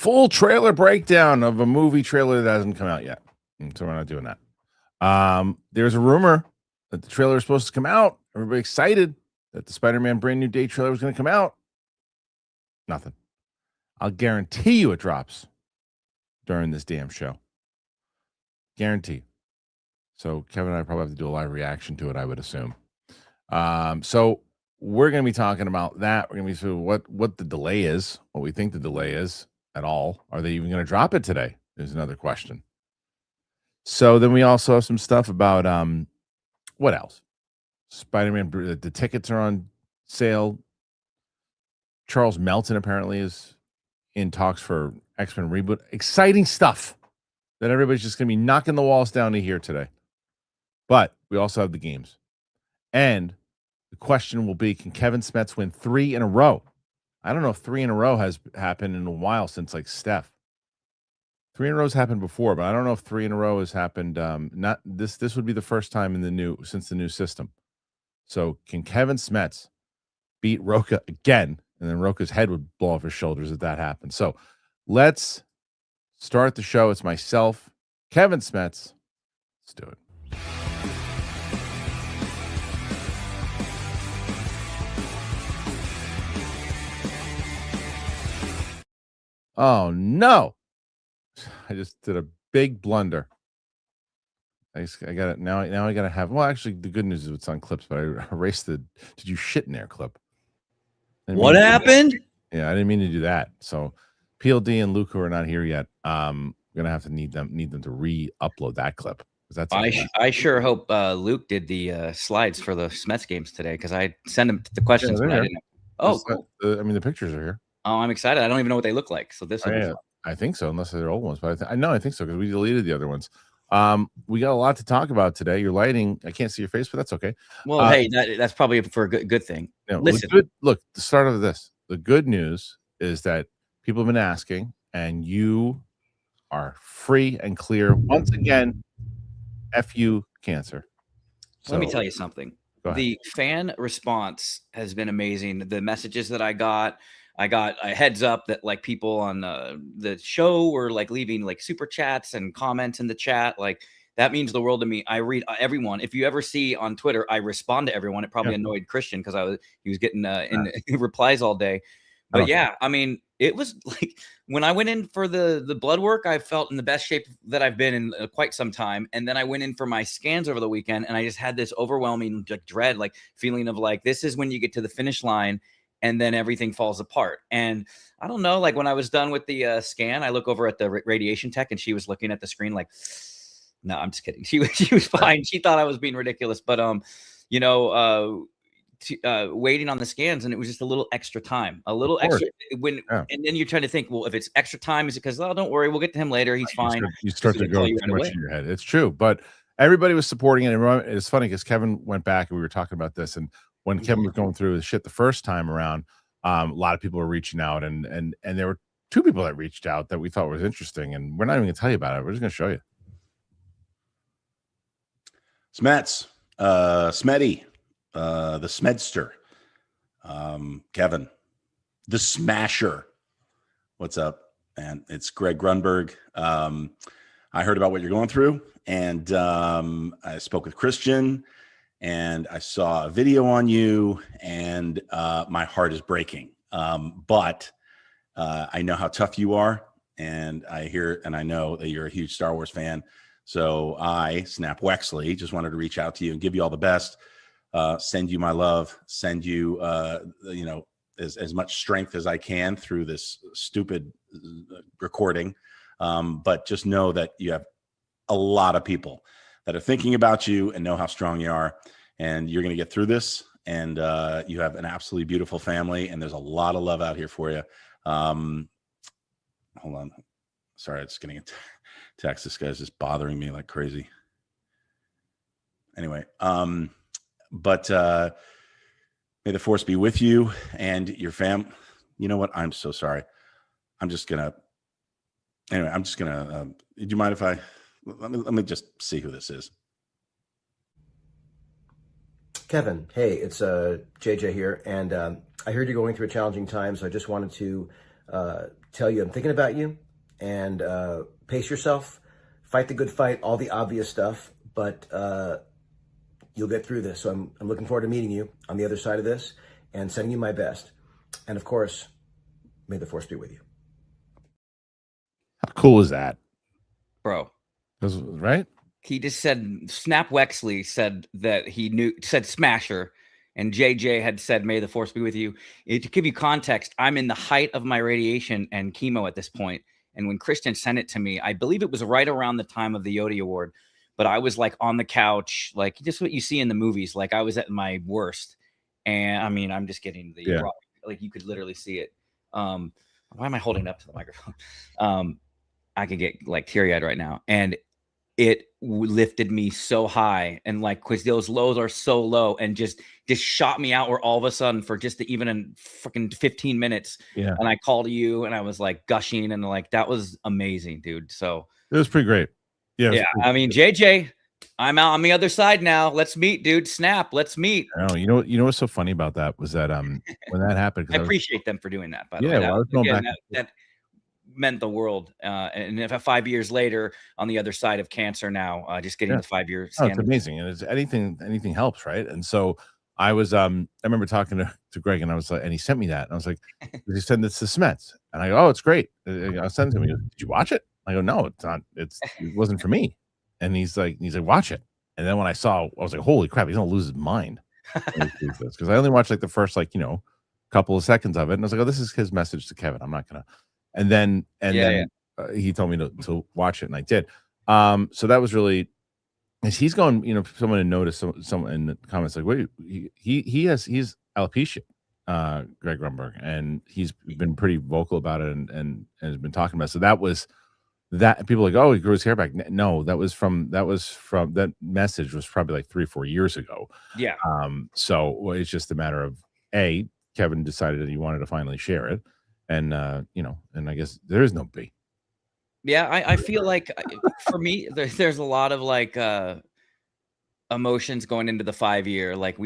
full trailer breakdown of a movie trailer that hasn't come out yet. So we're not doing that. There's a rumor that the trailer is supposed to come out. Everybody excited that the Spider-Man brand new day trailer is going to come out. Nothing. I'll guarantee you it drops during this damn show. Guarantee. So Kevin and I probably have to do a live reaction to it, I would assume. So we're going to be talking about that. We're going to be seeing what the delay is, what we think the delay is at all. Are they even going to drop it today? Is another question. So then we also have some stuff about what else? Spider-Man, the tickets are on sale. Charles Melton apparently is in talks for X-Men reboot. Exciting stuff that everybody's just going to be knocking the walls down to hear today. But we also have the games. And the question will be, can Kevin SMETS win 3 in a row? I don't know if 3 in a row has happened in a while since like Steph. 3 in a row has happened before, but I don't know if 3 in a row has happened. Not this. This would be the first time since the new system. So can Kevin SMETS beat Rocha again? And then Rocha's head would blow off his shoulders if that happened. So let's start the show. It's myself, Kevin SMETS. Let's do it. Oh no! I just did a big blunder. I got it now. Now I got to have. Well, actually, the good news is it's on clips, but I erased the "Did you shit in there?" clip. What happened? Yeah, I didn't mean to do that. So, PLD and Luke, who are not here yet, gonna have to need them to re-upload that clip. That's I sure hope Luke did the slides for the SMETS games today, because I sent him the questions, but I didn't. Oh, cool. I mean, the pictures are here. Oh, I'm excited. I don't even know what they look like. So this will be fun. I think so, unless they're old ones. But I think so because we deleted the other ones. We got a lot to talk about today. Your lighting, I can't see your face, but that's okay. Well, hey, that's probably for a good thing. You know, listen, look, the start of this. The good news is that people have been asking, and you are free and clear once again. F you, cancer. So, let me tell you something. The fan response has been amazing. The messages that I got a heads up that like people on the show were like leaving like super chats and comments in the chat. Like that means the world to me. I read everyone. If you ever see on Twitter, I respond to everyone. It probably annoyed Kristian because he was getting in replies all day. But yeah, I mean, it was like when I went in for the blood work, I felt in the best shape that I've been in quite some time. And then I went in for my scans over the weekend, and I just had this overwhelming dread, like feeling of like, this is when you get to the finish line and then everything falls apart. And I don't know, like when I was done with the scan, I look over at the radiation tech, and she was looking at the screen like, no, I'm just kidding. She was fine. She thought I was being ridiculous, but waiting on the scans, and it was just a little extra time, and then you're trying to think, well, if it's extra time, is it because, oh, don't worry, we'll get to him later, he's fine. You start to go too much in your head. It's true, but everybody was supporting it. And it's funny because Kevin went back and we were talking about this, and when Kevin was going through his shit the first time around, a lot of people were reaching out, and there were 2 people that reached out that we thought was interesting, and we're not even gonna tell you about it. We're just gonna show you. SMETS, Smetty, the Smedster, Kevin, the Smasher. What's up, man? It's Greg Grunberg. I heard about what you're going through, and I spoke with Kristian, and I saw a video on you, and my heart is breaking. But I know how tough you are, and I know that you're a huge Star Wars fan. So I, Snap Wexley, just wanted to reach out to you and give you all the best. Send you my love, send you, as much strength as I can through this stupid recording. But just know that you have a lot of people that are thinking about you and know how strong you are, and you're going to get through this. And you have an absolutely beautiful family, and there's a lot of love out here for you. Hold on. Sorry, it's getting a text. This guy's just bothering me like crazy. Anyway, but may the force be with you and your fam. You know what? I'm so sorry. Do you mind if let me just see who this is? Kevin, hey, it's JJ here, and I heard you're going through a challenging time, so I just wanted to tell you I'm thinking about you, and pace yourself, fight the good fight, all the obvious stuff, but you'll get through this. So I'm looking forward to meeting you on the other side of this and sending you my best. And of course, may the force be with you. How cool is that, bro? Right? He just said Snap Wexley said that said Smasher, and JJ had said may the force be with you. To give you context, I'm in the height of my radiation and chemo at this point. And when Kristian sent it to me, I believe it was right around the time of the Yodi Award, but I was like on the couch, like just what you see in the movies. Like I was at my worst. And I mean, I'm just getting like you could literally see it. Why am I holding up to the microphone? I could get like teary eyed right now. And it lifted me so high, and like, cause those lows are so low, and just shot me out where all of a sudden for just even in freaking 15 minutes. Yeah. And I called you and I was like gushing, and like, that was amazing, dude. So it was pretty great. Yeah. I mean, JJ, I'm out on the other side now. Let's meet, dude. Snap. Let's meet. Oh, you know what's so funny about that was that when that happened, I appreciate them for doing that. By the way, well, I was going back. That meant the world. And if 5 years later, on the other side of cancer now, just getting the 5 year scan. Oh, it's amazing, and it's anything helps, right? And so I was I remember talking to Greg, and I was like, and he sent me that, and I was like, he sent this to SMETS, and I go, oh, it's great. I sent it to him. He goes, did you watch it? I go, no, it's not. It wasn't for me. And he's like, watch it. And then when I saw, I was like, holy crap, he's gonna lose his mind. Because I only watched like the first couple of seconds of it, and I was like, oh, this is his message to Kevin. I'm not gonna. And then he told me to watch it, and I did. So that was really, as he's going, someone had noticed someone in the comments like, wait, he's alopecia, Greg Grunberg, and he's been pretty vocal about it and has been talking about it. So that was that. People are like, oh, he grew his hair back. No, that was from that message was probably like 3 or 4 years ago. Yeah. So it's just a matter of Kevin decided that he wanted to finally share it. And and I guess there is no B. Yeah, I feel like for me, there's a lot of like emotions going into the 5 year. Like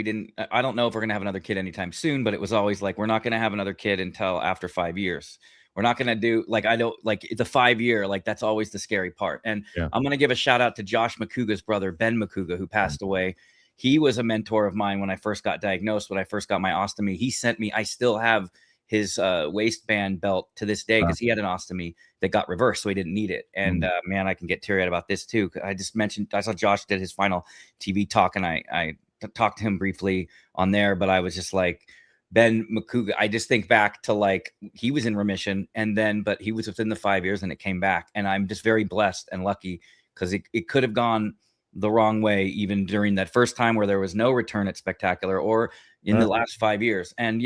I don't know if we're gonna have another kid anytime soon, but it was always like, we're not gonna have another kid until after 5 years. We're not gonna do I don't like the 5 year, like that's always the scary part. And I'm gonna give a shout out to Josh McCouga's brother, Ben McCouga, who passed away. He was a mentor of mine when I first got diagnosed, when I first got my ostomy. He sent me, I still have his waistband belt to this day, because he had an ostomy that got reversed, so he didn't need it. And man, I can get teary-eyed about this too. I just mentioned, I saw Josh did his final TV talk, and I talked to him briefly on there, but I was just like, Ben McCouga, I just think back to like, he was in remission, but he was within the 5 years and it came back. And I'm just very blessed and lucky, because it could have gone the wrong way, even during that first time where there was no return at Spectacular, or in the last 5 years. And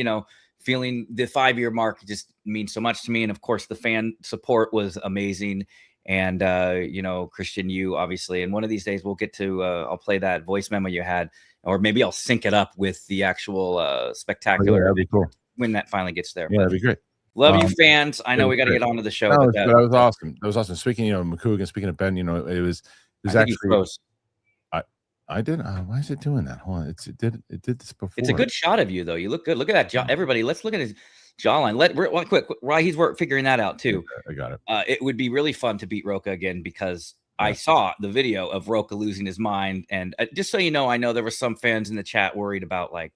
feeling the 5 year mark just means so much to me. And of course, the fan support was amazing. And, Kristian, you obviously, and one of these days we'll get to, I'll play that voice memo you had, or maybe I'll sync it up with the actual Spectacular. That'd be cool When that finally gets there. Yeah, that'd be great. Love you, fans. I know we got to get on to the show. No, that was awesome. That was awesome. Speaking, McCougan, speaking of Ben, it was actually, I did. Why is it doing that? Hold on. It did this before. It's a good shot of you, though. You look good. Look at that jaw. Everybody, let's look at his jawline. While he's figuring that out too. I got it. It would be really fun to beat Roca again, because I saw the video of Roca losing his mind. And just so you know, I know there were some fans in the chat worried about like,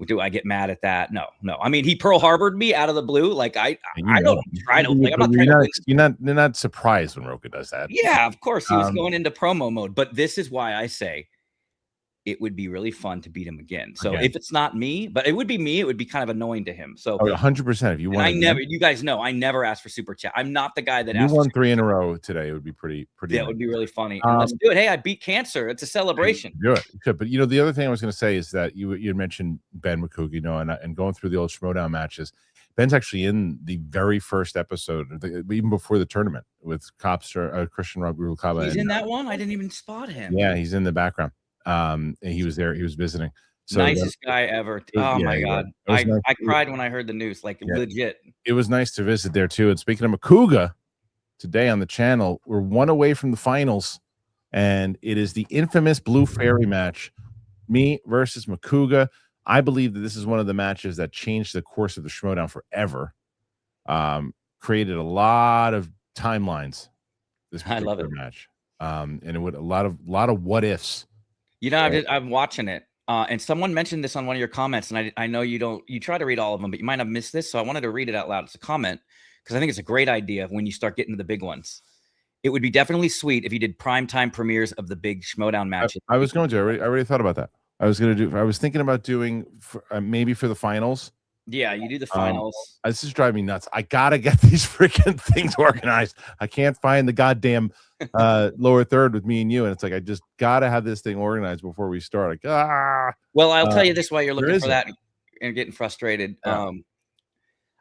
do I get mad at that? No. I mean, he Pearl Harbored me out of the blue. Like I don't try to. Like, I'm not trying to. You're not surprised when Roca does that. Yeah, of course he was going into promo mode. But this is why I say it would be really fun to beat him again. So if it's not me, but it would be me, it would be kind of annoying to him. So 100%. If you want, you guys know, I never ask for super chat. I'm not the guy that you won 3 in a row today. It would be pretty. Yeah, it would be really funny. And let's do it. Hey, I beat cancer. It's a celebration. Do it. But the other thing I was going to say is that you had mentioned Ben McCouga, and going through the old Schmoedown matches. Ben's actually in the very first episode, even before the tournament, with Kristian Rubalcaba. He's in that one. I didn't even spot him. Yeah, he's in the background. And he was there. He was visiting. So nicest guy ever. Oh my god, I cried when I heard the news. Like legit. It was nice to visit there too. And speaking of McCouga, today on the channel, we're 1 away from the finals, and it is the infamous Blue Fairy match, me versus McCouga. I believe that this is one of the matches that changed the course of the Schmoedown forever. created a lot of timelines. This I love particular it. match, and it would a lot of what ifs. You know, I'm watching it, and someone mentioned this on one of your comments, and I know you try to read all of them, but you might have missed this, so I wanted to read it out loud. It's a comment because I think it's a great idea when you start getting to the big ones. It would be definitely sweet if you did primetime premieres of the big Schmoedown matches. I was going to. I already thought about that. I was thinking about doing maybe for the finals. Yeah, you do the finals. This is driving me nuts. I gotta get these freaking things organized. I can't find the goddamn lower third with me and you, and it's like I just gotta have this thing organized before we start. Like, well, I'll tell you this while you're looking for that and getting frustrated. Yeah.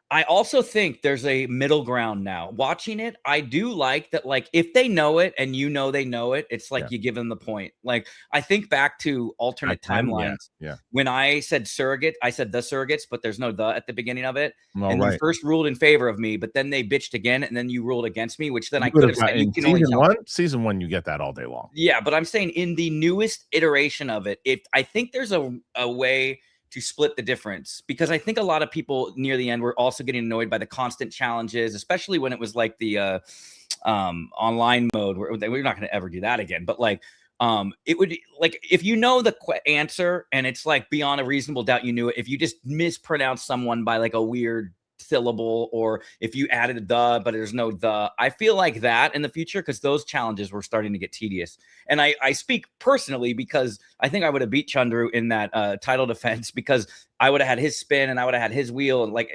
I also think there's a middle ground now. Watching it, I do like that. Like, if they know it and you know they know it, it's like you give them the point. Like, I think back to alternate timelines. Yeah. When I said surrogate, I said the surrogates, but there's no the at the beginning of it. And you first ruled in favor of me, but then they bitched again, and then you ruled against me, which then I could have said in season one, you get that all day long. Yeah, but I'm saying in the newest iteration of it, I think there's a way to split the difference, because I think a lot of people near the end were also getting annoyed by the constant challenges, especially when it was like the online mode where we're not going to ever do that again. But like, it would, like, if you know the answer and it's like beyond a reasonable doubt you knew it, if you just mispronounce someone by like a weird syllable, or if you added a the but there's no the, I feel like that in the future, because those challenges were starting to get tedious. And I speak personally because I think I would have beat Chandru in that title defense, because I would have had his spin and I would have had his wheel, and like,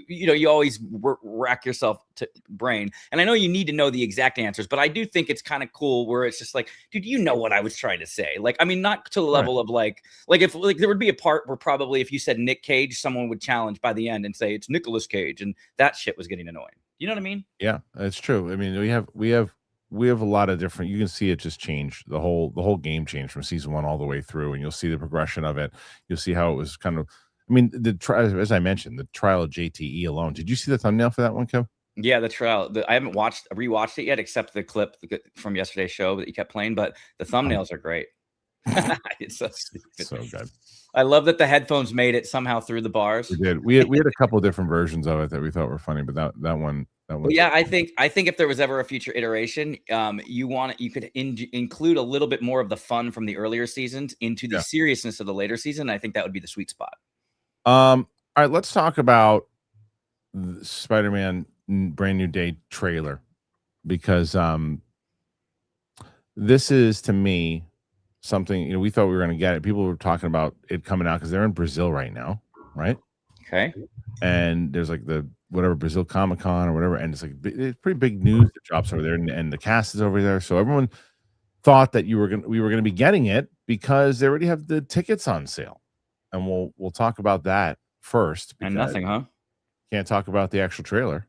you know, you always rack yourself to brain. And I know you need to know the exact answers, but I do think it's kind of cool where it's just like, dude, you know what I was trying to say. Like, I mean, not to the level of like if like there would be a part where probably if you said Nick Cage, someone would challenge by the end and say it's Nicolas Cage, and that shit was getting annoying. You know what I mean? Yeah, it's true. I mean, we have a lot of different. You can see it just change the whole game changed from season one all the way through, and you'll see the progression of it. You'll see how it was kind of. I mean, as I mentioned, the trial of JTE alone. Did you see the thumbnail for that one, Kev? Yeah, the trial. I haven't rewatched it yet, except the clip from yesterday's show that you kept playing. But the thumbnails are great. It's so stupid. So good. I love that the headphones made it somehow through the bars. We did. We had a couple of different versions of it that we thought were funny, but that one. Well, yeah, I think if there was ever a future iteration, you could include a little bit more of the fun from the earlier seasons into the seriousness of the later season. I think that would be the sweet spot. All right, let's talk about the Spider-Man Brand New Day trailer, because this is, to me, something, you know, we thought we were going to get it. People were talking about it coming out because they're in Brazil right now, right? Okay. And there's like the whatever Brazil Comic-Con or whatever, and it's like it's pretty big news that drops over there, and the cast is over there. So everyone thought that we were going to be getting it because they already have the tickets on sale, and we'll talk about that first. And nothing, huh? Can't talk about the actual trailer.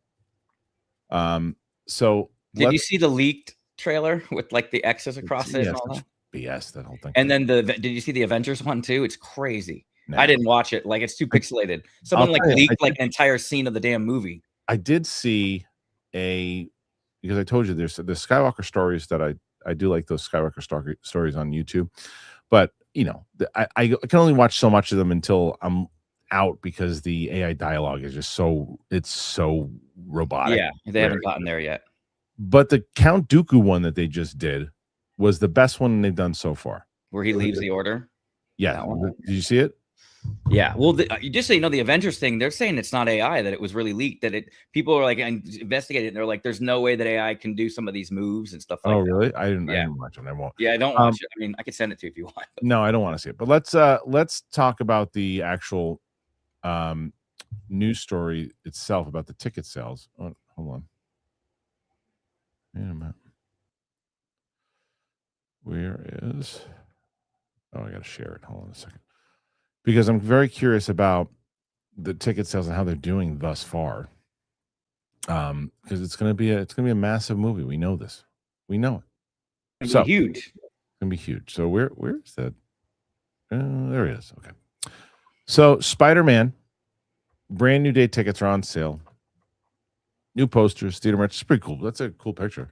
So did you see the leaked trailer with like the X's across it and all that? BS, that whole thing. And then did you see the Avengers one too? It's crazy. No. I didn't watch it. Like, it's too pixelated. Someone leaked like an entire scene of the damn movie. I did see because I told you there's the Skywalker stories that I do like those Skywalker stories on YouTube, but you know, I can only watch so much of them until I'm out, because the AI dialogue is just so robotic. Yeah, they haven't gotten there yet. But the Count Dooku one that they just did was the best one they've done so far, where he leaves the order. Yeah, did you see it? Yeah, well, just so you know, the Avengers thing, they're saying it's not AI, that it was really leaked, that people are like investigating it, and they're like, there's no way that AI can do some of these moves and stuff like that. Oh, really? I didn't watch it. I won't. Yeah, I don't watch it. I mean, I could send it to you if you want. No, I don't want to see it. But let's talk about the actual news story itself about the ticket sales. Oh, hold on. Wait a minute. Where is? Oh, I got to share it. Hold on a second. Because I'm very curious about the ticket sales and how they're doing thus far. Because it's gonna be a massive movie. We know this. We know it. It's huge. It's gonna be huge. So where is that? There it is. Okay. So Spider-Man, Brand New Day tickets are on sale. New posters, theater merch. It's pretty cool. That's a cool picture.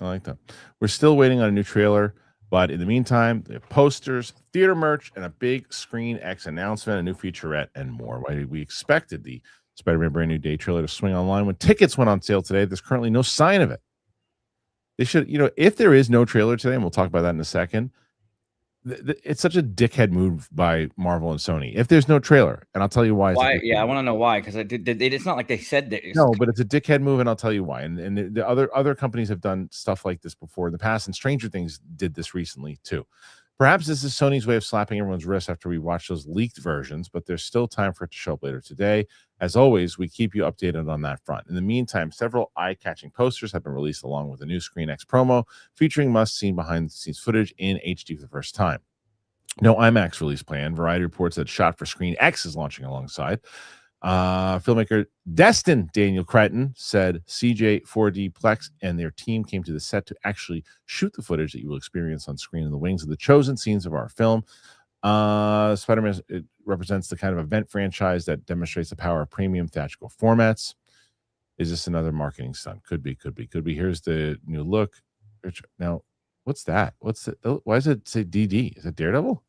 I like that. We're still waiting on a new trailer. But in the meantime, they have posters, theater merch, and a big Screen X announcement, a new featurette, and more. We expected the Spider-Man brand new day trailer to swing online when tickets went on sale today. There's currently no sign of it. They should, if there is no trailer today, and we'll talk about that in a second, it's such a dickhead move by Marvel and Sony. If there's no trailer, and I'll tell you why. Why? Yeah, I want to know why, because it's not like they said that. No, but it's a dickhead move, and I'll tell you why. And the other companies have done stuff like this before in the past, and Stranger Things did this recently too. Perhaps this is Sony's way of slapping everyone's wrist after we watch those leaked versions, but there's still time for it to show up later today. As always, we keep you updated on that front. In the meantime, several eye-catching posters have been released along with a new Screen X promo featuring must-see behind-the-scenes footage in HD for the first time. No IMAX release plan. Variety reports that Shot for Screen X is launching alongside. Filmmaker Destin Daniel Cretton said CJ 4D Plex and their team came to the set to actually shoot the footage that you will experience on screen in the wings of the chosen scenes of our film. Spider-Man, it represents the kind of event franchise that demonstrates the power of premium theatrical formats. Is this another marketing stunt? Could be. Here's the new look. Now, what's that? What's it? Why does it say DD? Is it Daredevil?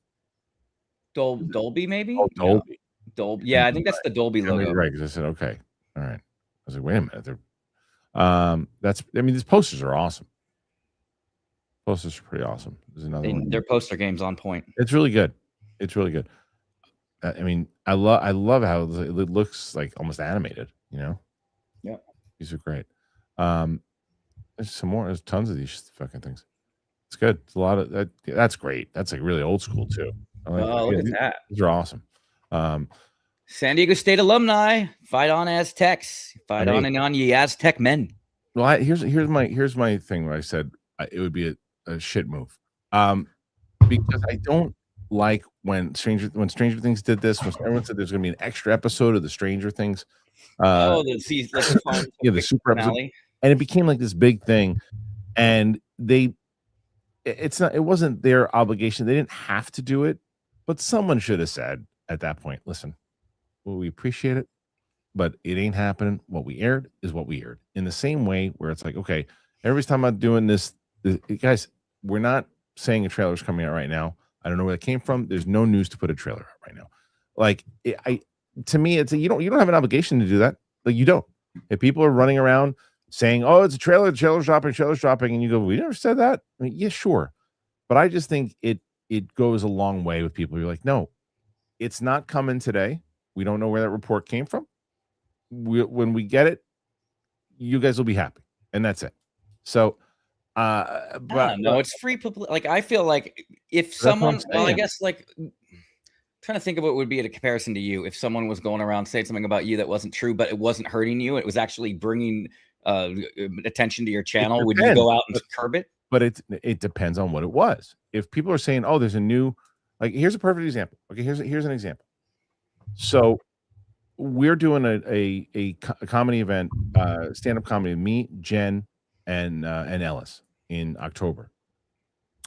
Dolby, maybe? Oh, Dolby. Yeah. Dolby. Yeah, I think that's the Dolby logo. Right, because I said, okay. All right. I was like, wait a minute. These posters are awesome. Posters are pretty awesome. There's another one. Their poster game's on point. It's really good. I love how it looks like almost animated, Yeah. These are great. There's some more. There's tons of these fucking things. It's good. It's a lot of that. That's great. That's like really old school too. Look at that. These are awesome. San Diego State alumni fight on Aztecs. Fight on ye Aztec men. Well, here's my thing where I said it would be a shit move. Because I don't like when Stranger Things did this. When everyone said there's going to be an extra episode of the Stranger Things. The super episode, and it became like this big thing, and it wasn't their obligation. They didn't have to do it, but someone should have said at that point, listen, well, we appreciate it, but it ain't happening. What we aired is what we aired. In the same way where it's like, okay, everybody's talking about doing this, guys, we're not saying a trailer's coming out right now. I don't know where it came from. There's no news to put a trailer out right now. Like, to me, it's you don't have an obligation to do that. Like, you don't. If people are running around saying, "Oh, it's a trailer, the trailer's dropping," and you go, "We never said that." I mean, yeah, sure, but I just think it goes a long way with people. You're like, no, it's not coming today. We don't know where that report came from. When we get it, you guys will be happy, and that's it. So, it's free publicity. Like, I feel like if someone, I guess, like, trying to think of what would be a comparison to you if someone was going around saying something about you that wasn't true, but it wasn't hurting you. It was actually bringing attention to your channel. Would you go out and curb it? But it depends on what it was. If people are saying, "Oh, there's a new," like, here's a perfect example. Okay, here's an example. So we're doing a comedy event, stand-up comedy, me, Jen, and Ellis in October.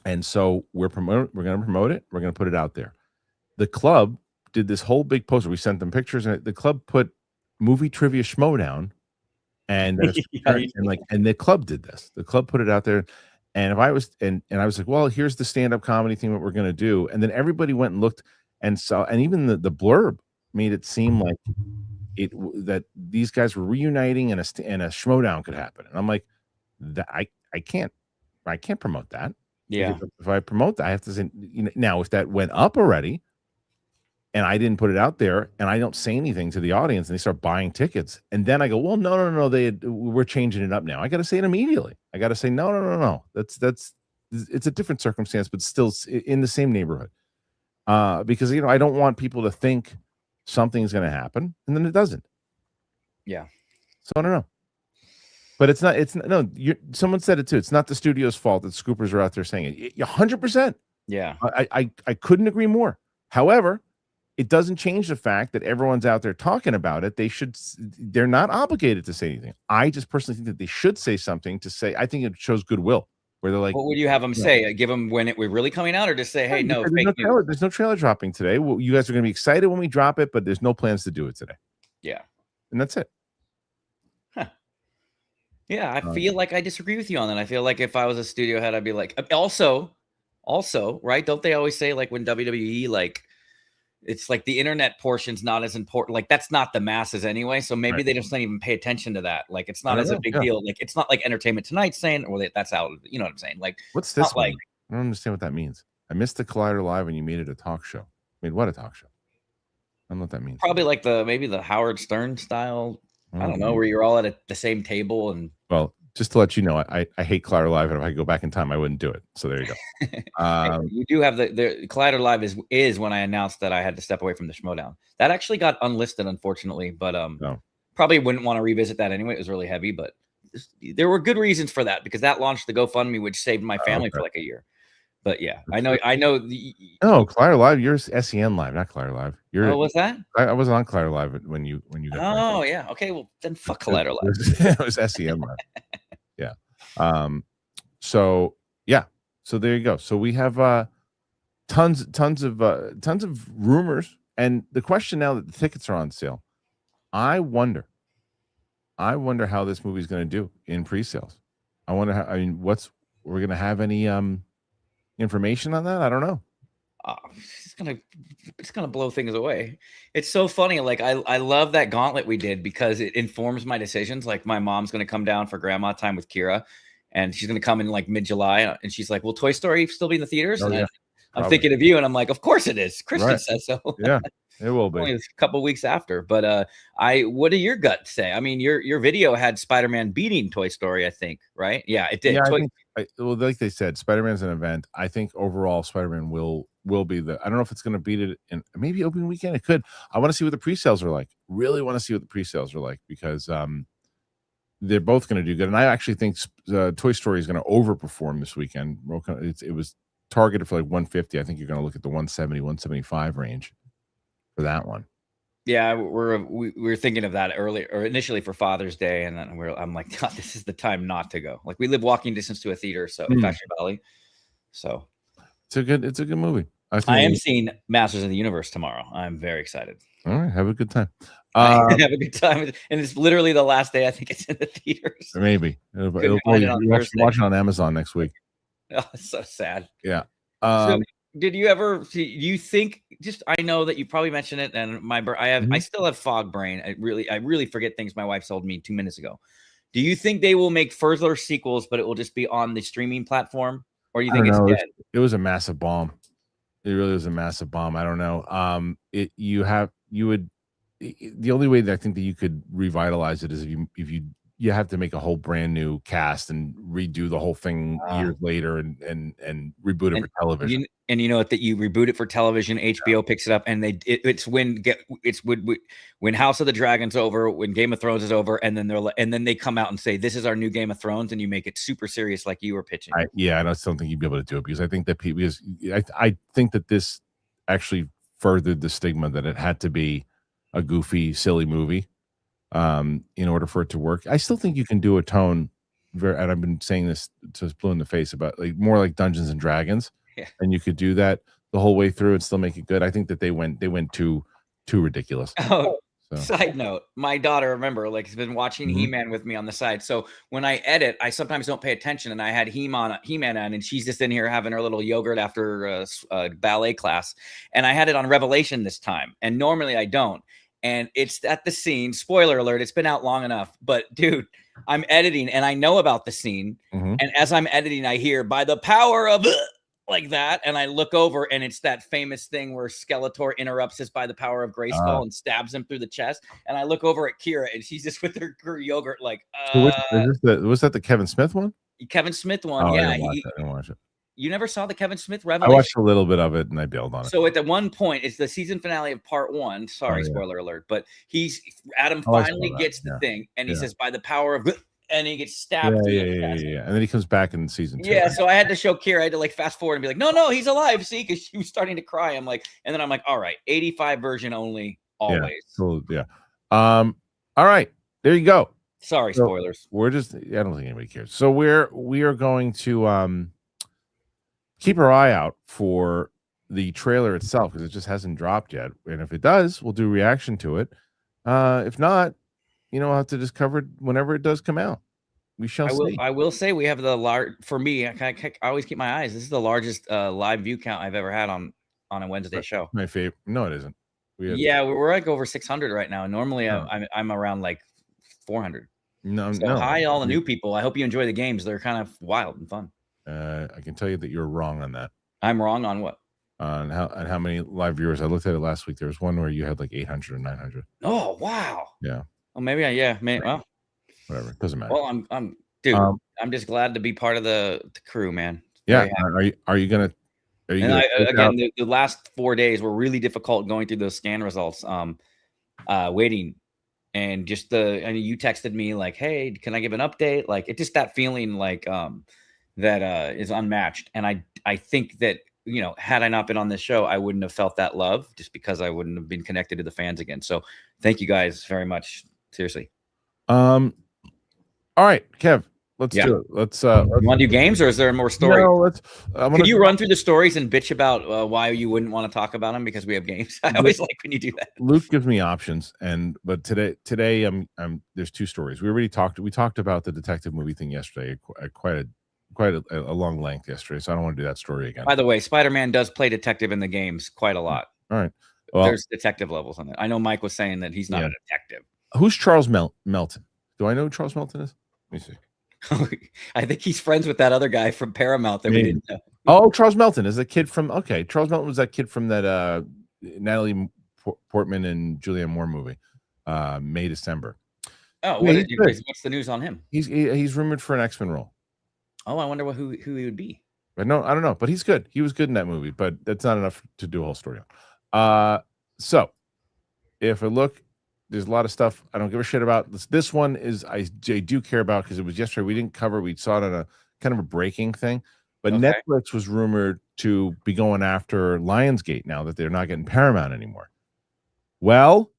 And so we're going to promote it. We're going to put it out there. The club did this whole big poster. We sent them pictures, and the club put movie trivia Schmoedown, and the club did this. The club put it out there, and I was like, well, here's the stand-up comedy thing that we're going to do, and then everybody went and looked and saw, and even the blurb made it seem like that these guys were reuniting and a Schmoedown could happen, and I'm like, that I can't promote that. Yeah, if I promote that, I have to say, now if that went up already, and I didn't put it out there, and I don't say anything to the audience, and they start buying tickets, and then I go, well, no, we're changing it up now. I got to say it immediately. I got to say, no. That's it's a different circumstance, but still in the same neighborhood. Because I don't want people to think something's going to happen, and then it doesn't. Yeah. So I don't know. But someone said it too. It's not the studio's fault that scoopers are out there saying it. 100%. Yeah. I couldn't agree more. However, it doesn't change the fact that everyone's out there talking about it. They're not obligated to say anything. I just personally think that they should say something to say. I think it shows goodwill where they're like, what would you have them say? Give them when we're really coming out, or just say, hey, no, there's no trailer dropping today. Well, you guys are going to be excited when we drop it, but there's no plans to do it today. Yeah. And that's it. Yeah, I feel like I disagree with you on that. I feel like if I was a studio head, I'd be like, also, right? Don't they always say, like, when WWE, like, it's like the internet portion's not as important. Like that's not the masses anyway. So maybe they just don't even pay attention to that. Like it's not as a big deal. Like it's not like Entertainment Tonight saying, well, that's out. You know what I'm saying? Like what's this one? Like, I don't understand what that means. I missed the Collider Live when you made it a talk show. I mean, what a talk show. I don't know what that means. Probably like maybe the Howard Stern style. I don't know, where you're all at the same table. And well, just to let you know, I hate Collider Live, and if I could go back in time, I wouldn't do it. So there you go. You do have the Collider Live is when I announced that I had to step away from the Schmoedown. That actually got unlisted, unfortunately, but probably wouldn't want to revisit that anyway. It was really heavy, but there were good reasons for that because that launched the GoFundMe, which saved my family for like a year. But yeah, I know. No, Collider Live. You're SEN Live, not Collider Live. What's that? I wasn't on Collider Live when you got. Oh yeah. Okay. Well, then fuck Collider Live. It was SEN Live. Yeah. So yeah. So there you go. So we have tons of rumors, and the question now that the tickets are on sale, I wonder how this movie is going to do in pre-sales. I wonder how. I mean, we're going to have any information on that? I don't know. It's gonna blow things away. It's so funny. Like I love that gauntlet we did because it informs my decisions. Like my mom's gonna come down for grandma time with Kira, and she's gonna come in like mid-July, and she's like, "Will Toy Story still be in the theaters?" And I'm thinking of you, and I'm like, "Of course it is." Kristian says so. Yeah, it will be. Only a couple weeks after, but what do your guts say? I mean, your video had Spider-Man beating Toy Story, I think, right? Yeah, it did. Yeah, well, like they said, Spider-Man's an event. I think overall Spider-Man will be I don't know if it's going to beat it in maybe opening weekend. It could. I want to see what the pre-sales are like. Really want to see what the pre-sales are like because they're both going to do good. And I actually think Toy Story is going to overperform this weekend. It was targeted for like 150. I think you're going to look at the 170, 175 range for that one. Yeah, we were thinking of that earlier or initially for Father's Day, and then I'm like, God, this is the time not to go. Like we live walking distance to a theater, so Fashion Valley. So it's a good movie. I am seeing Masters of the Universe tomorrow. I'm very excited. All right, have a good time. Have a good time, and it's literally the last day I think it's in the theaters. Maybe it'll watch it on Amazon next week. Oh, it's so sad. Yeah. So did you ever? Do you think? Just I know that you probably mentioned it, and I still have fog brain. I really forget things my wife told me 2 minutes ago. Do you think they will make further sequels, but it will just be on the streaming platform, or do you think it's dead? It was a massive bomb. It really was a massive bomb. I don't know. The only way that I think that you could revitalize it is if you have to make a whole brand new cast and redo the whole thing years later and reboot it for television. And you know what, that you reboot it for television, HBO picks it up, and it's when House of the Dragon's over, when Game of Thrones is over, and then they come out and say this is our new Game of Thrones, and you make it super serious like you were pitching. I just don't think you'd be able to do it because I think that I think that this actually furthered the stigma that it had to be a goofy, silly movie. In order for it to work, I still think you can do a tone and I've been saying this to Blue in the face about like more like Dungeons and Dragons, and you could do that the whole way through and still make it good. I think that they went too ridiculous. Oh, so. Side note, my daughter, remember, like has been watching He-Man with me on the side. So when I edit, I sometimes don't pay attention, and I had He-Man on, and she's just in here having her little yogurt after ballet class, and I had it on Revelation this time, and normally I don't. And it's at the scene. Spoiler alert, it's been out long enough. But dude, I'm editing and I know about the scene. And as I'm editing, I hear by the power of like that. And I look over and it's that famous thing where Skeletor interrupts us by the power of Grayskull and stabs him through the chest. And I look over at Kira and she's just with her yogurt like, was that the Kevin Smith one? Kevin Smith one. Oh, yeah. I didn't watch it. You never saw the Kevin Smith Revelation? I watched a little bit of it and I bailed on it. So at the one point, it's the season finale of part 1. Sorry, spoiler alert. But Adam finally gets the thing, and he says, "By the power of," and he gets stabbed. Yeah. And then he comes back in season 2. Yeah. So I had to show Kira. I had to like fast forward and be like, "No, he's alive." See, because she was starting to cry. I'm like, and then I'm like, "All right, 85 version only, always." Yeah. All right, there you go. Sorry, spoilers. We're just. I don't think anybody cares. So we are going to keep our eye out for the trailer itself because it just hasn't dropped yet. And if it does, we'll do a reaction to it. If not, I'll have to just cover it whenever it does come out. We shall see. I will say we have the large, for me, I always keep my eyes. This is the largest live view count I've ever had on on a Wednesday show. My favorite. No, it isn't. Yeah, we're like over 600 right now. Normally, I'm around like 400. No, so hi, all the new people. I hope you enjoy the games. They're kind of wild and fun. I can tell you that you're wrong on that. I'm wrong on what? On how many live viewers? I looked at it last week. There was one where you had like 800 or 900. Oh wow. Yeah. Well, maybe well, whatever. It doesn't matter. Well, I'm just glad to be part of the crew, man. Yeah. Are you gonna? Again, the last 4 days were really difficult going through those scan results. Waiting, and just you texted me like, "Hey, can I give an update?" Like, it's just that feeling like that is unmatched. And I think that, had I not been on this show, I wouldn't have felt that love, just because I wouldn't have been connected to the fans again. So thank you guys very much. Seriously. All right, Kev. Let's do it. Let's you want to do games, or is there more story? No, Could you run through the stories and bitch about why you wouldn't want to talk about them because we have games? I always like when you do that. Luke gives me options, but today there's two stories. We talked about the detective movie thing yesterday at quite a long length yesterday, so I don't want to do that story again. By the way, Spider-Man does play detective in the games quite a lot. All right. Well, there's detective levels on it. I know Mike was saying that he's not a detective. Who's Charles Melton? Do I know who Charles Melton is? Let me see. I think he's friends with that other guy from Paramount that we didn't know. Oh, Charles Melton is a kid from. Okay, Charles Melton was that kid from that Natalie Portman and Julianne Moore movie, May December. Oh, what's the news on him? He's rumored for an X-Men role. Oh, I wonder who he would be. I don't know, but he's good. He was good in that movie, but that's not enough to do a whole story on. So if I look. There's a lot of stuff I don't give a shit about. This one is I do care about because it was yesterday. We didn't cover. We saw it on a kind of a breaking thing. But Netflix was rumored to be going after Lionsgate now that they're not getting Paramount anymore. Well,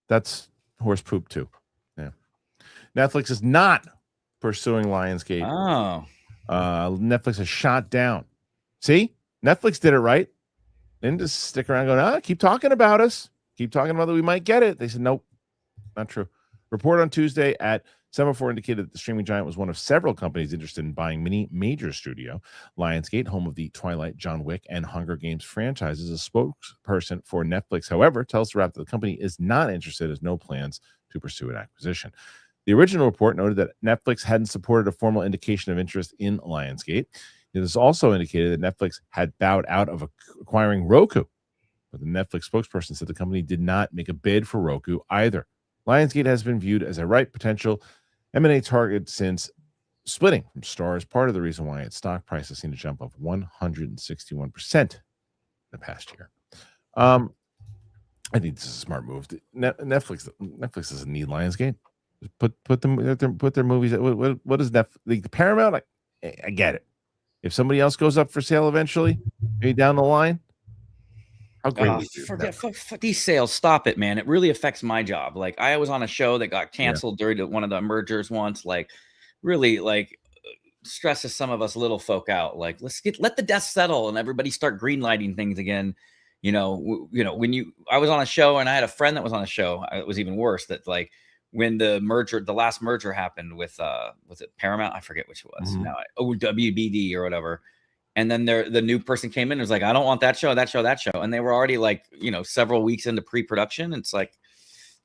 that's horse poop too. Yeah. Netflix is not pursuing Lionsgate. Oh. Netflix is shot down. See? Netflix did it right. They didn't just stick around going, keep talking about us. Keep talking about that we might get it. They said, nope, not true. Report on Tuesday at Semaphore indicated that the streaming giant was one of several companies interested in buying many major studio. Lionsgate, home of the Twilight, John Wick, and Hunger Games franchises, a spokesperson for Netflix, however, tells the Wrap that the company is not interested, has no plans to pursue an acquisition. The original report noted that Netflix hadn't supported a formal indication of interest in Lionsgate. It has also indicated that Netflix had bowed out of acquiring Roku. But the Netflix spokesperson said the company did not make a bid for Roku either. Lionsgate has been viewed as a potential M&A target since splitting from Starz, part of the reason why its stock price has seen a jump of 161% the past year. I think this is a smart move. Netflix doesn't need Lionsgate. Put their movies. What is Netflix? The Paramount? I get it. If somebody else goes up for sale eventually, maybe down the line. How great forget these sales. Stop it, man. It really affects my job. Like, I was on a show that got canceled during one of the mergers once. Like, really, stresses some of us little folk out. Like, let the dust settle and everybody start greenlighting things again. When I was on a show and I had a friend that was on a show. It was even worse. That when the last merger happened with was it Paramount? I forget which it was. Now WBD or whatever. And then the new person came in and was like, I don't want that show. And they were already several weeks into pre-production. It's like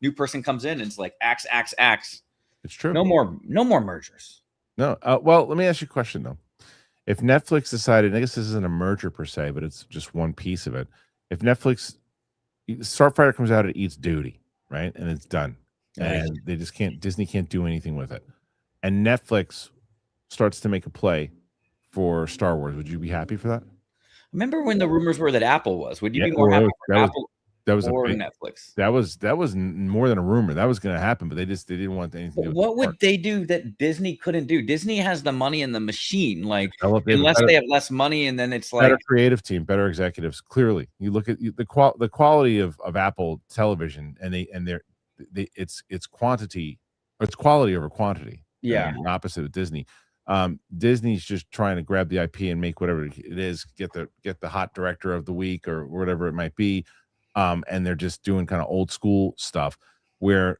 new person comes in and it's like axe. It's true. No more mergers. No. Well, let me ask you a question though. If Netflix decided, I guess this isn't a merger per se, but it's just one piece of it. If Netflix, Starfighter comes out, it eats duty, right? And it's done. And they just Disney can't do anything with it. And Netflix starts to make a play for Star Wars. Would you be happy for that? Remember when the rumors were that Apple was? Would you be more happy for Apple or Netflix? That was more than a rumor. That was going to happen, but they didn't want anything to do with what would they do that Disney couldn't do? Disney has the money in the machine. Unless they have less money, and then it's better creative team, better executives. Clearly, you look at the quality of Apple television, and it's quantity, it's quality over quantity. Yeah, the opposite of Disney. Disney's just trying to grab the IP and make whatever it is, get the hot director of the week or whatever it might be. And they're just doing kind of old school stuff where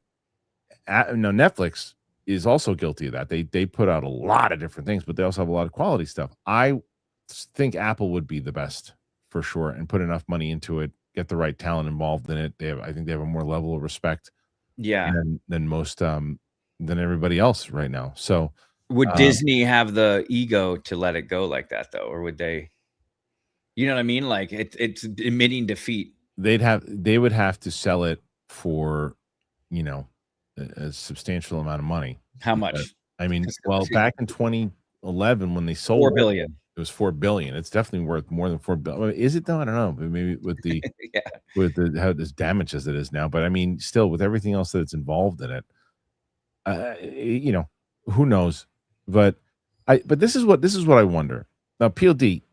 Netflix is also guilty of that. They put out a lot of different things, but they also have a lot of quality stuff. I think Apple would be the best for sure, and put enough money into it, get the right talent involved in it. I think they have a more level of respect than most than everybody else right now. So would Disney have the ego to let it go like that though, or would they? You know what I mean? Like it's admitting defeat. They would have to sell it for, a substantial amount of money. How much? I mean, well, back in 2011 when they sold $4 billion. It was $4 billion. It's definitely worth more than $4 billion. Is it though? I don't know. But maybe with the how as damaged as it is now. But I mean, still with everything else that's involved in it, who knows? But this is what I wonder. Now, PLD,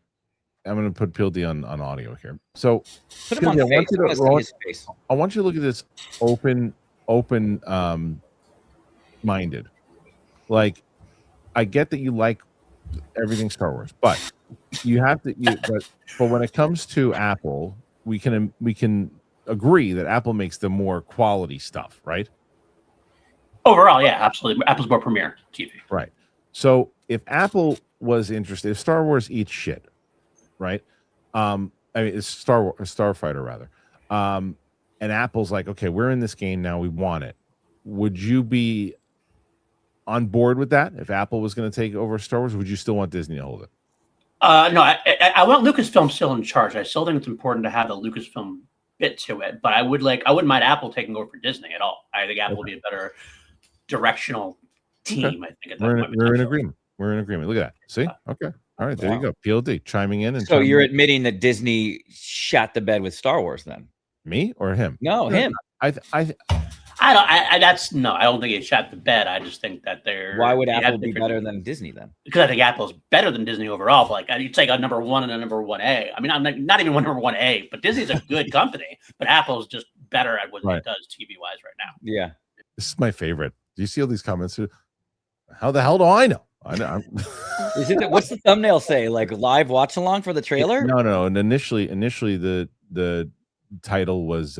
I'm going to put PLD on audio here. So put him on face. I want you to look at this open minded. Like, I get that you like everything Star Wars, but you have to. But when it comes to Apple, we can agree that Apple makes the more quality stuff, right? Overall, yeah, absolutely. Apple's more premier TV, right? So if Apple was interested, if Star Wars eats shit, right? I mean, it's Starfighter rather, and Apple's like, okay, we're in this game now, we want it. Would you be on board with that if Apple was going to take over Star Wars? Would you still want Disney to hold it? No, I want Lucasfilm still in charge. I still think it's important to have the Lucasfilm bit to it, but I wouldn't mind Apple taking over for Disney at all. I think Apple would be a better directional team. Okay. I think at that point we're in agreement. We're in agreement. Look at that. See? Okay. All right, there you go. PLD chiming in. And so you're admitting that Disney shot the bed with Star Wars then? Me or him? No, him. I don't think he shot the bed. I just think that they're. Why would Apple be better than Disney then? Because I think Apple's better than Disney overall. But like, you'd take a number 1 and a number 1A. I mean, I'm not even number 1A, but Disney's a good company. But Apple's just better at what it does TV wise right now. Yeah, this is my favorite. Do you see all these comments? How the hell do I know? What's the thumbnail say? Like live watch along for the trailer? No. And initially the title was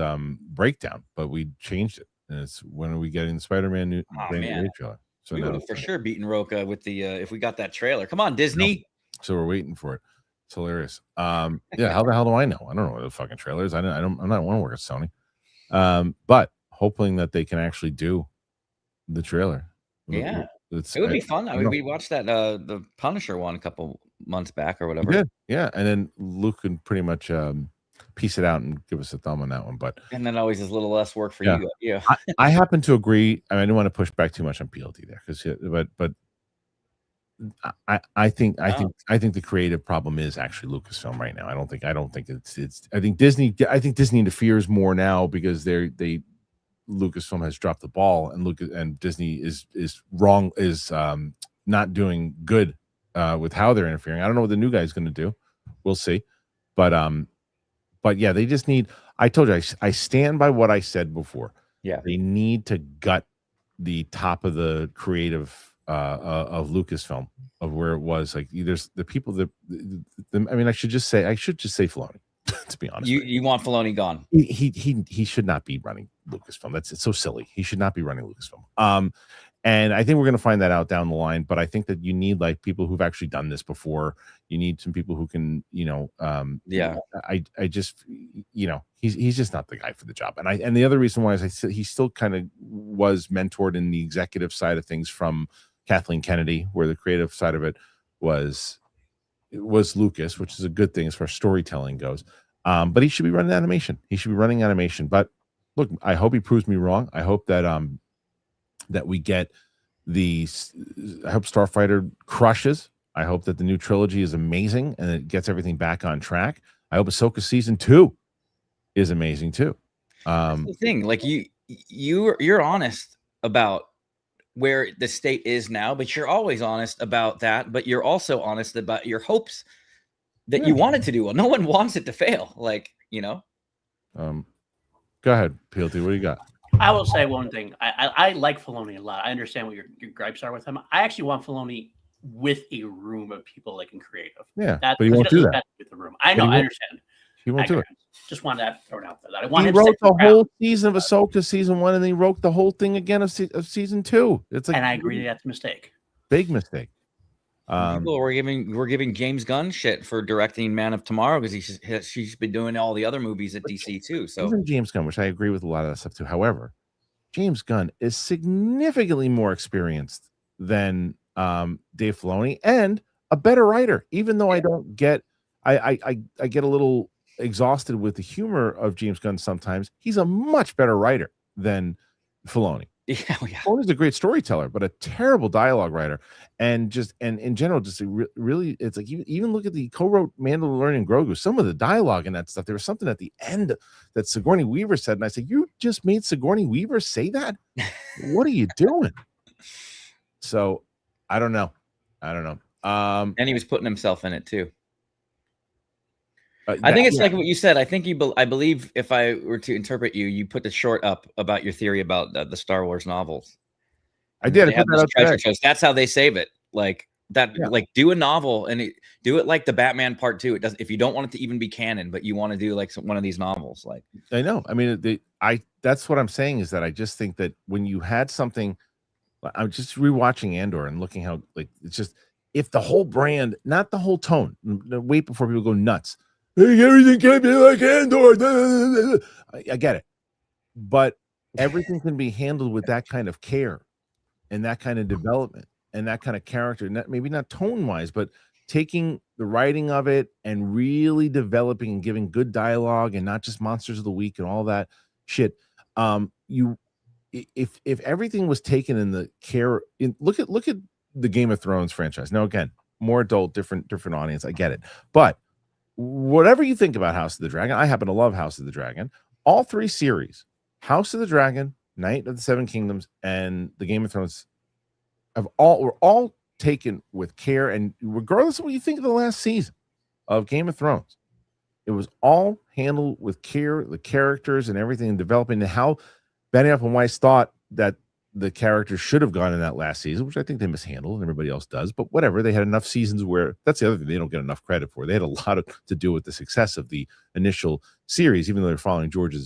Breakdown, but we changed it. And it's when are we getting the Spider-Man new trailer? So we would have for sure beaten Roca with the if we got that trailer. Come on, Disney. No. So we're waiting for it. It's hilarious. Yeah, how the hell do I know? I don't know what the fucking trailer is. I'm not want to work at Sony. But hoping that they can actually do the trailer. Yeah. It would be fun. I mean, we watched that the Punisher one a couple months back or whatever. Yeah. And then Luke can pretty much piece it out and give us a thumb on that one. But and then always is a little less work for you. Yeah. I happen to agree. I mean, I don't want to push back too much on PLD there but I think the creative problem is actually Lucasfilm right now. I don't think it's I think Disney interferes more now because Lucasfilm has dropped the ball and Disney is wrong, is not doing good with how they're interfering. I don't know what the new guy is going to do. We'll see. But yeah, they just need, I told you, I stand by what I said before. Yeah. They need to gut the top of the creative of Lucasfilm, of where it was. Like there's the people that I mean, I should just say Filoni. To be honest, you want Filoni gone. He should not be running Lucasfilm. It's so silly. He should not be running Lucasfilm. And I think we're going to find that out down the line. But I think that you need like people who've actually done this before. You need some people who can, I just, he's just not the guy for the job. And the other reason why is I said he still kind of was mentored in the executive side of things from Kathleen Kennedy, where the creative side of it was Lucas, which is a good thing as far as storytelling goes. But he should be running animation. He should be running animation. But look, I hope he proves me wrong. I hope that that we get I hope Starfighter crushes. I hope that the new trilogy is amazing and it gets everything back on track. I hope Ahsoka season 2 is amazing too. That's the thing, like you're honest about where the state is now, but you're always honest about that. But you're also honest about your hopes that you want it to do well. No one wants it to fail. Like, Go ahead, PLT. What do you got? I will say one thing. I like Filoni a lot. I understand what your gripes are with him. I actually want Filoni with a room of people that can creative. Yeah, but he won't do that with the room. I know. I understand. He won't do it. Just wanted that thrown out there. That I want. He wrote the whole season of Ahsoka season 1, and then he wrote the whole thing again of season 2. It's like, and I agree that's a mistake. Big mistake. People were giving James Gunn shit for directing Man of Tomorrow because she's been doing all the other movies at DC too. So even James Gunn, which I agree with a lot of that stuff too. However, James Gunn is significantly more experienced than Dave Filoni and a better writer. Even though I don't get, I get a little exhausted with the humor of James Gunn sometimes. He's a much better writer than Filoni. Yeah. Filoni's a great storyteller, but a terrible dialogue writer, and in general, just really, it's like even look at the co-wrote Mandalorian Grogu. Some of the dialogue and that stuff. There was something at the end that Sigourney Weaver said, and I said, "You just made Sigourney Weaver say that? What are you doing?" So I don't know. And he was putting himself in it too. I think it's like what you said. I think I believe if I were to interpret you, you put the short up about your theory about the Star Wars novels. I did. I put that up treasure shows. That's how they save it. Like that. Yeah. Like do a novel and do it like the Batman Part 2. It doesn't. If you don't want it to even be canon, but you want to do like one of these novels, like I know. I mean, that's what I'm saying is that I just think that when you had something, I'm just rewatching Andor and looking how like it's just if the whole brand, not the whole tone. Wait before people go nuts. Hey, everything can't be like Andor. I get it, but everything can be handled with that kind of care and that kind of development and that kind of character. Maybe not tone wise, but taking the writing of it and really developing and giving good dialogue and not just monsters of the week and all that shit. If everything was taken in the care, look at the Game of Thrones franchise. Now again, more adult, different audience. I get it, but whatever you think about House of the Dragon, I happen to love House of the Dragon. All three series, House of the Dragon, Knight of the Seven Kingdoms, and the Game of Thrones, were all taken with care. And regardless of what you think of the last season of Game of Thrones, it was all handled with care, the characters and everything, and developing and how Benioff and Weiss thought that the characters should have gone in that last season, which I think they mishandled and everybody else does, but whatever. They had enough seasons where that's the other thing they don't get enough credit for. They had a lot to do with the success of the initial series, even though they're following George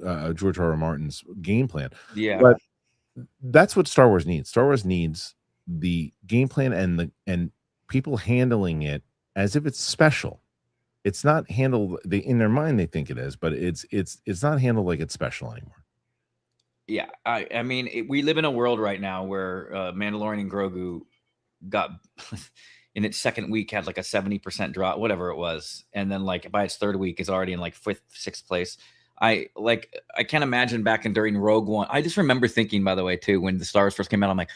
R.R. Martin's game plan. Yeah. But that's what Star Wars needs. Star Wars needs the game plan and people handling it as if it's special. It's not handled in their mind, they think it is, but it's not handled like it's special anymore. Yeah, I mean, we live in a world right now where Mandalorian and Grogu got in its second week had like a 70% drop, whatever it was, and then like by its third week is already in like 5th, 6th place. I can't imagine back in during Rogue One. I just remember thinking, by the way, too, when the Star Wars first came out, I'm like,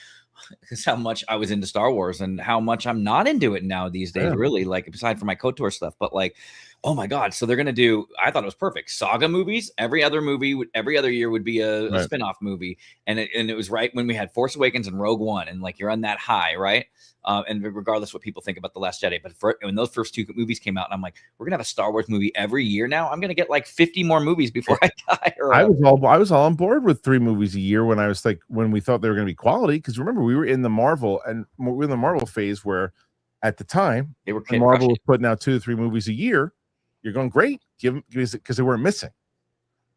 this is how much I was into Star Wars and how much I'm not into it now these days, really, like aside from my KOTOR stuff. But like, oh my God. So they're going to do, I thought it was perfect. Saga movies, every other year would be a spin-off movie. And it was right when we had Force Awakens and Rogue One. And like, you're on that high, right? And regardless what people think about The Last Jedi, but when those first two movies came out, and I'm like, we're gonna have a Star Wars movie every year now. I'm gonna get like 50 more movies before I die. I was all on board with 3 movies a year when we thought they were gonna be quality. Because remember, we were in the Marvel phase where at the time Marvel was putting out 2 to 3 movies a year. You're going great, because they weren't missing.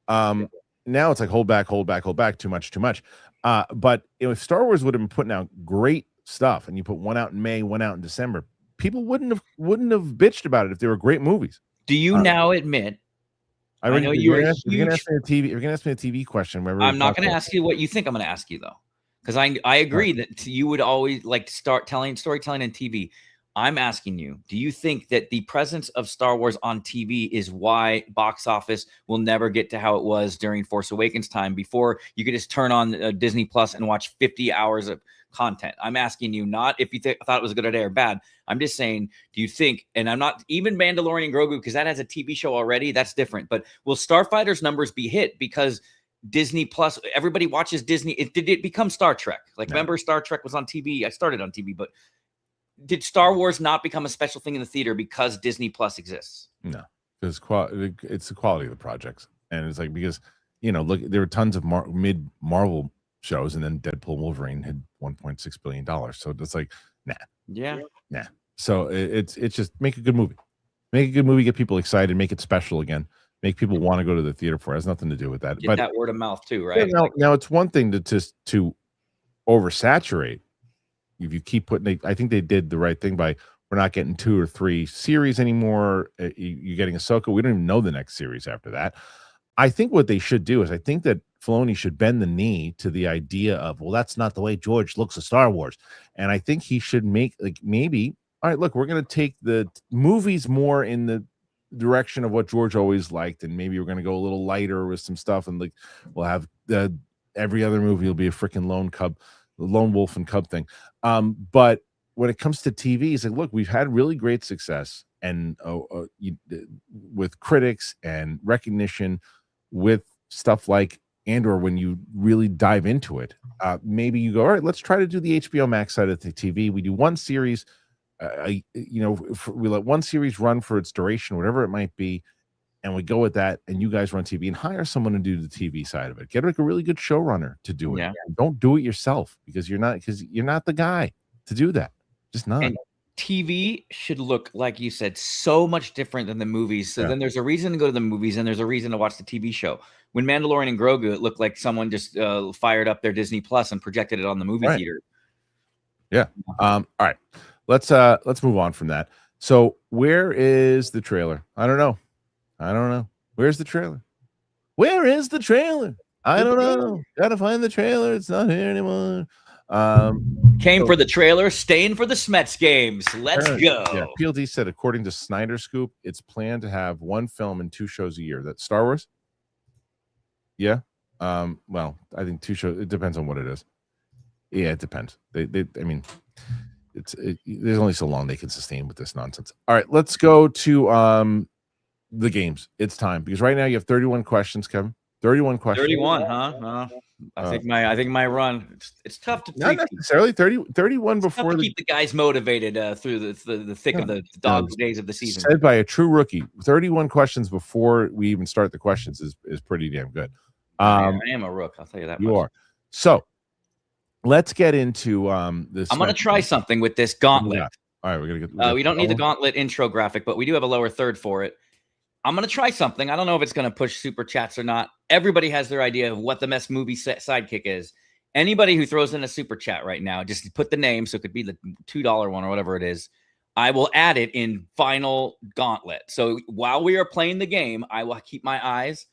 Now it's like hold back, too much. But if Star Wars would have been putting out great stuff and you put one out in May, one out in December, people wouldn't have bitched about it if they were great movies. Do you now admit? I know you were. You're gonna ask me a TV question. I'm not going to ask you what you think I'm going to ask you though, because I agree that you would always like to start storytelling in TV. I'm asking you, do you think that the presence of Star Wars on TV is why box office will never get to how it was during Force Awakens time, before you could just turn on Disney Plus and watch 50 hours of content? I'm asking you not if you thought it was a good idea or bad. I'm just saying, do you think, and I'm not even Mandalorian and Grogu, because that has a TV show already, that's different, but will Starfighter's numbers be hit because Disney Plus, everybody watches Disney? Did it become Star Trek? Like, remember Star Trek was on TV? I started on TV, but did Star Wars not become a special thing in the theater because Disney Plus exists? No, because it's the quality of the projects, and it's like, because look, there were tons of mid Marvel shows, and then Deadpool and Wolverine had $1.6 billion. So it's like, nah. So it's just make a good movie, get people excited, make it special again, make people want to go to the theater for it. It has nothing to do with that. But that word of mouth too, right? Now it's one thing to oversaturate if you keep putting, I think they did the right thing by we're not getting 2 or 3 series anymore. You're getting Ahsoka. We don't even know the next series after that. I think what they should do is I think that Filoni should bend the knee to the idea of, well, that's not the way George looks at Star Wars. And I think he should make like maybe, all right, look, we're going to take the movies more in the direction of what George always liked, and maybe we're going to go a little lighter with some stuff, and like we'll have every other movie will be a freaking lone wolf and cub thing. But when it comes to TV, it's like, look, we've had really great success and with critics and recognition with stuff like Andor. When you really dive into it, maybe you go, all right, let's try to do the HBO Max side of the TV. We do one series. We let one series run for its duration, whatever it might be, and we go with that. And you guys run TV and hire someone to do the TV side of it. Get like a really good showrunner to do it. Yeah. Don't do it yourself because you're not the guy to do that. Just not. And TV should look, like you said, so much different than the movies. So then there's a reason to go to the movies, and there's a reason to watch the TV show. When Mandalorian and Grogu, it looked like someone just fired up their Disney Plus and projected it on the movie theater. Yeah. All right. Let's move on from that. So where is the trailer? I don't know. Where's the trailer? Where is the trailer? I don't know. Gotta find the trailer. It's not here anymore. Came for the trailer, staying for the SMETS games. Let's go. Yeah, PLD said, according to Snyder Scoop, it's planned to have 1 film and 2 shows a year. That's Star Wars. Yeah. Well, I think 2 shows. It depends on what it is. Yeah, it depends. I mean, there's only so long they can sustain with this nonsense. All right, let's go to the games. It's time because right now you have 31 questions, Kevin. 31 questions. 31, huh? I think my run. It's tough to not necessarily 31 before to keep the guys motivated through the thick of the dog days of the season. Said by a true rookie. 31 questions before we even start the questions is pretty damn good. I am a rook. I'll tell you that. You are. So let's get into this. I'm going to try something with this gauntlet. Yeah. All right, we're going to get. We don't need the gauntlet intro graphic, but we do have a lower third for it. I'm going to try something. I don't know if it's going to push super chats or not. Everybody has their idea of what the best movie sidekick is. Anybody who throws in a super chat right now, just put the name. So it could be the $2 one or whatever it is. I will add it in final gauntlet. So while we are playing the game, I will keep my eyes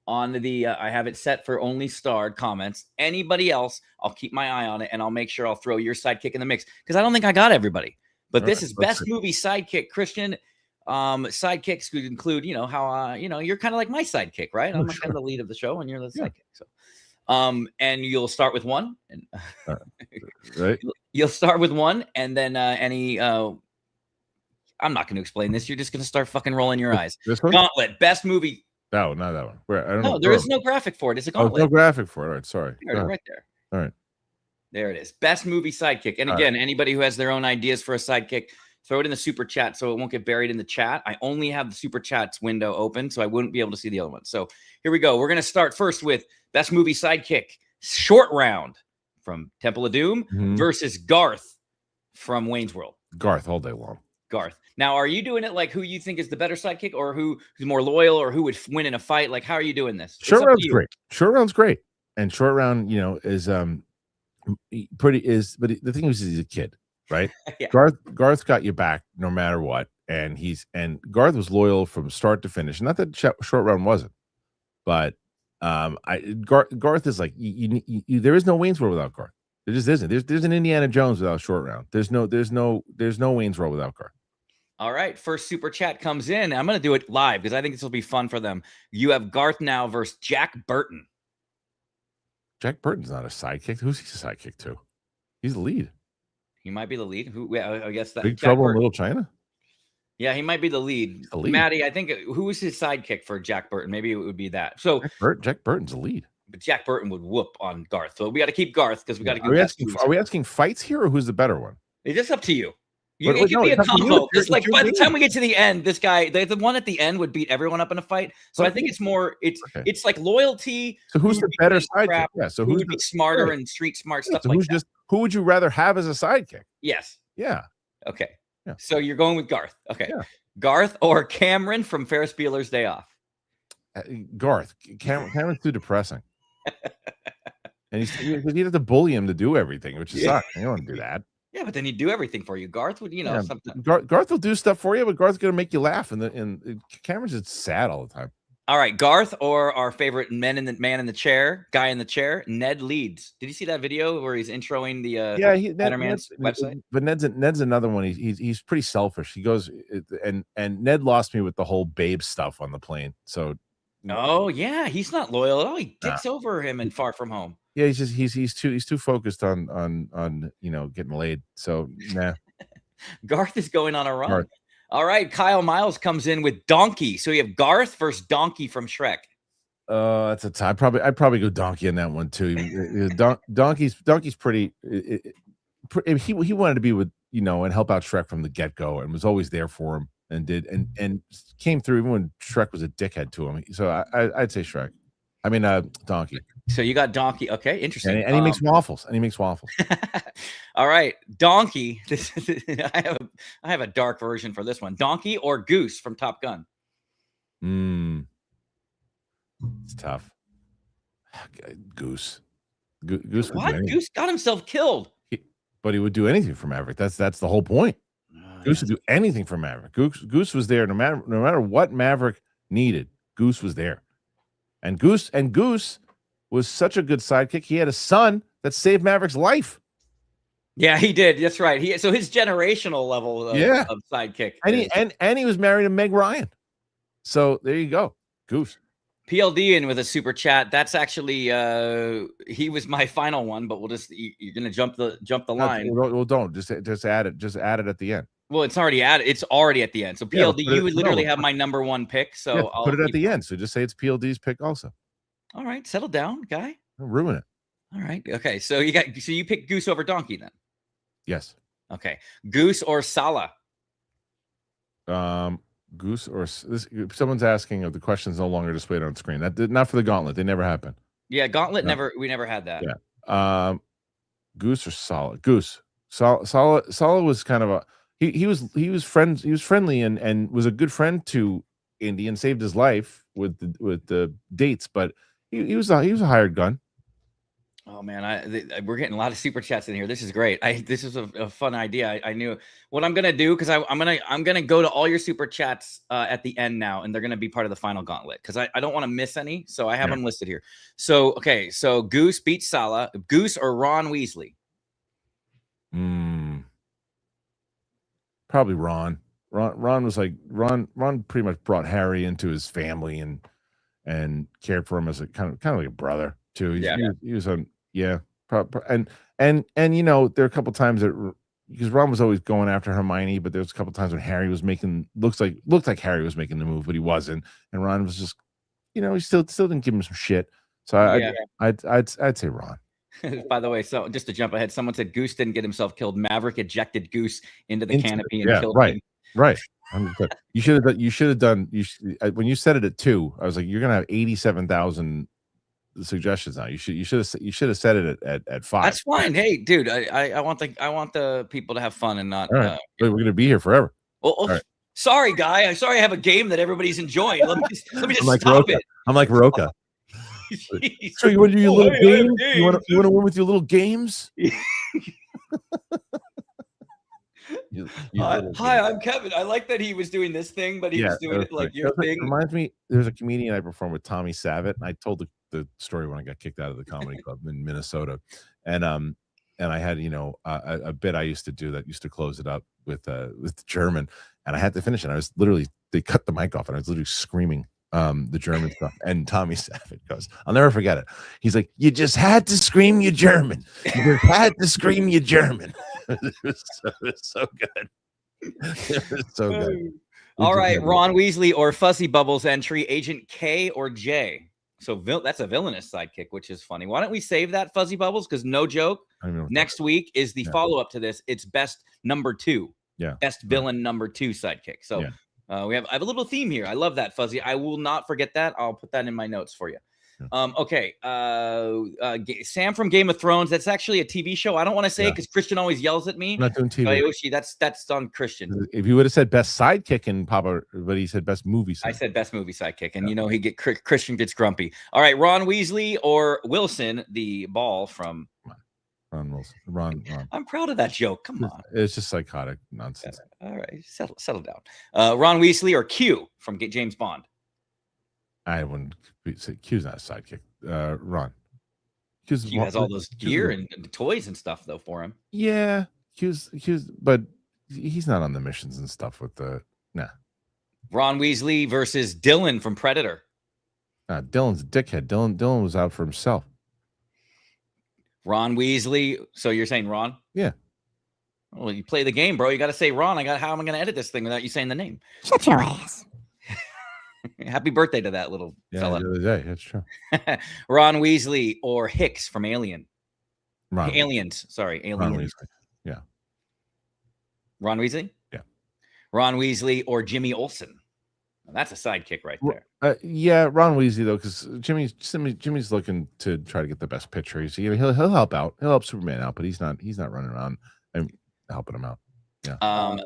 on the, I have it set for only starred comments. Anybody else, I'll keep my eye on it and I'll make sure I'll throw your sidekick in the mix because I don't think I got everybody. But this is best movie sidekick, Kristian. Sidekicks could include, how you're kind of like my sidekick, right? I'm kind of the lead of the show, and you're the sidekick. So, and you'll start with one, and right. You'll start with one, and then any. I'm not going to explain this. You're just going to start fucking rolling your eyes. This one? Gauntlet, best movie. No, not that one. I don't know. There is no graphic for it. It's a gauntlet. No graphic for it. All right, sorry. Right there. All right. There it is. Best movie sidekick. And again, anybody who has their own ideas for a sidekick, throw it in the super chat so it won't get buried in the chat. I only have the super chats window open, so I wouldn't be able to see the other one. So here we go. We're going to start first with best movie sidekick, short round from Temple of Doom versus Garth from Wayne's World. Garth all day long. Garth. Now, are you doing it like who you think is the better sidekick or who's more loyal or who would win in a fight? Like, how are you doing this? Short round's great. Short round's great. And short round, is but the thing is he's a kid. Right. Yeah. Garth's got your back no matter what. And Garth was loyal from start to finish. Not that short round wasn't, but Garth is like, there is no Wayne's World without Garth. There just isn't. There's an Indiana Jones without short round. There's no Wayne's World without Garth. All right. First super chat comes in. I'm going to do it live because I think this will be fun for them. You have Garth now versus Jack Burton. Jack Burton's not a sidekick. Who's he a sidekick to? He's the lead. He might be the lead. Who? I guess that Big Trouble in Little China. Yeah, he might be the lead. Maddie, I think who was his sidekick for Jack Burton? Maybe it would be that. So Jack Burton's the lead. But Jack Burton would whoop on Garth. So we got to keep Garth because we got to. Are we asking fights here or who's the better one? It's just up to you. It could be a combo. It's like by the time we get to the end, this guy, the one at the end would beat everyone up in a fight. So I think it's more, it's like loyalty. So who's the better sidekick? Yeah. So who's smarter and street smart stuff like that? Who would you rather have as a sidekick? Yes. Yeah. Okay. Yeah. So you're going with Garth. Okay. Yeah. Garth or Cameron from Ferris Bueller's Day Off? Garth. Cameron's too depressing. And he has to bully him to do everything, which sucks. You don't want to do that. but then he'd do everything for you. Garth would, something. Garth will do stuff for you, but Garth's gonna make you laugh, and Cameron's just sad all the time. All right, Garth or our favorite man in the chair, Ned Leeds. Did you see that video where he's introing the Spider-Man's website? But Ned's another one. He's pretty selfish. He goes and Ned lost me with the whole babe stuff on the plane. So oh yeah, he's not loyal at all. He dicks over him in Far From Home. Yeah, he's too focused on getting laid. So nah. Garth is going on a run. Garth. All right, Kyle Miles comes in with Donkey. So you have Garth versus Donkey from Shrek. That's a tie. I'd probably go Donkey in that one too. Donkey's pretty. He wanted to be with and help out Shrek from the get go, and was always there for him, and came through even when Shrek was a dickhead to him. So I'd say Shrek. I mean Donkey. So you got Donkey. Okay, interesting. And he makes waffles. All right, Donkey. I have a dark version for this one. Donkey or Goose from Top Gun. It's tough. Goose. Goose. What? Goose got himself killed. But he would do anything for Maverick. That's the whole point. Goose would do anything for Maverick. Goose was there no matter what Maverick needed. Goose was there. And Goose was such a good sidekick. He had a son that saved Maverick's life. Yeah, he did. That's right. So his generational level of sidekick. And he was married to Meg Ryan. So there you go. Goose. PLD in with a super chat. That's actually he was my final one, but you're gonna jump the line. Well, don't just add it. Just add it at the end. Well, it's already added. It's already at the end. So PLD, you would literally have my number one pick. So I'll put it at the end. So just say it's PLD's pick also. All right, settle down, guy. Don't ruin it. All right. Okay. So you pick Goose over Donkey then. Yes. Okay. Goose or Sala? Goose or this? Someone's asking if the question's no longer displayed on screen. That did not for the Gauntlet. They never happened. Yeah, Gauntlet we never had that. Yeah. Goose or Sala? Goose. Sala was kind of a he was friendly and was a good friend to Indy and saved his life with the dates, but he was a hired gun. Oh man, we're getting a lot of super chats in here. This is great. This is a fun idea. I knew what I'm gonna do because I'm gonna go to all your super chats at the end now, and they're gonna be part of the final gauntlet because I don't want to miss any. So I have them listed here. So okay, so Goose beats Sala. Goose or Ron Weasley? Probably Ron. Ron was like Ron pretty much brought Harry into his family and cared for him as a kind of like a brother too. He was on. Yeah, and there are a couple times that because Ron was always going after Hermione, but there was a couple times when Harry was looked like Harry was making the move, but he wasn't, and Ron was just, he still didn't give him some shit. So I'd say Ron. By the way, so just to jump ahead, someone said Goose didn't get himself killed. Maverick ejected Goose into the canopy and killed him. Right. You should have done. When you said it at 2, I was like, you're gonna have 87,000 suggestions now. You should have said it at 5. That's fine. Hey, dude, I want the people to have fun and not. Right. We're gonna be here forever. Right. Sorry, guy. I'm sorry. I have a game that everybody's enjoying. Let me just stop it. I'm like Roca. So you want to do your little game? You want to win with your little games? Hi, I'm Kevin. I like that he was doing this thing, but he was doing it like your thing. Reminds me, there's a comedian I performed with, Tommy Savitt, and I told the story when I got kicked out of the comedy club in Minnesota, and I had a bit I used to do that used to close it up with German, and I had to finish it. They cut the mic off, and I was literally screaming the German stuff. And Tommy Savitt goes, I'll never forget it. He's like, you just had to scream your German. You just had to scream your German. It was so good. It was so good. All right, Ron Weasley or Fuzzy Bubbles entry, Agent K or J. So that's a villainous sidekick, which is funny. Why don't we save that, Fuzzy Bubbles? Because no joke, next week is the follow-up to this. It's best number 2. Yeah. Best villain number 2 sidekick. So I have a little theme here. I love that, Fuzzy. I will not forget that. I'll put that in my notes for you. Okay. Sam from Game of Thrones. That's actually a TV show. I don't want to say it because Kristian always yells at me. I'm not doing TV. Yoshi, that's on Kristian. If you would have said best sidekick in Papa, but he said best movie sidekick. I said best movie sidekick, and Kristian gets grumpy. All right, Ron Weasley or Wilson, the ball from Ron Wilson. Ron. I'm proud of that joke. Come on. It's just psychotic nonsense. All right, settle down. Ron Weasley or Q from James Bond? I wouldn't say Q's not a sidekick. Ron. Q has all those gear and toys and stuff though for him. Yeah, Q's, but he's not on the missions and stuff with the Ron Weasley versus Dylan from Predator. Dylan's a dickhead. Dylan was out for himself. Ron Weasley. So you're saying Ron? Yeah. Well, you play the game, bro. You got to say Ron. How am I going to edit this thing without you saying the name? Shut your ass. Happy birthday to that little fella. The other day. That's true. Ron Weasley or Hicks from Alien. Aliens. Sorry, Aliens. Ron Weasley. Yeah. Ron Weasley? Yeah. Ron Weasley or Jimmy Olsen. Well, that's a sidekick right there. Yeah, Ron Weasley though, because Jimmy's looking to try to get the best picture. He'll help out. He'll help Superman out, but he's not running around and helping him out. Yeah.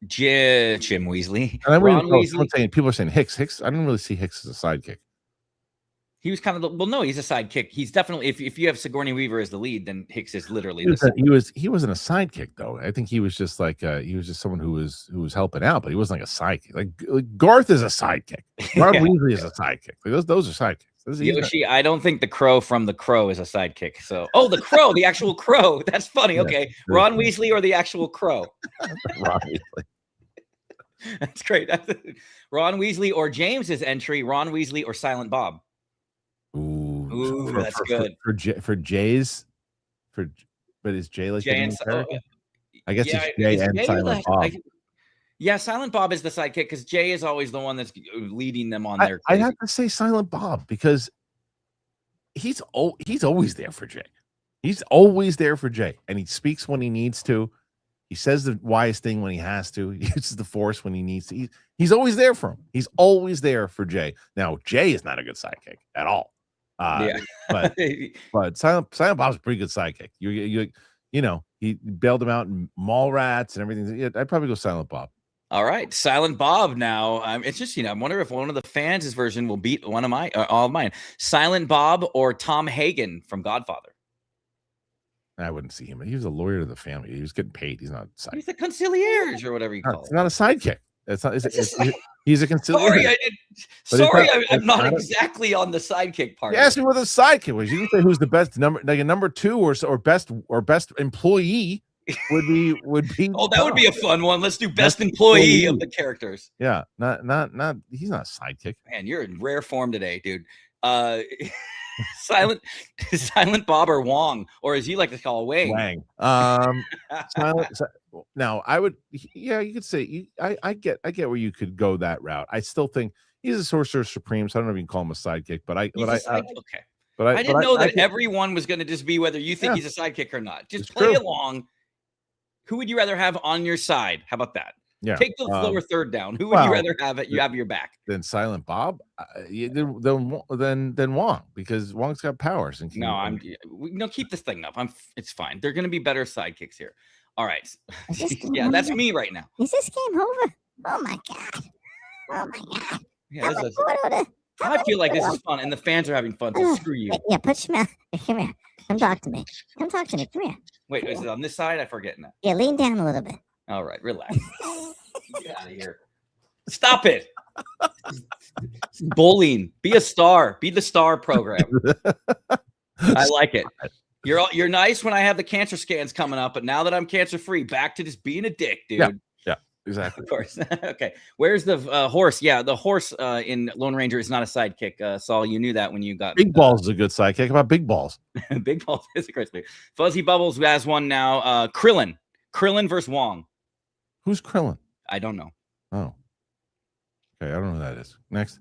Jim Weasley. And Ron Weasley. People are saying Hicks. I didn't really see Hicks as a sidekick. He was kind of no, he's a sidekick. He's definitely if you have Sigourney Weaver as the lead, then Hicks is literally he wasn't a sidekick though. I think he was just like he was just someone who was helping out, but he wasn't like a sidekick. Like Garth is a sidekick. Ron Weasley is a sidekick. Like those are sidekicks. Yoshi, I don't think the Crow from The Crow is a sidekick. So the Crow, the actual Crow. That's funny. Okay, Ron Weasley or the actual Crow? Ron Weasley. That's great. Ron Weasley or James's entry. Ron Weasley or Silent Bob. Ooh, that's good for Jay's. But is Jay like Jay I guess it's Jay and Silent Bob. Yeah, Silent Bob is the sidekick because Jay is always the one that's leading them on their. I have to say Silent Bob because he's always there for Jay. He's always there for Jay, and he speaks when he needs to. He says the wise thing when he has to. He uses the Force when he needs to. He's always there for him. He's always there for Jay. Now Jay is not a good sidekick at all. But Silent Bob's a pretty good sidekick. You know, he bailed him out in Mallrats and everything. Yeah, I'd probably go Silent Bob. All right, Silent Bob. Now, it's just I wonder if one of the fans' version will beat one of all of mine. Silent Bob or Tom Hagen from Godfather. I wouldn't see him. He was a lawyer to the family. He was getting paid. He's not a sidekick. He's a conciliers or whatever you call it. He's not a sidekick. It's not. He's a conciliary. Sorry, I'm not exactly on the sidekick part. You asked me what the sidekick was. You didn't say who's the best number two or best employee would be. Oh, that would be a fun one. Let's do best employee of the characters. Yeah, not. He's not a sidekick. Man, you're in rare form today, dude. Silent Bob or Wong, or as you like to call Wang. Now I would, you could say I get where you could go that route. I still think he's a sorcerer supreme, so I don't know if you can call him a sidekick, but I didn't know that everyone was going to just be whether you think he's a sidekick or not. Just play along. Who would you rather have on your side? How about that? Yeah. Take the lower third down. Who would you rather have you have your back? Than Silent Bob? Than Wong, because Wong's got powers. And keep this thing up. It's fine. They're going to be better sidekicks here. All right. Yeah, that's me right now. Is this game over? Oh my god. Oh my god. Yeah, I feel like this is fun, and the fans are having fun. So screw you. Yeah, put Schmel. Come here. Come talk to me. Come here. Wait, is it on this side? I forget now. Yeah, lean down a little bit. All right, relax. Get out of here. Stop it. Bullying. Be a star. Be the star program. I like it. You're nice when I have the cancer scans coming up, but now that I'm cancer free, back to just being a dick, dude. Yeah, exactly. Of course. Okay. Where's the horse? Yeah, the horse in Lone Ranger is not a sidekick. Saul, you knew that when you got Big Balls is a good sidekick. How about Big Balls? Big Balls is a great thing. Fuzzy Bubbles has one now. Krillin versus Wong. Who's Krillin? I don't know. Oh. Okay, I don't know who that is. Next.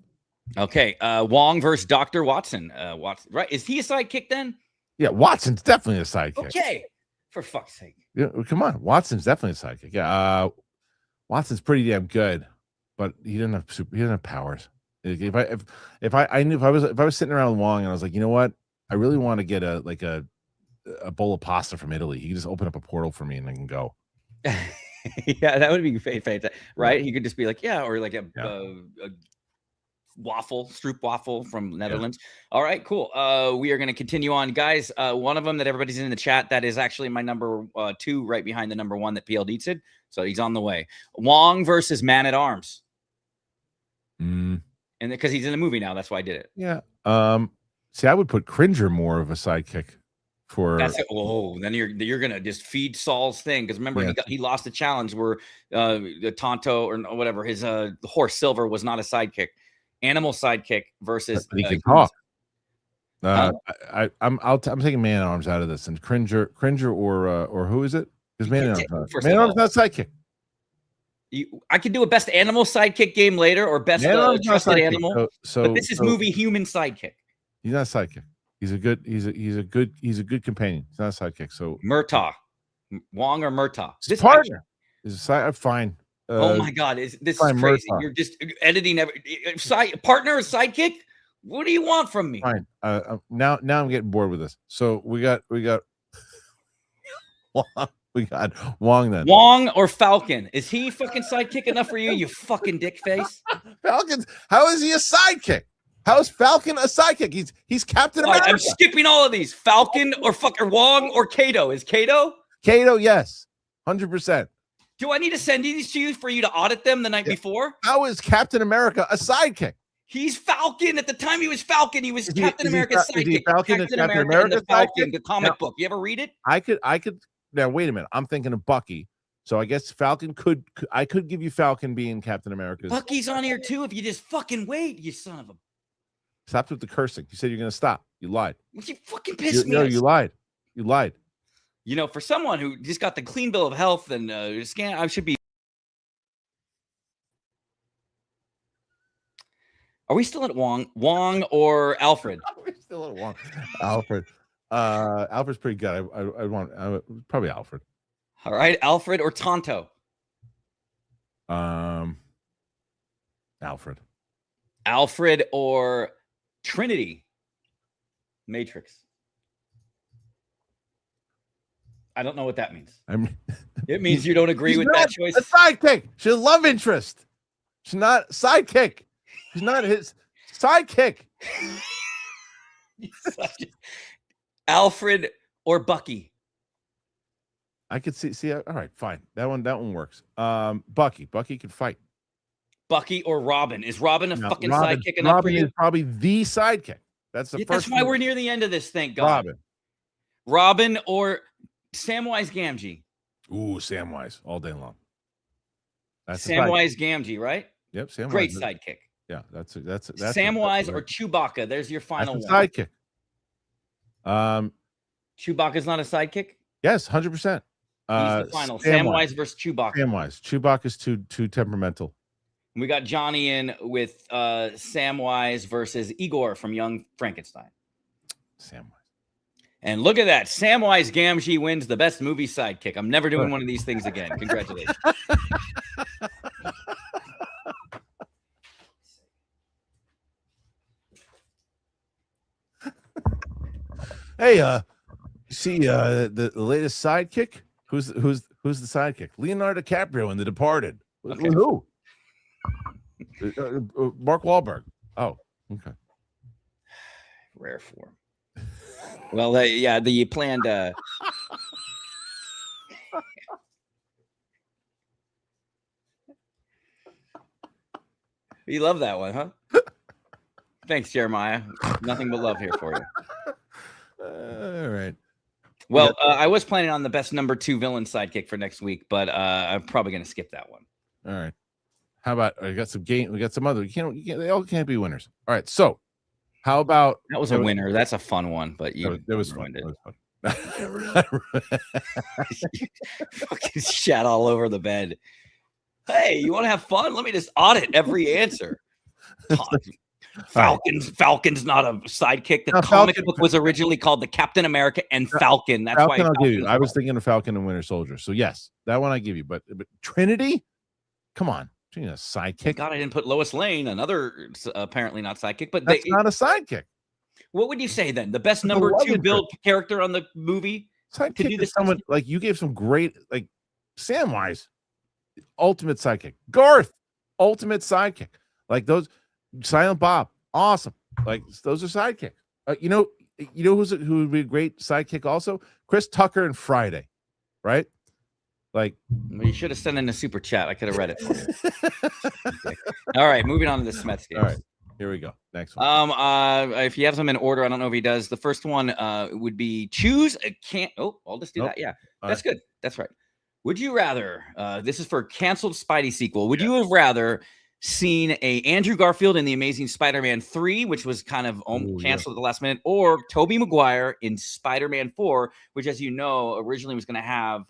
Okay, Wong versus Dr. Watson. Watson, right? Is he a sidekick then? Yeah, Watson's definitely a sidekick. Okay, for fuck's sake. Yeah, come on, Watson's definitely a sidekick. Yeah, Watson's pretty damn good, but he doesn't have powers. If I was sitting around with Wong and I was like, you know what, I really want to get a bowl of pasta from Italy. He can just open up a portal for me and I can go. Yeah, that would be fantastic, right? He could just be like, or like a Stroopwafel from Netherlands. All right, cool. We are going to continue on, guys. One of them that everybody's in the chat, that is actually my number 2, right behind the number 1 that PLD said. So he's on the way. Wong versus Man at Arms. And because he's in the movie now, that's why I did it. Yeah. See, I would put Cringer more of a sidekick for. That's it. Oh, then you're gonna just feed Saul's thing, because remember he lost the challenge where the Tonto or whatever his horse Silver was not a sidekick, animal sidekick versus. He can talk. I'm taking Man at Arms out of this, and Cringer or who is it? Because Man at Arms not sidekick. I could do a best animal sidekick game later, or best trusted animal. But this is movie human sidekick. He's not a sidekick. He's a good companion. He's not a sidekick. So Murtaugh, Wong or Murtaugh. This partner is a side. Fine. Oh my God, this is crazy. Murtaugh. You're just editing partner or sidekick. What do you want from me? Fine. Now I'm getting bored with this. So we got we got Wong then. Wong or Falcon? Is he fucking sidekick enough for you? You fucking dick face. Falcon's. How is he a sidekick? How is Falcon a sidekick? He's Captain America. I'm skipping all of these. Falcon or fucking Wong or Kato. Is Kato? Kato, yes. 100%. Do I need to send these to you for you to audit them the night before? How is Captain America a sidekick? He's Falcon. At the time he was Falcon, he was Captain America's sidekick. Is he Falcon Captain and Captain America America's the comic book. You ever read it? I could. Now wait a minute. I'm thinking of Bucky. So I guess Falcon could give you Falcon being Captain America's. Bucky's on here too. If you just fucking wait, you son of a. Stop with the cursing. You said you're going to stop. You lied. You fucking pissed me. No, you lied. You lied. You know, for someone who just got the clean bill of health and scan, I should be. Are we still at Wong or Alfred? We're still at Wong. Alfred. Alfred's pretty good. I want probably Alfred. All right, Alfred or Tonto? Alfred. Alfred or Trinity? Matrix. I don't know what that means. It means you don't agree with that choice. A sidekick. She's a love interest. She's not sidekick. She's not his sidekick. Alfred or Bucky? I could see. All right, fine. That one works. Bucky can fight. Bucky or Robin? Is Robin a fucking sidekick enough Robin for you? Is probably the sidekick. That's the first. That's why we're near the end of this. Thank God. Robin or Samwise Gamgee? Ooh, Samwise all day long. That's Samwise Gamgee, right? Yep, Samwise. Great sidekick. Yeah, that's Samwise or Chewbacca. There's your final one. Sidekick. Chewbacca's not a sidekick? Yes, 100%. He's the final. Samwise versus Chewbacca. Chewbacca's too temperamental. We got Johnny in with Samwise versus Igor from Young Frankenstein. Samwise. And look at that. Samwise Gamgee wins the best movie sidekick. I'm never doing one of these things again. Congratulations. Hey, see the latest sidekick? Who's the sidekick? Leonardo DiCaprio in The Departed. Okay. Who? Mark Wahlberg. Oh, okay. Rare form. Well, the planned. You love that one, huh? Thanks, Jeremiah. Nothing but love here for you. All right. Well, I was planning on the best number 2 villain sidekick for next week, but I'm probably going to skip that one. All right. How about we got some game? We got some other. They all can't be winners. All right. So, how about that was a winner? That's a fun one, but you that was fun. It. Fucking shat all over the bed. Hey, you want to have fun? Let me just audit every answer. Falcon's not a sidekick. The comic book was originally called the Captain America and Falcon. That's Falcon, why I'll give you. I was thinking of Falcon and Winter Soldier. So yes, that one I give you. But Trinity, come on, Trinity, a sidekick. God, I didn't put Lois Lane, another apparently not sidekick, but that's not a sidekick. What would you say then? The best number 2 build character on the movie? Sidekick is someone like you gave some great like Samwise, ultimate sidekick. Garth, ultimate sidekick. Like those. Silent Bob, awesome. Like those are sidekicks. You know who would be a great sidekick also? Chris Tucker and Friday, right? Like, well, you should have sent in a super chat. I could have read it for you. Okay. All right, moving on to the SMETS games. All right, here we go. Next one. If you have them in order, I don't know if he does. The first one would be choose a can't. Oh, I'll just do that. Yeah, that's good. That's right. Would you rather? This is for canceled Spidey sequel. Would you have rather seen a Andrew Garfield in The Amazing Spider-Man 3, which was kind of canceled at the last minute, or Tobey Maguire in Spider-Man 4, which, as you know, originally was going to have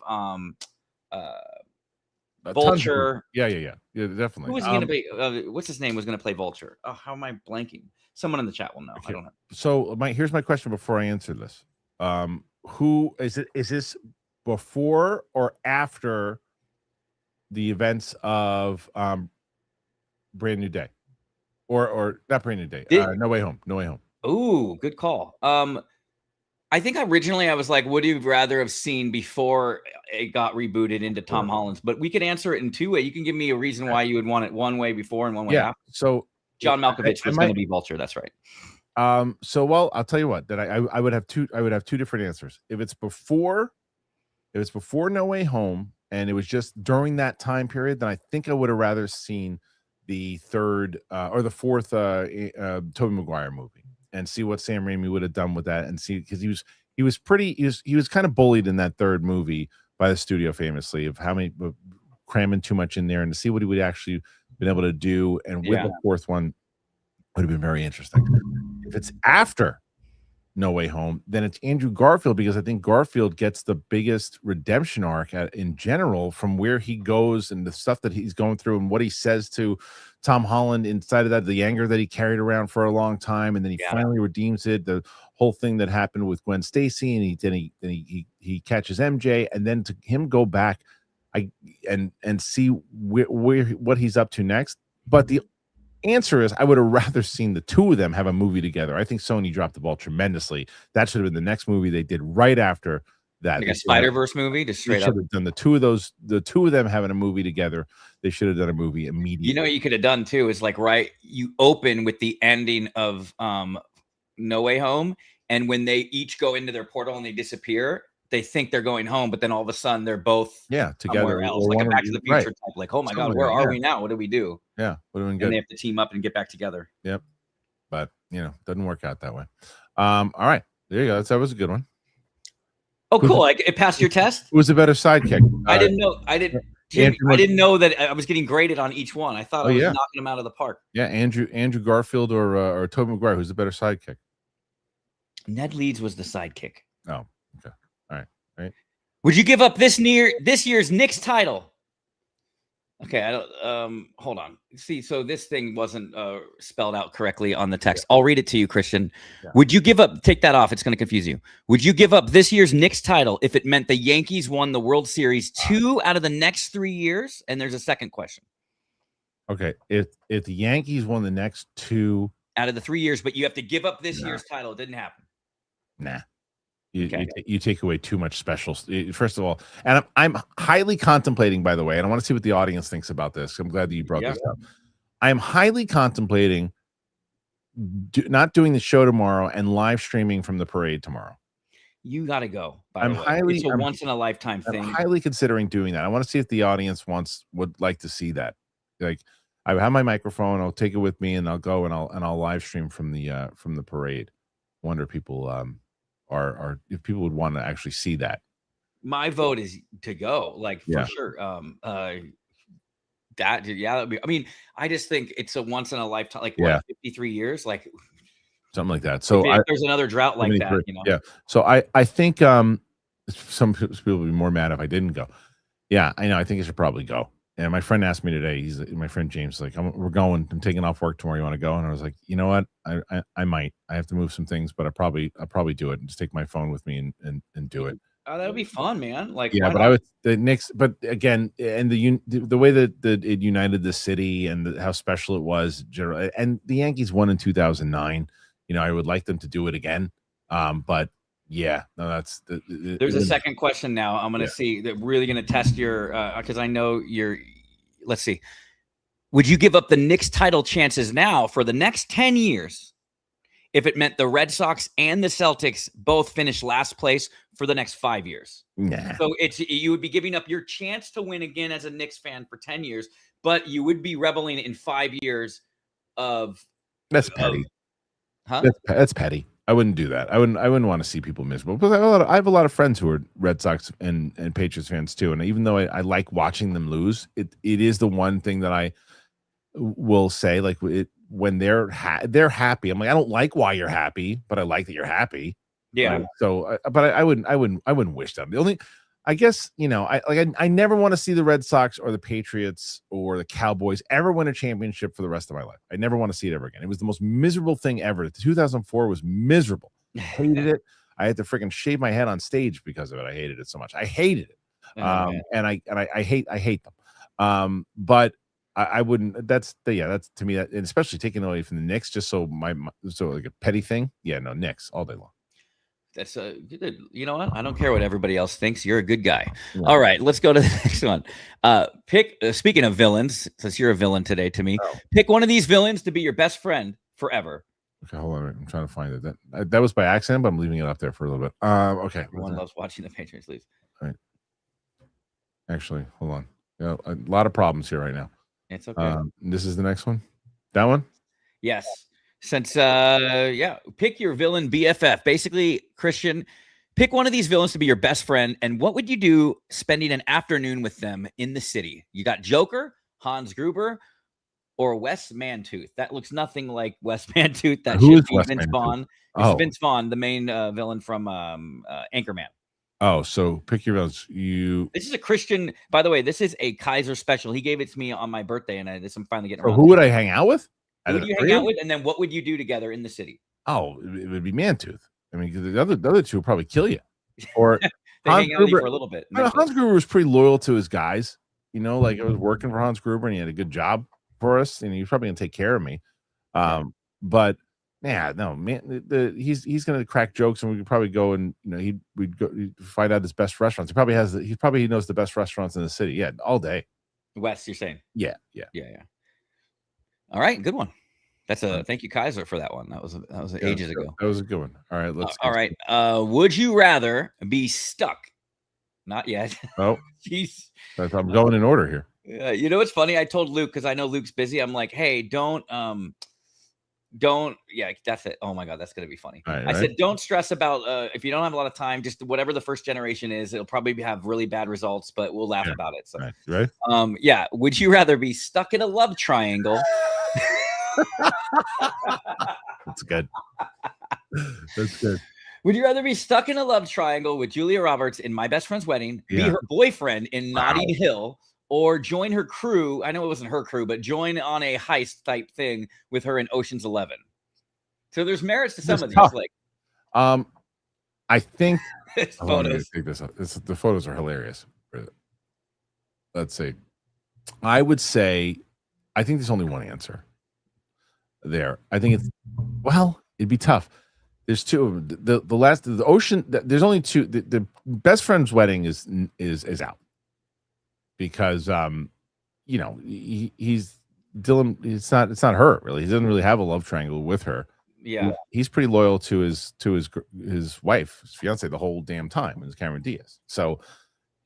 Vulture. Yeah, definitely. Who was going to be? What's his name? Was going to play Vulture? Oh, how am I blanking? Someone in the chat will know. Okay. I don't know. So here's my question before I answer this. Who is it? Is this before or after the events of Brand New Day, or not Brand New Day? No Way Home. No Way Home. Ooh, good call. I think originally I was like, would you rather have seen before it got rebooted into Tom Holland's? But we could answer it in two ways. You can give me a reason why you would want it one way before and one way after. So John Malkovich was going to be Vulture. That's right. So well, I'll tell you what. That I would have two. I would have two different answers. If it's before No Way Home, and it was just during that time period, then I think I would have rather seen the third or the fourth Tobey Maguire movie and see what Sam Raimi would have done with that, and see, because he was kind of bullied in that third movie by the studio famously of how many cramming too much in there, and to see what he would actually been able to do, and with the fourth one would have been very interesting. If it's after No Way Home, then it's Andrew Garfield, because I think Garfield gets the biggest redemption arc in general from where he goes and the stuff that he's going through and what he says to Tom Holland inside of that, the anger that he carried around for a long time, and then he finally redeems it. The whole thing that happened with Gwen Stacy, and he catches MJ, and then to him go back and see what he's up to next. But the answer is I would have rather seen the two of them have a movie together. I think Sony dropped the ball tremendously. That should have been the next movie they did right after that. Like a Spider-Verse movie, just straight up. Should have done the two of them having a movie together. They should have done a movie immediately. You know what you could have done too is like, right, you open with the ending of No Way Home, and when they each go into their portal and they disappear, they think they're going home, but then all of a sudden they're both together somewhere else, like a Back to the Future type. Like, oh my God, where are we now? What do we do? Yeah, would have been good. And they have to team up and get back together. Yep, but doesn't work out that way. All right, there you go. That was a good one. Oh, cool! Like it passed your test. Who was a better sidekick? I didn't know. I didn't know that I was getting graded on each one. I thought I was knocking them out of the park. Yeah, Andrew Garfield or Tobey Maguire. Who's the better sidekick? Ned Leeds was the sidekick. Oh, okay. All right. Would you give up this year's Knicks title? Okay, I don't. Hold on. See, so this thing wasn't spelled out correctly on the text. I'll read it to you, Kristian. Yeah. Would you give up? Take that off. It's going to confuse you. Would you give up this year's Knicks title if it meant the Yankees won the World Series 2 out of the next 3 years? And there's a second question. Okay, if the Yankees won the next 2 out of the 3 years, but you have to give up this year's title, it didn't happen. Nah. You take away too much special. First of all, and I'm highly contemplating, by the way, and I want to see what the audience thinks about this. I'm glad that you brought this up. I am highly contemplating not doing the show tomorrow and live streaming from the parade tomorrow. You got to go. It's a once in a lifetime thing. I'm highly considering doing that. I want to see if the audience would like to see that. Like, I have my microphone. I'll take it with me, and I'll go and I'll live stream from the parade. Wonder if people are if people would want to actually see that. My vote is to go, like for sure. That'd be. I mean, I just think it's a once in a lifetime, like 53 years, like something like that. So if there's another drought like that, Yeah. So I think some people would be more mad if I didn't go. Yeah, I know. I think I should probably go. And my friend asked me today. My friend James, like, we're going. I'm taking off work tomorrow. You want to go? And I was like, you know what? I might. I have to move some things, but I'll probably do it and just take my phone with me and do it. Oh, that would be fun, man. Like, yeah, but the Knicks. But again, and the way that it united the city and how special it was, generally, and the Yankees won in 2009. I would like them to do it again. But yeah, no, that's there's a second question now. I'm going to see that really going to test your, because I know let's see. Would you give up the Knicks title chances now for the next 10 years if it meant the Red Sox and the Celtics both finish last place for the next 5 years? Nah. So you would be giving up your chance to win again as a Knicks fan for 10 years, but you would be reveling in 5 years of That's petty. Huh? That's petty. I wouldn't do that. I wouldn't want to see people miserable. But I have a lot of friends who are Red Sox and Patriots fans too. And even though I like watching them lose, it is the one thing that I will say, like, when they're happy. I'm like, I don't like why you're happy, but I like that you're happy. Yeah. But I wouldn't wish them. The only, I guess, I never want to see the Red Sox or the Patriots or the Cowboys ever win a championship for the rest of my life. I never want to see it ever again. It was the most miserable thing ever. 2004 was miserable. I hated it. I had to freaking shave my head on stage because of it. I hated it so much. I hated it. And I hate them. But I wouldn't. That's to me, that, and especially taking away from the Knicks, just so like a petty thing. Yeah, no, Knicks all day long. That's you know what? I don't care what everybody else thinks. You're a good guy. Yeah. All right, let's go to the next one. Speaking of villains, since you're a villain today to me, pick one of these villains to be your best friend forever. Okay, hold on. I'm trying to find it. That was by accident, but I'm leaving it up there for a little bit. Okay. Everyone loves watching the Patriots lose. All right. Actually, hold on. A lot of problems here right now. It's okay. This is the next one. That one? Yes. Since pick your villain BFF. Basically, Kristian, pick one of these villains to be your best friend, and what would you do spending an afternoon with them in the city? You got Joker, Hans Gruber, or Wes Mantooth. That looks nothing like Wes Mantooth. That should be Vince Vaughn. It's Vince Vaughn, the main villain from Anchorman. Oh, so pick your villains. This is a Kristian. By the way, this is a Kaiser special. He gave it to me on my birthday, and I'm finally getting around. Who would I hang out with? Who would you hang out with, and then what would you do together in the city? Oh, it would be Mantooth. I mean, because the other two would probably kill you. Or they hang out with you for a little bit. Hans Gruber was pretty loyal to his guys. Like I was working for Hans Gruber, and he had a good job for us, and he's probably gonna take care of me. But yeah, no, man, he's gonna crack jokes, and we could probably go and we'd find out his best restaurants. He knows the best restaurants in the city. Yeah, all day. West, you're saying? Yeah. All right, good one. Thank you, Kaiser, for that one. That was ages ago. That was a good one. All right, all right. Would you rather be stuck? Not yet. Oh, jeez. I'm going in order here. You know what's funny? I told Luke, because I know Luke's busy. I'm like, hey, don't. Yeah, that's it. Oh my God, that's gonna be funny. I said, don't stress about if you don't have a lot of time. Just whatever the first generation is, it'll probably have really bad results, but we'll laugh about it. So, right? Yeah. Would you rather be stuck in a love triangle? That's good. That's good. Would you rather be stuck in a love triangle with Julia Roberts in My Best Friend's Wedding, be her boyfriend in Notting Hill, or join her crew? I know it wasn't her crew, but join on a heist type thing with her in Ocean's 11. So there's merits to some of these. Tough. Like, I think photos. Take this up. The photos are hilarious. Let's see. I would say, I think there's only one answer there. I think it'd be tough. There's two. The Ocean. There's only two. The Best Friend's Wedding is out because he's Dylan. It's not her really. He doesn't really have a love triangle with her. Yeah, he's pretty loyal to his wife, his fiance, the whole damn time. It's Cameron Diaz. So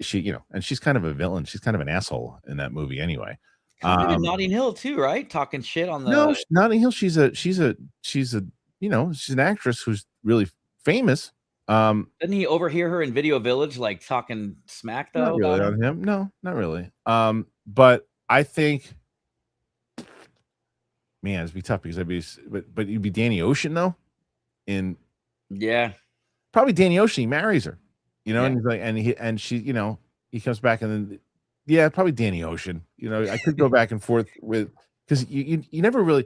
she, and she's kind of a villain. She's kind of an asshole in that movie anyway. Notting Hill too, right? Talking shit on the Notting Hill. She's an actress who's really famous. Didn't he overhear her in Video Village, like talking smack though? Not really on him. No, not really. But I think, man, it'd be tough because but you'd be Danny Ocean though. Probably Danny Ocean. He marries her, and he's like, and she, he comes back and then, probably Danny Ocean. I could go back and forth with, because you never really.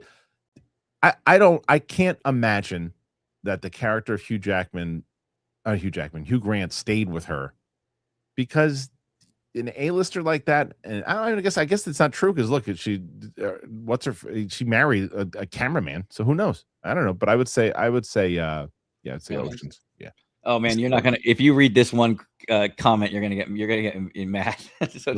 I can't imagine that the character of Hugh Grant stayed with her, because an A-lister like that, and I guess it's not true, because look, she married a cameraman, so who knows? I don't know, but I would say I'd say Oceans. Yeah. Oh man, you're not gonna, if you read this one comment, you're gonna get mad. So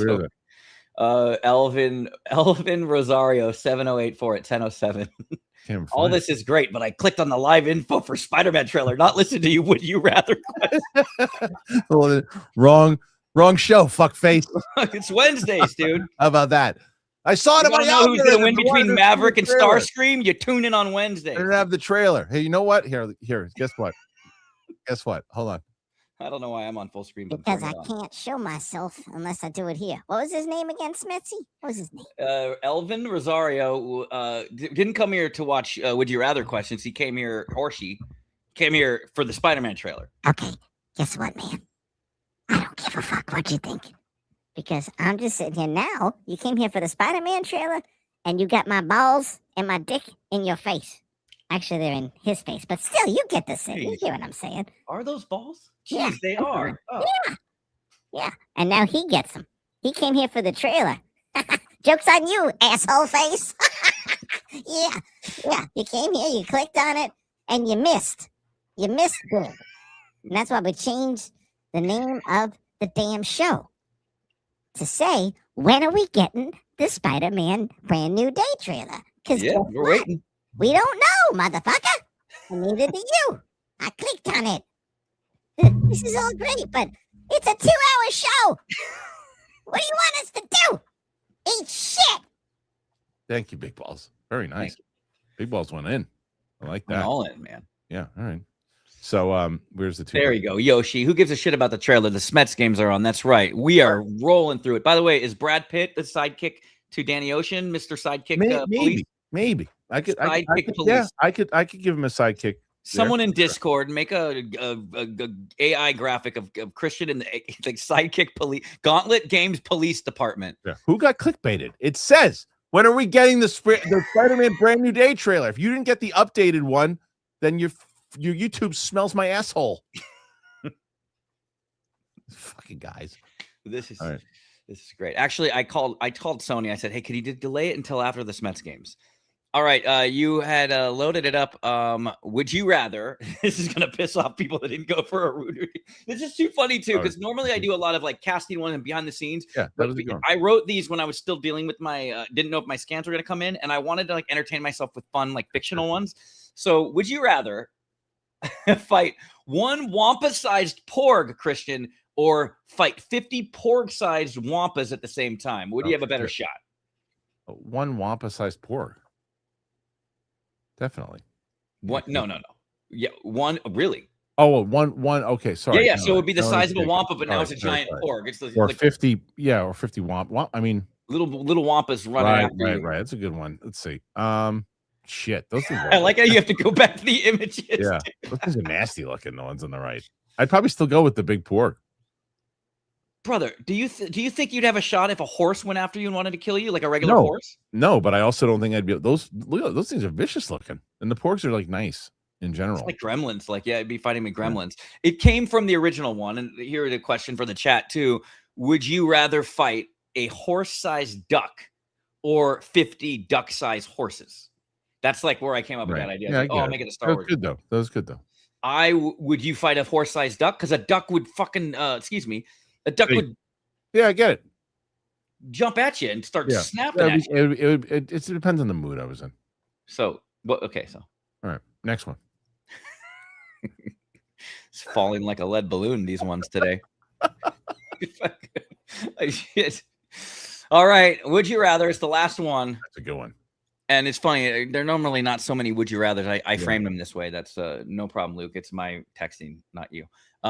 Elvin Rosario 7084 at 10:07. All this is great, but I clicked on the live info for Spider-Man trailer, not listen to you. Would you rather? Wrong show, fuck face. It's Wednesdays, dude. How about that? I saw it. You want to know who's going to win between Maverick and Starscream? You tune in on Wednesday. I didn't have the trailer. Hey, you know what? Here. Guess what? Hold on. I don't know why I'm on full screen. Because I can't show myself unless I do it here. What was his name again, Smetsy? What was his name? Elvin Rosario didn't come here to watch Would You Rather questions. He came here, or she came here for the Spider-Man trailer. Okay, guess what, man? I don't give a fuck what you think. Because I'm just sitting here now. You came here for the Spider-Man trailer, and you got my balls and my dick in your face. Actually, they're in his face, but still, you get the same. You hear what I'm saying? Are those balls? Jeez, Yeah, they are. Oh. Yeah. And now he gets them. He came here for the trailer. Joke's on you, asshole face. Yeah. You came here, you clicked on it, and you missed. You missed good. And that's why we changed the name of the damn show to say, when are we getting the Spider-Man brand new day trailer? Because we're waiting. We don't know, motherfucker. And neither do you. I clicked on it. This is all great, but it's a 2-hour show. What do you want us to do? Eat shit. Thank you, Big Balls. Very nice. Big Balls went in. I like that. Went all in, man. Yeah. All right. So, where's the two? There you go, Yoshi. Who gives a shit about the trailer? The SMETS games are on. That's right. We are rolling through it. By the way, is Brad Pitt the sidekick to Danny Ocean, Mr. Sidekick? Maybe. I could give him a sidekick. Someone in Discord make a AI graphic of Kristian and the Sidekick police Gauntlet Games Police Department. Yeah. Who got clickbaited? It says, when are we getting the Spider-Man brand new day trailer? If you didn't get the updated one, then your YouTube smells my asshole. Fucking guys. This is great. Actually, I called Sony. I said, hey, could you delay it until after the SMETS games? All right, you had loaded it up. Would you rather? This is gonna piss off people that didn't go for a rooter. This is too funny too, because normally I do a lot of like casting one and behind the scenes. Yeah, I wrote these when I was still dealing with my didn't know if my scans were gonna come in, and I wanted to like entertain myself with fun like fictional ones. So, would you rather fight one Wampas-sized Porg, Kristian, or fight 50 Porg-sized Wampas at the same time? Would you have a better shot? One Wampa-sized Porg. Definitely. What? No. Yeah, one really. Oh, one. Okay, sorry. Yeah. So it would be the size of a Wampa, but now it's a giant Porg. It's or like 50. Yeah, or 50 Wampa. I mean, little Wampas running after you. Right. That's a good one. Let's see. Shit. Those things. I like how you have to go back to the images. Yeah, those things are nasty looking. The ones on the right. I'd probably still go with the big Porg. Brother, do you think you'd have a shot if a horse went after you and wanted to kill you like a regular horse? No, but I also don't think I'd be those. Look, those things are vicious looking, and the Porgs are like nice in general. It's like gremlins. Like, yeah, it'd be fighting me gremlins. It came from the original one, and here is a question for the chat too. Would you rather fight a horse-sized duck or 50 duck-sized horses? That's like where I came up with that idea. Yeah, like, I'll make it a Star Wars. That was good though. Would you fight a horse-sized duck? Because a duck would fucking a duck would. Yeah, I get it. Jump at you and start snapping at you. It depends on the mood I was in. So, okay, so. All right, next one. It's falling like a lead balloon, these ones today. All right, would you rather? It's the last one. That's a good one. And it's funny, there are normally not so many would you rather. I framed them this way. That's no problem, Luke. It's my texting, not you.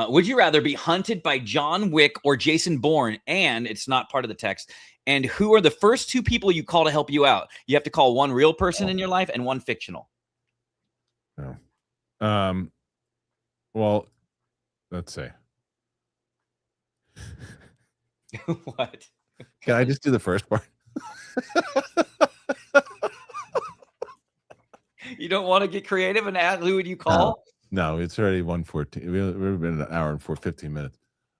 Would you rather be hunted by John Wick or Jason Bourne? And it's not part of the text. And who are the first two people you call to help you out? You have to call one real person in your life and one fictional. Oh. Well, let's see. What? Can I just do the first part? You don't want to get creative and add who would you call? No, it's already 1:14. We've been an hour and 15 minutes.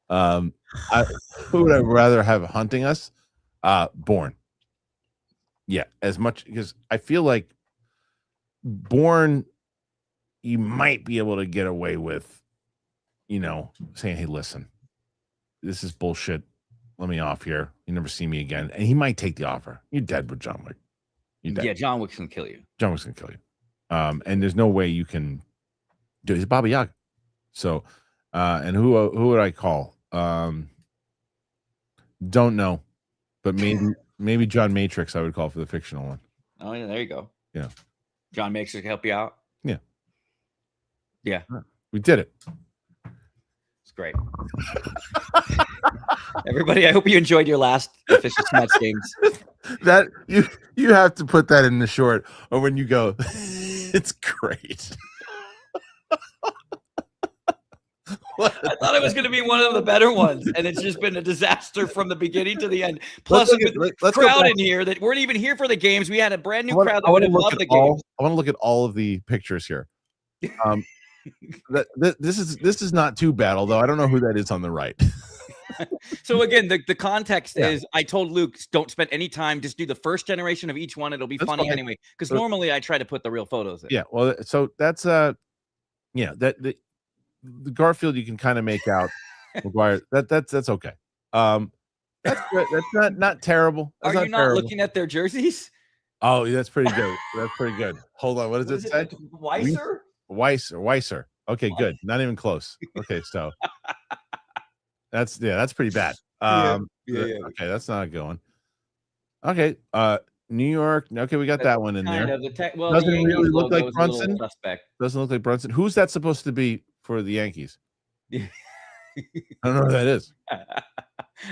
Who would I rather have hunting us? Bourne. Yeah, as much because I feel like Bourne, you might be able to get away with, saying, "Hey, listen, this is bullshit. let me off here. You never see me again. And he might take the offer. You're dead with John Wick. You're dead. Yeah, John Wick's gonna kill you. John Wick's gonna kill you. And there's no way you can do it. He's Baba Yaga. So, and who would I call? Don't know, but maybe John Matrix I would call for the fictional one. Oh yeah, there you go. Yeah, John Matrix can help you out. Yeah, we did it. it's great. Everybody, I hope you enjoyed your last official SMETS games. That you have to put that in the short, or when you go, it's great. I thought it was going to be one of the better ones, and it's just been a disaster from the beginning to the end. Plus, let's crowd in here that weren't even here for the games. We had a brand new crowd that would have loved the games. I want to look at all of the pictures here. This is not too bad, although I don't know who that is on the right. So again, the context is I told Luke, don't spend any time, just do the first generation of each one. It'll be funny anyway. Because normally I try to put the real photos in. Yeah, well, so that's that the Garfield you can kind of make out. McGuire, that's okay. That's good. That's not terrible. That's Are you not looking at their jerseys? Oh, that's pretty good. That's pretty good. Hold on, what does it say? Weiser. Okay, good. Not even close. Okay, so that's pretty bad. Okay, that's not a good one. Okay, New York. Okay, we got that one in there. Doesn't really look like Brunson. Doesn't look like Brunson. Who's that supposed to be for the Yankees? I don't know who that is.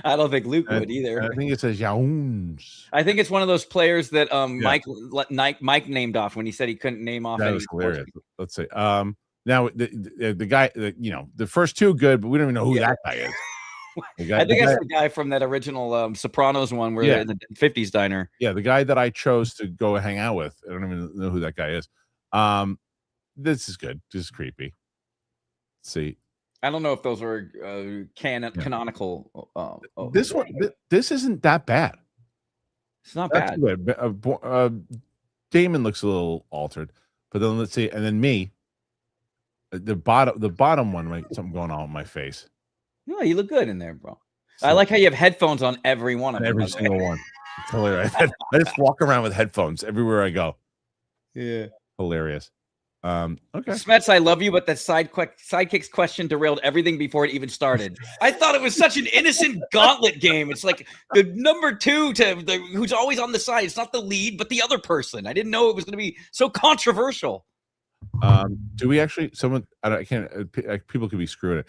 I don't think Luke would either. I think it says Jones. I think it's one of those players that Mike named off when he said he couldn't name off. That was hilarious. Let's see. Now the guy, the first two good, but we don't even know who that guy is. I think that's the guy from that original Sopranos one where they're in the 50s diner. Yeah, the guy that I chose to go hang out with. I don't even know who that guy is. This is good. This is creepy. Let's see. I don't know if those were canonical. This isn't that bad. It's not bad. Good. Damon looks a little altered, but then let's see, and then me. The bottom one, right? Something going on with my face. No, you look good in there, bro. So, I like how you have headphones on every one of them. Every single one. It's hilarious. I just walk around with headphones everywhere I go. Yeah, hilarious. Okay, SMETS, I love you, but that Sidekick's question derailed everything before it even started. I thought it was such an innocent gauntlet game. It's like the number two who's always on the side. It's not the lead, but the other person. I didn't know it was going to be so controversial. Do we actually? Someone I can't. People could be screwing it.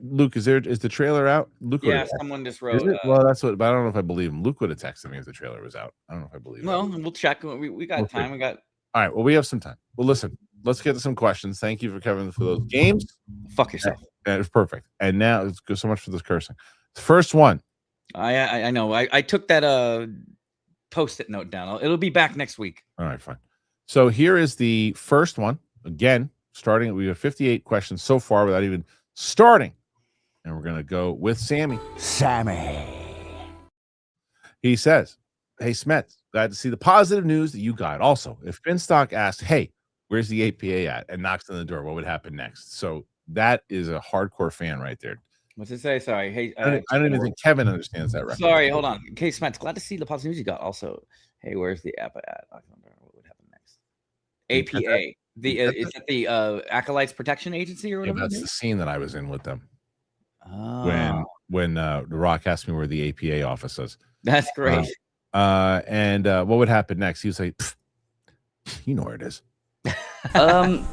Luke, is the trailer out? Luke, someone just wrote. Well, that's what. But I don't know if I believe him. Luke would have texted me if the trailer was out. I don't know if I believe him. Well, we'll check. We got time. We got. All right. Well, we have some time. Well, listen. Let's get to some questions. Thank you for Kevin for those games. Fuck yourself. That was perfect. And now it's good. So much for this cursing. The first one. I know. I took that post-it note down. It'll be back next week. All right. Fine. So here is the first one. Again, starting. We have 58 questions so far without even starting. And we're going to go with Sammy. He says, "Hey, SMETS, glad to see the positive news that you got. Also, if Finstock asked, hey, where's the APA at? And knocks on the door, what would happen next?" So that is a hardcore fan right there. What's it say? Sorry. Hey, I don't even think Kevin understands that reference. Sorry, hold on. Okay, SMETS, glad to see the positive news you got. Also, hey, where's the APA at? What would happen next? APA. Is it the Acolytes Protection Agency or whatever? Yeah, that's the scene that I was in with them. Oh. When The Rock asked me where the APA office is. That's great. And what would happen next? He was like, you know where it is. I'm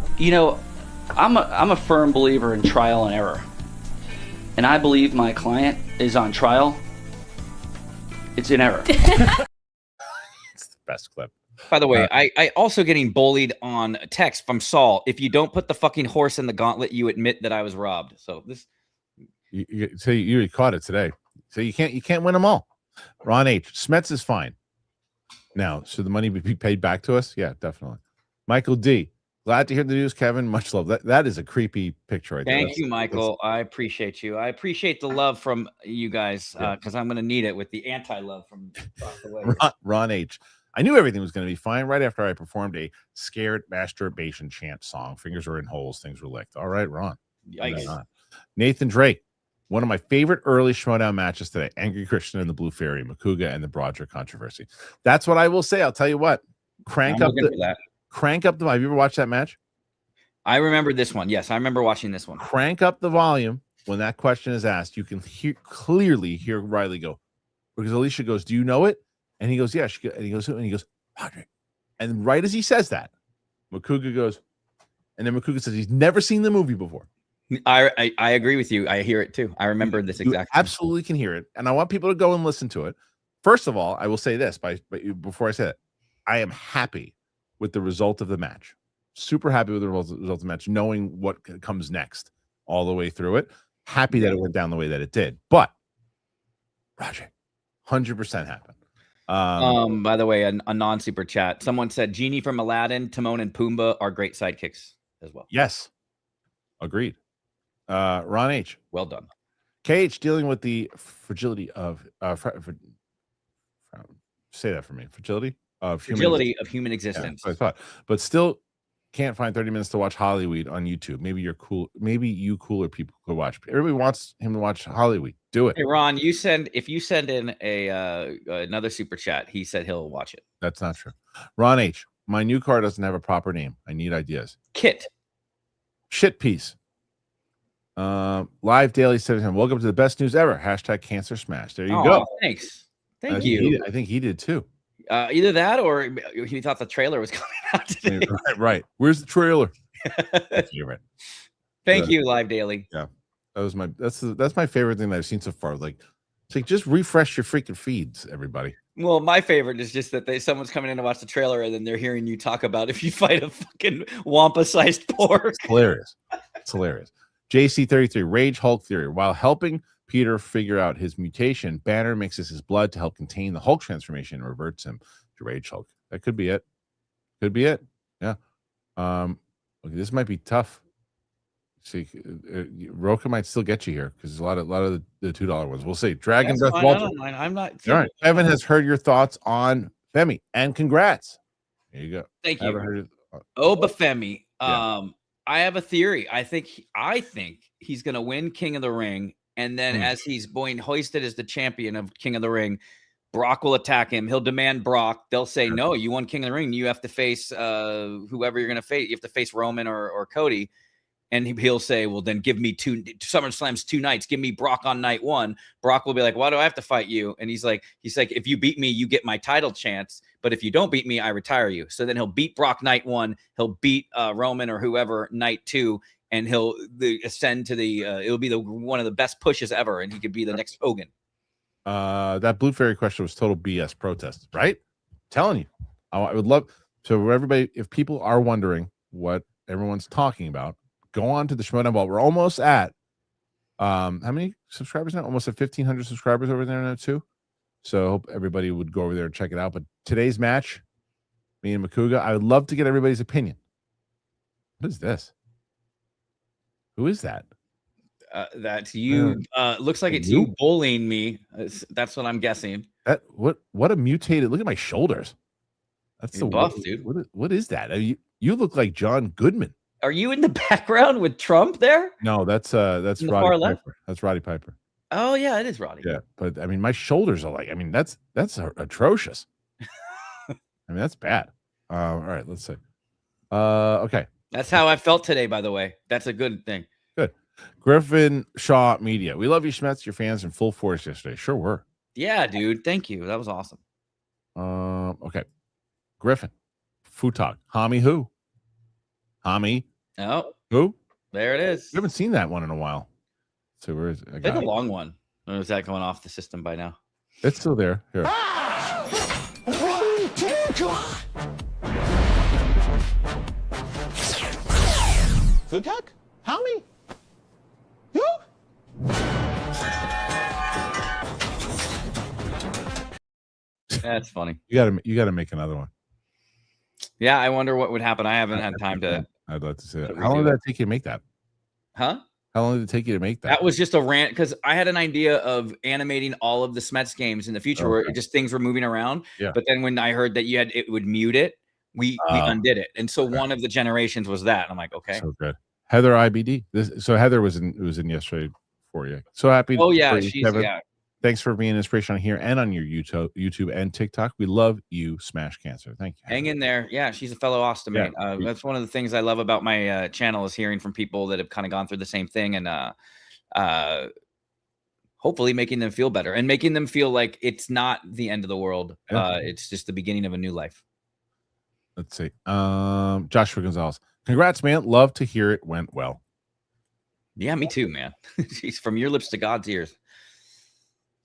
a firm believer in trial and error. And I believe my client is on trial. It's in error. It's the best clip. By the way, I also getting bullied on text from Saul. If you don't put the fucking horse in the gauntlet, you admit that I was robbed. So this you caught it today. So you can't win them all. Ron H. SMETS is fine. Now, should the money be paid back to us? Yeah, definitely. Michael D. Glad to hear the news, Kevin. Much love. That is a creepy picture right there. Thank you, Michael. I appreciate you. I appreciate the love from you guys because I'm going to need it with the anti-love from across the way. Ron H. I knew everything was going to be fine right after I performed a scared masturbation chant song. Fingers were in holes. Things were licked. All right, Ron. Yikes. Nathan Drake. One of my favorite early Schmoedown matches today: Angry Kristian and the Blue Fairy, Makuga and the Broderick controversy. That's what I will say. I'll tell you what. Crank up the. Have you ever watched that match? I remember this one. Yes, I remember watching this one. Crank up the volume when that question is asked. You can clearly hear Riley go, because Alicia goes, "Do you know it?" And he goes, "Yeah." And he goes, "Broderick." And right as he says that, Makuga goes, and then Makuga says he's never seen the movie before. I agree with you. I hear it too. I remember this exactly. Absolutely can hear it, and I want people to go and listen to it. First of all, I will say this before I say it, I am happy with the result of the match. Super happy with the result of the match, knowing what comes next all the way through it. Happy that it went down the way that it did. But Roger, 100% happened. By the way, a non-super chat. Someone said Genie from Aladdin, Timon and Pumbaa are great sidekicks as well. Yes. Agreed. Ron H. Well done. KH dealing with the fragility of say that for me. Fragility of human existence. Yeah, I thought, but still can't find 30 minutes to watch Hollywood on YouTube. Maybe you're cool. Maybe you cooler people could watch. Everybody wants him to watch Hollywood. Do it. Hey Ron, if you send in another super chat, he said he'll watch it. That's not true. Ron H. My new car doesn't have a proper name. I need ideas. Kit. Shit piece. Live Daily said to him, "Welcome to the best news ever." # Cancer Smash. There you go. Thanks. Thank you. I think he did too. Either that or he thought the trailer was coming out today. Right. Where's the trailer? You're right. Thank you, Live Daily. Yeah, that's my favorite thing that I've seen so far. Like, it's like just refresh your freaking feeds, everybody. Well, my favorite is just that someone's coming in to watch the trailer and then they're hearing you talk about if you fight a fucking Wampa-sized porg. It's hilarious. It's hilarious. JC33 Rage Hulk theory. While helping Peter figure out his mutation, Banner mixes his blood to help contain the Hulk transformation and reverts him to Rage Hulk. That could be it. Could be it. Yeah. Okay, this might be tough. See, Roka might still get you here because there's a lot of the $2 ones. We'll see. Dragon Breath Walter. I'm not. All right. Evan has heard your thoughts on Femi, and congrats. There you go. Thank you. Bafemi. Yeah. I have a theory. I think he's going to win King of the Ring, and then as he's being hoisted as the champion of King of the Ring, Brock will attack him. He'll demand Brock. They'll say, "No, you won King of the Ring. You have to face whoever you're going to face. You have to face Roman or Cody." And he'll say, "Well, then give me SummerSlam's 2 nights. Give me Brock on night 1." Brock will be like, "Why do I have to fight you?" And he's like, "If you beat me, you get my title chance. But if you don't beat me, I retire you." So then he'll beat Brock night 1. He'll beat Roman or whoever night 2, and he'll ascend to it'll be one of the best pushes ever, and he could be the next Hogan. That Blue Fairy question was total BS protest, right? I'm telling you, I would love so everybody. If people are wondering what everyone's talking about, go on to the Schmoedown Vault. We're almost at how many subscribers now? Almost at 1,500 subscribers over there now too. So I hope everybody would go over there and check it out. But today's match, me and Makuga, I would love to get everybody's opinion. What is this? Who is that? That's you. Looks like it's you bullying me. That's what I'm guessing. That what a mutated. Look at my shoulders. That's You're the buff, dude. What is that? You look like John Goodman. Are you in the background with Trump there? No, that's Roddy Piper. That's Roddy Piper. Oh yeah, it is Roddy. Yeah, but I mean, my shoulders are like. I mean, that's atrocious. I mean, that's bad. All right, let's see. Okay. That's how I felt today. By the way, that's a good thing. Good. Griffin Shaw Media. We love you, Schmetz. Your fans in full force yesterday. Sure were. Yeah, dude. Thank you. That was awesome. Okay. Griffin. Futog. Hami who? Hami. Oh. Who? There it is. We haven't seen that one in a while. So where is it? It's a long one. Or is that going off the system by now? It's still there. Here. Futog? Hami? Who? That's funny. You gotta make another one. Yeah, I wonder what would happen. I haven't had time to. I'd love to see that. How long did that take you to make that? Huh? How long did it take you to make that? That was just a rant because I had an idea of animating all of the SMETS games in the future where just things were moving around. Yeah. But then when I heard that it would mute it, we undid it. And so one of the generations was that. I'm like, okay. So good. Heather IBD. So Heather was in yesterday for you. So happy. Oh yeah, for you, she's Kevin. yeah. Thanks for being an inspiration on here and on your YouTube and TikTok. We love you, Smash Cancer. Thank you. Hang in there. Yeah, she's a fellow Austin-mate. That's one of the things I love about my channel is hearing from people that have kind of gone through the same thing and hopefully making them feel better and making them feel like it's not the end of the world. It's just the beginning of a new life. Let's see. Joshua Gonzalez. Congrats, man. Love to hear it went well. Yeah, me too, man. She's from your lips to God's ears.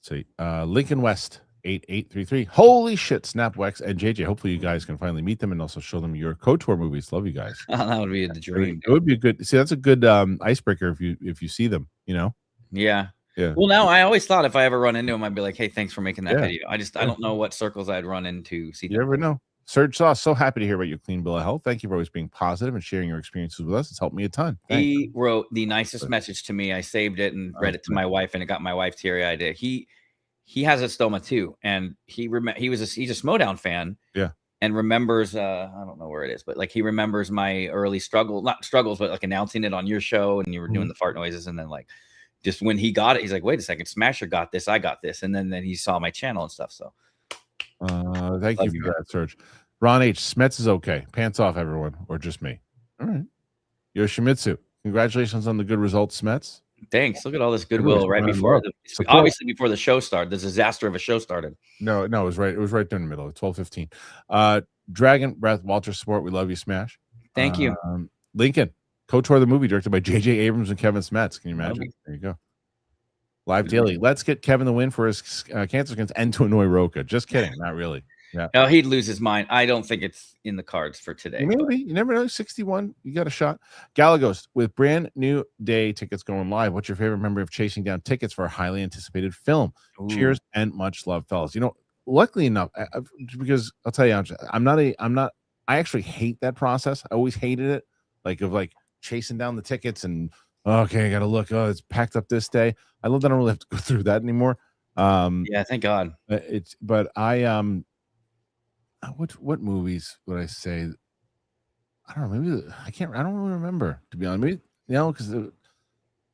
See, Lincoln West 8833. Holy shit, Snap Wex and JJ. Hopefully you guys can finally meet them and also show them your KOTOR movies. Love you guys. Oh, that would be the dream. It would be a good. See, that's a good icebreaker if you see them. You know. Yeah. Yeah. Well, now I always thought if I ever run into him, I'd be like, "Hey, thanks for making that video." I don't know what circles I'd run into. See, you never know. Serge Sauce, so happy to hear about your clean bill of health. Thank you for always being positive and sharing your experiences with us. It's helped me a ton. Thanks. He wrote the nicest message to me. I saved it and read it to my wife, and it got my wife teary-eyed. He has a stoma too, and he's a Schmoedown fan. Yeah, and remembers I don't know where it is, but like he remembers my early not struggles, but like announcing it on your show, and you were doing the fart noises, and then like just when he got it, he's like, "Wait a second, Smasher got this, I got this," and then he saw my channel and stuff. So, thank you for that, Serge. Ron H. SMETS is okay. Pants off, everyone, or just me. All right. Yoshimitsu, congratulations on the good results, SMETS. Thanks. Look at all this goodwill right before obviously before the show started. The disaster of a show started. No, it was right. It was right there in the middle of 12:15. Dragon Breath, Walter Sport. We love you, Smash. Thank you. Lincoln, KOTOR the movie directed by J.J. Abrams and Kevin SMETS. Can you imagine? There you go. Live daily. Let's get Kevin the win for his cancer skins and to annoy Roka. Just kidding. Not really. Yeah. No, he'd lose his mind. I don't think it's in the cards for today. Maybe. You never know. 61. You got a shot. Galagos, with brand new day tickets going live, what's your favorite memory of chasing down tickets for a highly anticipated film? Ooh. Cheers and much love, fellas. You know, luckily enough, because I'll tell you, I actually hate that process. I always hated it. Like chasing down the tickets and okay, I got to look. Oh, it's packed up this day. I love that I don't really have to go through that anymore. Yeah, thank God. But what movies would I say? I don't know. Maybe I don't really remember, to be honest. Maybe, because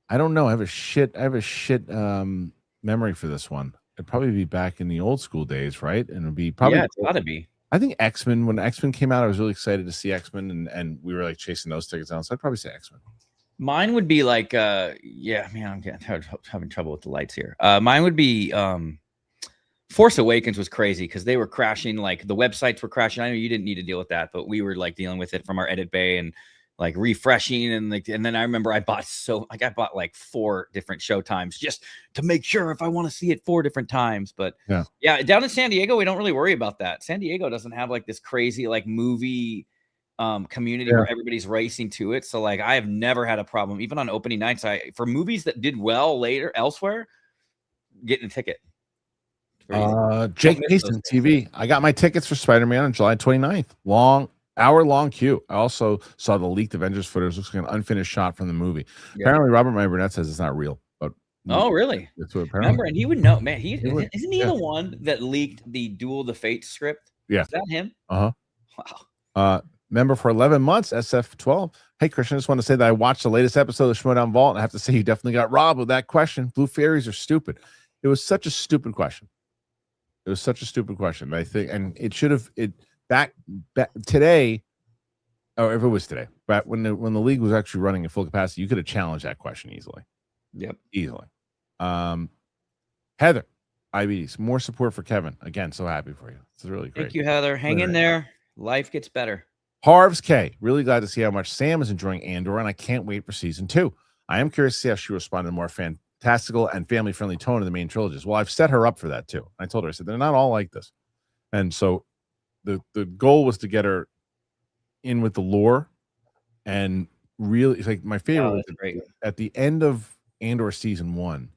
I don't know. I have a shit memory for this one. It'd probably be back in the old school days, right? And it'd be probably it's gotta be. I think X-Men. When X-Men came out, I was really excited to see X-Men, and we were like chasing those tickets down. So I'd probably say X-Men. Mine would be like, man, I'm having trouble with the lights here. Mine would be Force Awakens was crazy because they were crashing, like the websites were crashing. I know you didn't need to deal with that, but we were like dealing with it from our edit bay and like refreshing and then I remember I bought like 4 different show times just to make sure if I want to see it 4 different times. But yeah, down in San Diego, we don't really worry about that. San Diego doesn't have like this crazy like movie community where everybody's racing to it. So like I have never had a problem, even on opening nights. For movies that did well later elsewhere, getting a ticket. Jake Mason TV. I got my tickets for Spider-Man on July 29th. Hour-long queue. I also saw the leaked Avengers footage. Looks like an unfinished shot from the movie. Apparently, Robert My Burnett says it's not real. But really? That's what Remember, and he would know, man. Isn't he the one that leaked the Duel the Fates script? Yeah. Is that him? Wow. Member for 11 months, SF12. Hey, Kristian, I just want to say that I watched the latest episode of Schmoedown Vault, and I have to say you definitely got robbed with that question. Blue fairies are stupid. It was such a stupid question. I think, and it should have back today, or if it was today, but when the league was actually running at full capacity, you could have challenged that question easily. Yep, easily. Heather, IBDs, more support for Kevin. Again, so happy for you. It's really great. Thank you, Heather. Hang in there. Life gets better. Harv's K, really glad to see how much Sam is enjoying Andor, and I can't wait for season 2. I am curious to see how she responded more fantastical and family-friendly tone in the main trilogies. Well, I've set her up for that too. I told her, I said, they're not all like this. And so the goal was to get her in with the lore, and really, like my favorite was at the end of Andor season 1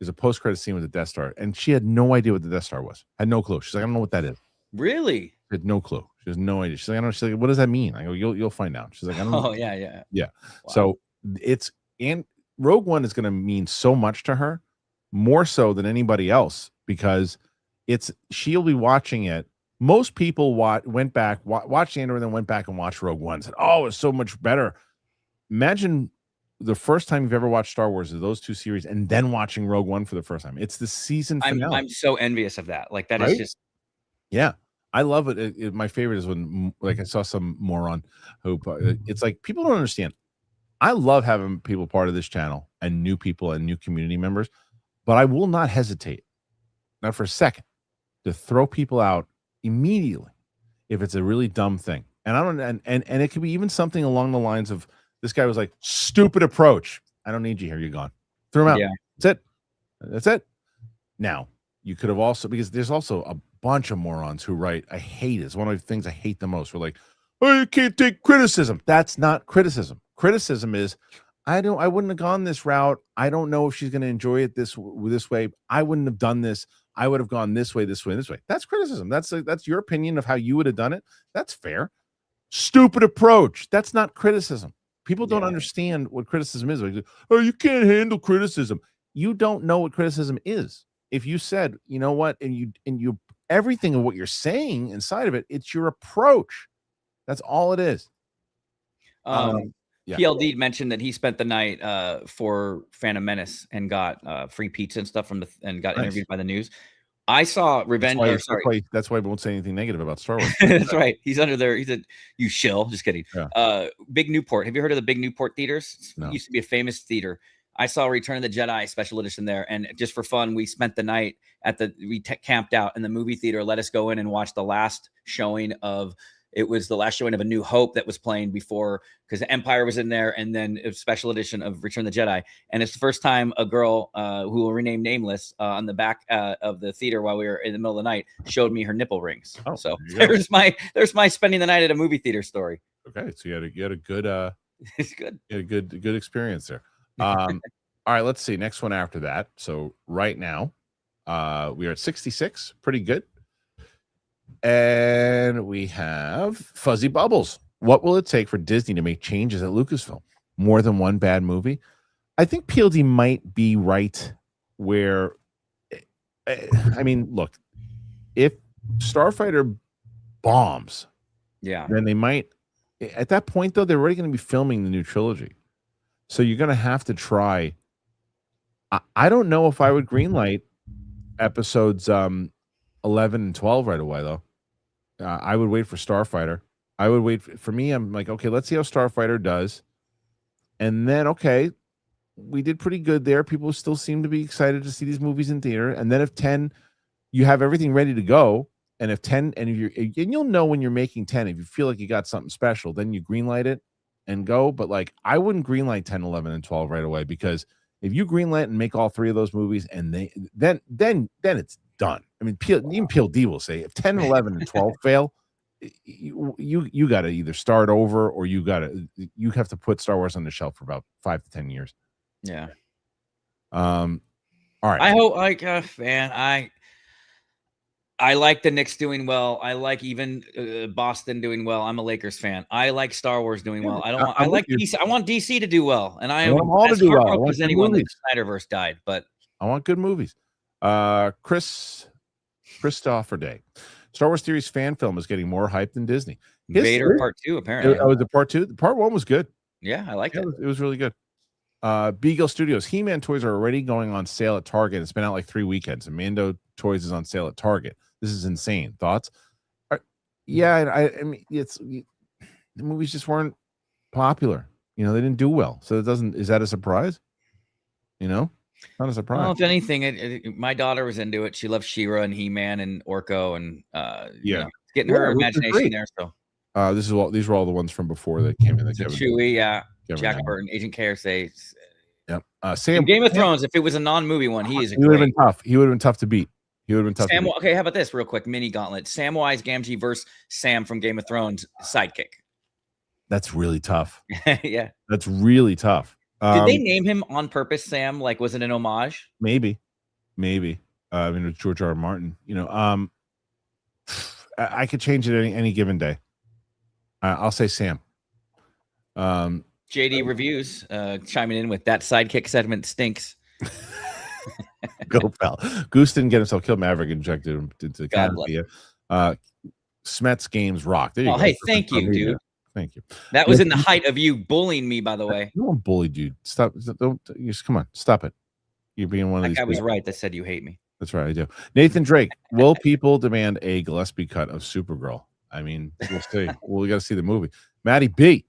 is a post-credit scene with the Death Star, and she had no idea what the Death Star was. Had no clue. She's like, I don't know what that is. Really? She had no clue. She has no idea. She's like, I don't know. She's like, what does that mean? I go, you'll find out. She's like, I don't know. Oh, yeah. Wow. So Rogue One is going to mean so much to her, more so than anybody else, because she'll be watching it. Most people went back, watched Andor, and then went back and watched Rogue One. Said, "Oh, it's so much better." Imagine the first time you've ever watched Star Wars is those two series, and then watching Rogue One for the first time. It's the season finale. I'm so envious of that. Like that Right? is just. Yeah, I love it. My favorite is when, like, I saw some moron who it's like people don't understand. I love having people part of this channel and new people and new community members, but I will not hesitate, not for a second, to throw people out immediately if it's a really dumb thing. And I don't, and it could be even something along the lines of, this guy was like, stupid approach. I don't need you here. You're gone. Throw him out. Yeah. That's it. That's it. Now, you could have also, because there's also a bunch of morons who write, I hate it. It's one of the things I hate the most. We're like, oh, you can't take criticism. That's not criticism. Criticism is, I wouldn't have gone this route. I don't know if she's going to enjoy it this way. I wouldn't have done this. I would have gone this way, this way, this way. That's criticism. That's your opinion of how you would have done it. That's fair. Stupid approach. That's not criticism. People don't understand what criticism is. Like, oh, you can't handle criticism. You don't know what criticism is. If you said, you know what, and you everything of what you're saying inside of it, it's your approach. That's all it is. Yeah. PLD mentioned that he spent the night for Phantom Menace and got free pizza and stuff and got interviewed by the news. I saw Revenge. That's why I won't say anything negative about Star Wars. That's right. He's under there. He said, "You shill." Just kidding. Yeah. Big Newport. Have you heard of the Big Newport theaters? No. It used to be a famous theater. I saw Return of the Jedi special edition there, and just for fun, we spent the night at we camped out in the movie theater. Let us go in and watch the last showing of. It was the last showing of A New Hope that was playing before, because Empire was in there, and then a special edition of Return of the Jedi. And it's the first time a girl who will rename nameless on the back of the theater while we were in the middle of the night showed me her nipple rings. Oh, so there there's my spending the night at a movie theater story. Okay, so you had a good it's good. You had a good experience there. All right, let's see. Next one after that. So right now, we are at 66. Pretty good. And we have Fuzzy Bubbles. What will it take for Disney to make changes at Lucasfilm? More than one bad movie? I think PLD might be right where, I mean, look, if Starfighter bombs, then they might, at that point, though, they're already going to be filming the new trilogy. So you're going to have to try. I don't know if I would greenlight episodes 11 and 12 right away, though. I would wait for Starfighter. I would wait for me. I'm like, okay, let's see how Starfighter does. And then, okay, we did pretty good there. People still seem to be excited to see these movies in theater. And then if 10, you have everything ready to go. And if 10, and you'll know when you're making 10, if you feel like you got something special, then you greenlight it and go. But like, I wouldn't greenlight 10, 11, and 12 right away, because if you greenlight and make all three of those movies, and then it's done. I mean, even PLD will say if 10, 11, and 12 fail, you got to either start over, or you have to put Star Wars on the shelf for about 5 to 10 years. Yeah. All right. I hope, man, I like the Knicks doing well. I like even Boston doing well. I'm a Lakers fan. I like Star Wars doing well. I like DC. I want DC to do well, and I want them all to do well. As anyone that Snyderverse died, but I want good movies. Christopher Day. Star Wars Theory's fan film is getting more hype than Disney. Vader Part 2, apparently. Oh, the Part 2? Part 1 was good. Yeah, I liked it. It was really good. Beagle Studios. He-Man toys are already going on sale at Target. It's been out like 3 weekends. And Mando toys is on sale at Target. This is insane. Thoughts? Yeah, I mean, the movies just weren't popular. They didn't do well. So is that a surprise? Not a surprise. Well, if anything, my daughter was into it. She loves She-Ra and He-Man and Orko, and getting her imagination there. So these were all the ones from before that came in. Chewie, Jack Burton, Agent K. Yep. Sam. Game of Thrones. If it was a non-movie one, he would have been tough. He would have been tough to beat. Okay, how about this real quick? Mini gauntlet. Samwise Gamgee versus Sam from Game of Thrones Sidekick. That's really tough. Yeah. That's really tough. Did they name him on purpose, Sam? Like, was it an homage? Maybe. I mean, it was George R. R. Martin. I could change it any given day. I'll say Sam. JD Reviews chiming in with that Sidekick segment stinks. Go, pal. Goose didn't get himself killed. Maverick injected him into the canopy. SMETS games rock. There you go. Hey, thank you, dude. Thank you. That was in the height of you bullying me, by the way. No one bullied you. Stop. Don't. Just come on. Stop it. You're being one of That these. guy was people. right that said you hate me. That's right. I do. Nathan Drake. Will people demand a Gillespie cut of Supergirl? I mean, we'll see. Well, we got to see the movie. Maddie B.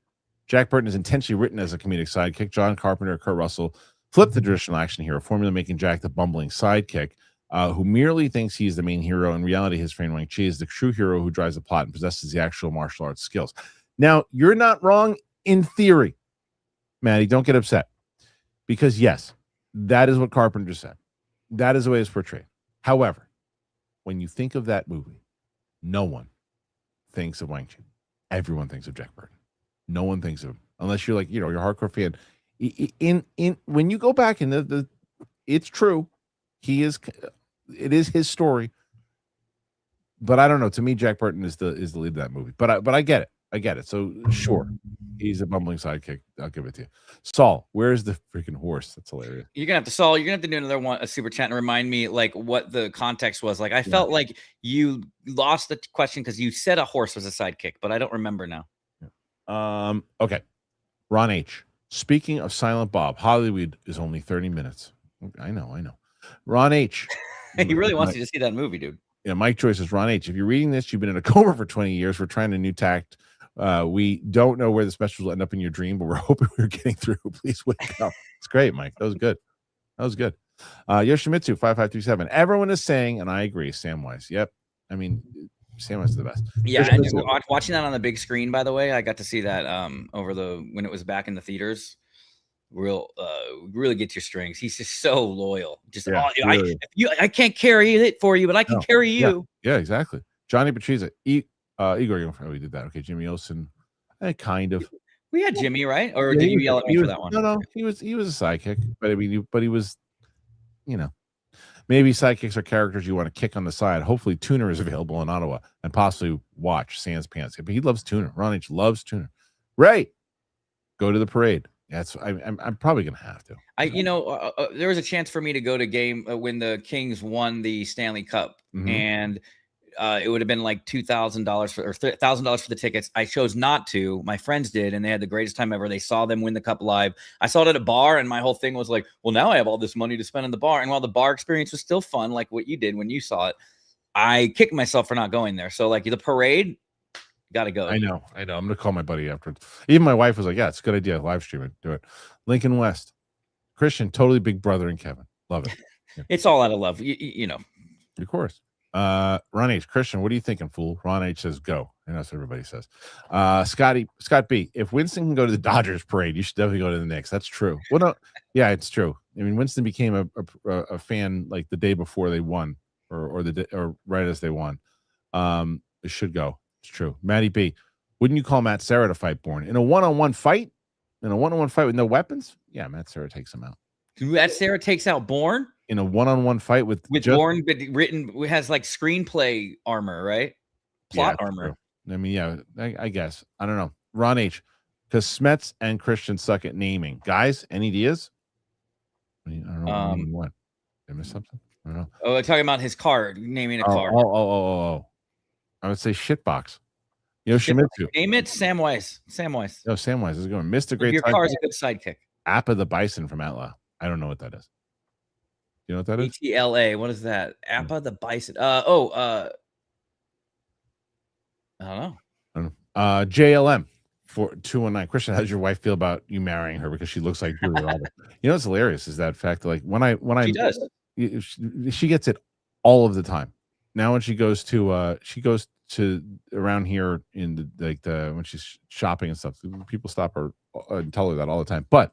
Jack Burton is intentionally written as a comedic sidekick. John Carpenter, Kurt Russell flipped the traditional action hero formula, making Jack the bumbling sidekick who merely thinks he's the main hero. In reality, his friend Wang Chi is the true hero who drives the plot and possesses the actual martial arts skills. Now, you're not wrong in theory, Maddie. Don't get upset. Because, yes, that is what Carpenter said. That is the way it's portrayed. However, when you think of that movie, no one thinks of Wang Chi. Everyone thinks of Jack Burton. No one thinks of him. Unless you're like, you're a hardcore fan. In when you go back and it's true. It is his story. But I don't know. To me, Jack Burton is the lead of that movie. But I get it. I get it. So sure, he's a bumbling sidekick. I'll give it to you. Saul, where's the freaking horse? That's hilarious. You're gonna have to Saul. You're gonna have to do another one, a super chat, and remind me like what the context was. Like I felt like you lost the question because you said a horse was a sidekick, but I don't remember now. Okay. Ron H. Speaking of Silent Bob, Hollywood is only 30 minutes. I know. Ron H. He really wants you to see that movie, dude. Yeah, Mike Joyce says, Ron H., if you're reading this, you've been in a coma for 20 years. We're trying a new tact. We don't know where the specials will end up in your dream, but we're hoping we're getting through. Please wake up. It's great, Mike. That was good. Yoshimitsu 5537. Everyone is saying, and I agree, Samwise. Yep. I mean, Samwise is the best. Yeah, and watching that on the big screen, by the way, I got to see that when it was back in the theaters. Really gets your strings. He's just so loyal. Just really. I can't carry it for you, but I can carry you. Yeah, exactly. Johnny Patriza, Igor. We did that. Okay, Jimmy Olsen, kind of. We had Jimmy, right? Or did you yell at me for that one? No. He was a sidekick, but I mean, he was, maybe sidekicks are characters you want to kick on the side. Hopefully, Tuner is available in Ottawa and possibly watch Sans Pants. But he loves Tuner. Ron H loves Tuner. Ray, go to the parade. I'm probably gonna have to. There was a chance for me to go to game when the Kings won the Stanley Cup, and it would have been like $2,000 or $1,000 for the tickets. I chose not to. My friends did, and they had the greatest time ever. They saw them win the cup live. I saw it at a bar, and my whole thing was like, well, now I have all this money to spend in the bar. And while the bar experience was still fun, like what you did when you saw it, I kicked myself for not going there. So like the parade. Got to go. I know. I'm going to call my buddy afterwards. Even my wife was like, yeah, it's a good idea. Live stream it. Do it. Lincoln West. Kristian, totally Big Brother and Kevin. Love it. Yeah. It's all out of love. You know. Of course. Ron H. Kristian, what are you thinking, fool? Ron H says go. And that's what everybody says. Scott B. If Winston can go to the Dodgers parade, you should definitely go to the Knicks. That's true. Well, no. Yeah, it's true. I mean, Winston became a fan like the day before they won or right as they won. It should go. It's true. Maddie B. Wouldn't you call Matt Serra to fight Bourne in a one-on-one fight? In a one-on-one fight with no weapons? Yeah, Matt Serra takes him out. Matt Serra takes out Bourne in a one-on-one fight with Bourne, but has like screenplay armor, right? Plot armor. True. I mean, yeah, I guess. I don't know. Ron H. Because SMETS and Kristian suck at naming. Guys, any ideas? I don't know. What? Did I miss something? I don't know. Oh, talking about his card, naming a card. Oh. I would say shitbox. Yoshimitsu. Name it Samwise. No, Samwise is going. Mr. Great. Your car is a good sidekick. Appa the Bison from Outlaw. I don't know what that is. You know what that is? ETLA. What is that? Appa the Bison. I don't know. JLM for 219. Kristian, how does your wife feel about you marrying her because she looks like Julia Roberts? You know what's hilarious is that fact. Like when I she gets it all of the time. Now when she goes to around here in when she's shopping and stuff, people stop her and tell her that all the time. But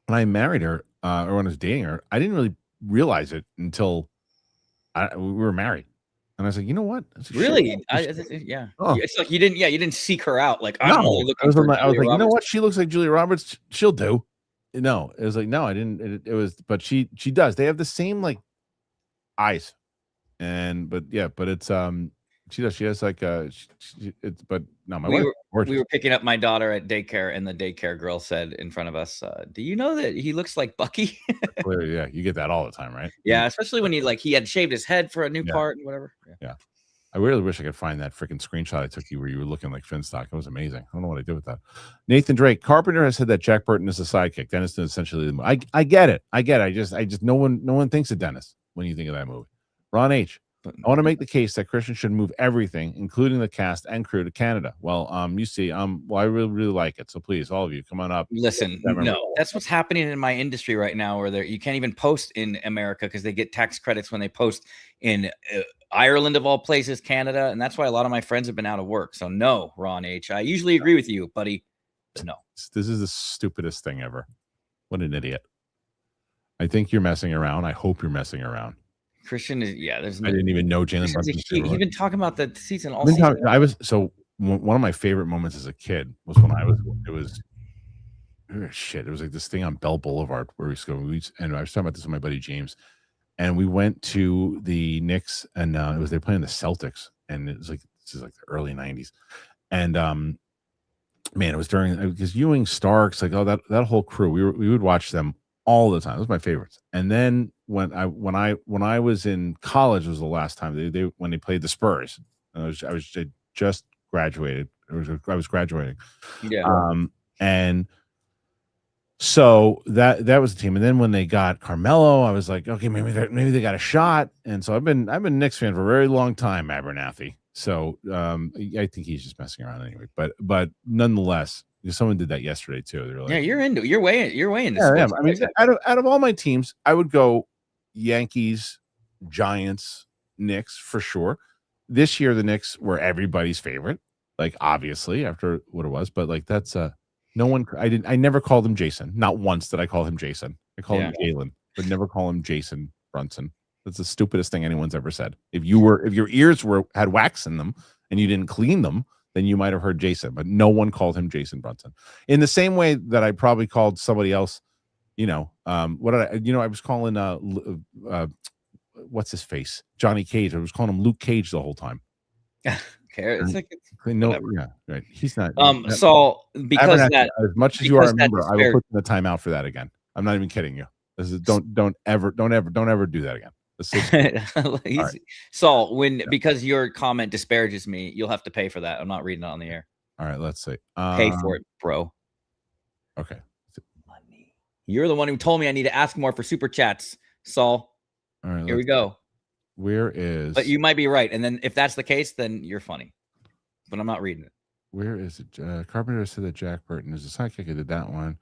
when I married her or when I was dating her, I didn't really realize it until we were married. And I was like, you know what? Really? Yeah. Oh. It's like you didn't seek her out. Like I was like, you know what? She looks like Julia Roberts. She'll do. No, it was like, no, I didn't. It was, but she does. They have the same like eyes. But it's she does. She has like it's but no, my wife. We were picking up my daughter at daycare, and the daycare girl said in front of us, "Do you know that he looks like Bucky?" Yeah, you get that all the time, right? Yeah, especially when he had shaved his head for a new part and whatever. Yeah. I really wish I could find that freaking screenshot I took you where you were looking like Finstock. It was amazing. I don't know what I did with that. Nathan Drake, Carpenter has said that Jack Burton is a sidekick. Dennis is essentially the movie. I get it. I just no one thinks of Dennis when you think of that movie. Ron H. I want to make the case that Kristian should move everything, including the cast and crew, to Canada. Well, you see, well, I really like it. So please, all of you, come on up. Listen, no, that's what's happening in my industry right now, where you can't even post in America because they get tax credits when they post in Ireland, of all places, Canada, and that's why a lot of my friends have been out of work. So no, Ron H. I usually agree with you, buddy. But no, this is the stupidest thing ever. What an idiot! I think you're messing around. I hope you're messing around. Kristian is, there's I didn't even know Jalen Brunson. He's been talking about the season all season. One of my favorite moments as a kid was when it was like this thing on Bell Boulevard where we used to go. And I was talking about this with my buddy James, and we went to the Knicks, and they're playing the Celtics, and it was like, this is like the early 90s. And man, it was because Ewing, Starks, like that whole crew, we would watch them all the time. Those were my favorites. And then when I was in college was the last time when they played the Spurs. I just graduated. I was graduating. Yeah. And so that was the team. And then when they got Carmelo, I was like, okay, maybe they got a shot. And so I've been a Knicks fan for a very long time, Abernathy. So I think he's just messing around anyway. But nonetheless, someone did that yesterday too. They're like, yeah, you're way into yeah. I mean, out of all my teams, I would go Yankees, Giants, Knicks for sure. This year, the Knicks were everybody's favorite, like obviously after what it was. But like that's no one. I never called him Jason. Not once did I call him Jason. I call him Jalen, but never call him Jason Brunson. That's the stupidest thing anyone's ever said. If your ears had wax in them and you didn't clean them, then you might have heard Jason, but no one called him Jason Brunson. In the same way that I probably called somebody else, what did I was calling what's his face? Johnny Cage. I was calling him Luke Cage the whole time. It's like yeah, right. He's not Saul, because that as much as you are a member, I will put in the timeout for that again. I'm not even kidding you. This is don't ever do that again. Right. Saul, because your comment disparages me, you'll have to pay for that. I'm not reading it on the air. All right, let's see. Pay for it, bro. Okay. Money. You're the one who told me I need to ask more for super chats, Saul. All right, here we go. Where is? But you might be right, and then if that's the case, then you're funny. But I'm not reading it. Where is it? Carpenter said that Jack Burton is a sidekick. I did that one.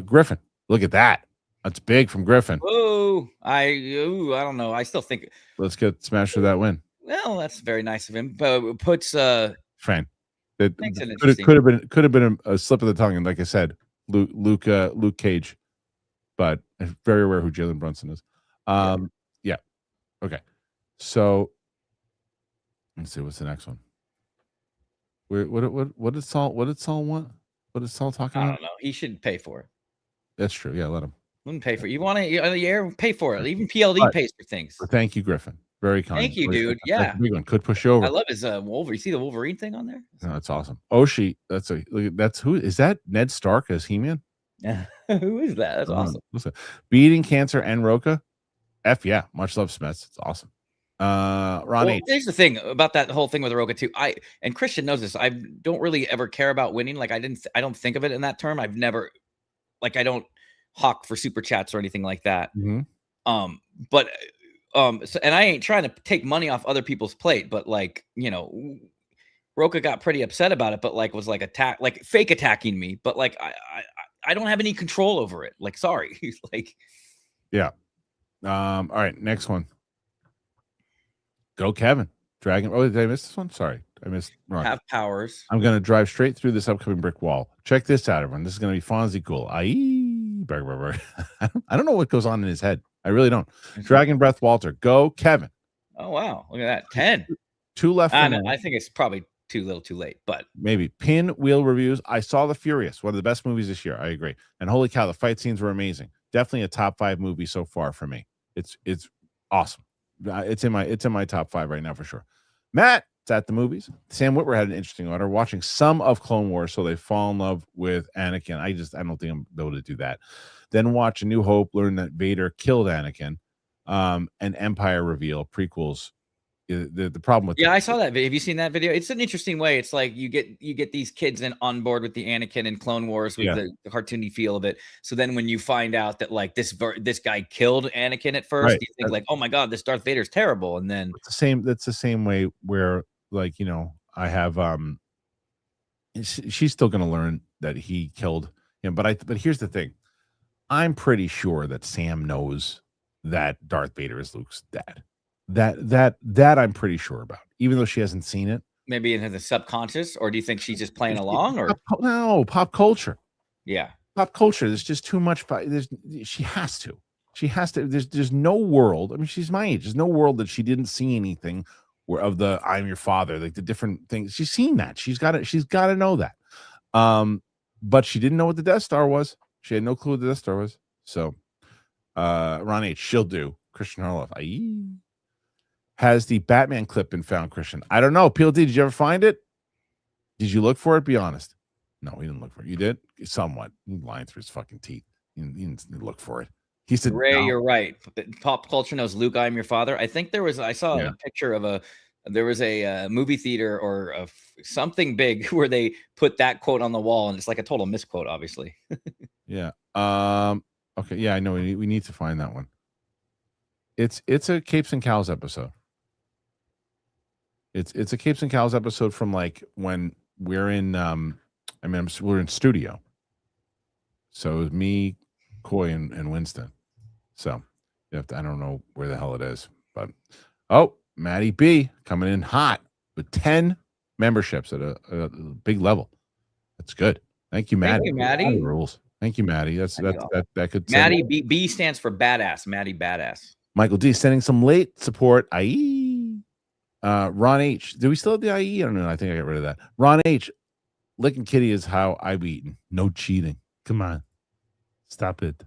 Griffin, look at that. That's big from Griffin. I don't know. I still think. Let's get smashed for that win. Well, that's very nice of him. But puts fine. It could have been a slip of the tongue, and like I said, Luke Cage, but it's very rare who Jalen Brunson is. Yeah. Okay. So let's see what's the next one. What did Saul want? What is Saul talking about? I don't know. He should pay for it. That's true. Yeah, let him. Let him pay for it. You want to on the air? Pay for it. Even PLD pays for things. Thank you, Griffin. Very kind. Thank you, dude. Yeah, big one. Could push you over. I love his Wolverine. You see the Wolverine thing on there? No, that's awesome. Oshi, that's who is that? Ned Stark as He-Man? Yeah. Who is that? That's awesome. Listen, beating cancer and Roca. Yeah. Much love, SMETS. It's awesome. Ron, here's the thing about that whole thing with Roca too. And Kristian knows this. I don't really ever care about winning. Like I don't think of it in that term. I've never, like, I don't hawk for super chats or anything like that. Mm-hmm. But and I ain't trying to take money off other people's plate, but like, Roca got pretty upset about it, but like was like fake attacking me, but like I don't have any control over it. Like, sorry. Like, yeah. All right, next one. Go Kevin. Dragon. Oh, did I miss this one? Sorry. I missed. Right. Have powers. I'm going to drive straight through this upcoming brick wall. Check this out, everyone. This is going to be Fonzie cool. I don't know what goes on in his head. I really don't. Dragon Breath Walter. Go Kevin. Oh, wow. Look at that. 10. 2 left. I know. I think it's probably too little too late, but maybe. Pinwheel reviews. I saw The Furious. One of the best movies this year. I agree. And holy cow, the fight scenes were amazing. Definitely a top 5 movie so far for me. It's awesome. It's in my top 5 right now for sure. Matt, it's at the movies. Sam Whitwer had an interesting order. Watching some of Clone Wars, so they fall in love with Anakin. I don't think I'm able to do that. Then watch A New Hope, learn that Vader killed Anakin, and Empire reveal prequels The problem with I saw that video. Have you seen that video? It's an interesting way. It's like you get these kids on board with the Anakin and Clone Wars with the cartoony feel of it. So then when you find out that like this guy killed Anakin at first, you think like, oh my god, this Darth Vader's terrible. And then it's the same. That's the same way where like I have she's still gonna learn that he killed him. But here's the thing. I'm pretty sure that Sam knows that Darth Vader is Luke's dad. That I'm pretty sure about, even though she hasn't seen it. Maybe in the subconscious, or do you think she's just playing along? Or no, pop culture. Yeah, pop culture. There's just too much. She has to. There's no world. I mean, she's my age. There's no world that she didn't see anything of the "I'm your father," like the different things. She's seen that. She's got to know that. But she didn't know what the Death Star was. She had no clue what the Death Star was. So, Ron H. She'll do. Kristian Harloff. Has the Batman clip been found, Kristian? I don't know. PLD, did you ever find it? Did you look for it? Be honest. No, he didn't look for it. You did? Somewhat. He's lying through his fucking teeth. He didn't look for it. He said, Ray, no. You're right. Pop culture knows Luke, I'm your father. I think I saw a picture of there was a movie theater or something big where they put that quote on the wall, and it's like a total misquote, obviously. Yeah. Okay. Yeah, I know. We need to find that one. It's a Capes and Cows episode. It's a Capes and Cows episode from like when we're in we're in studio. So it was me, Coy, and Winston. So I don't know where the hell it is, but Maddie B coming in hot with 10 memberships at a big level. That's good. Thank you, Maddie. Thank you, Maddie. Rules. Thank you, Maddie. That could Maddie B stands for badass. Maddie badass. Michael D sending some late support. Ron H. Do we still have the IE? I don't know. I think I got rid of that. Ron H. Licking kitty is how I be eaten. No cheating. Come on. Stop it.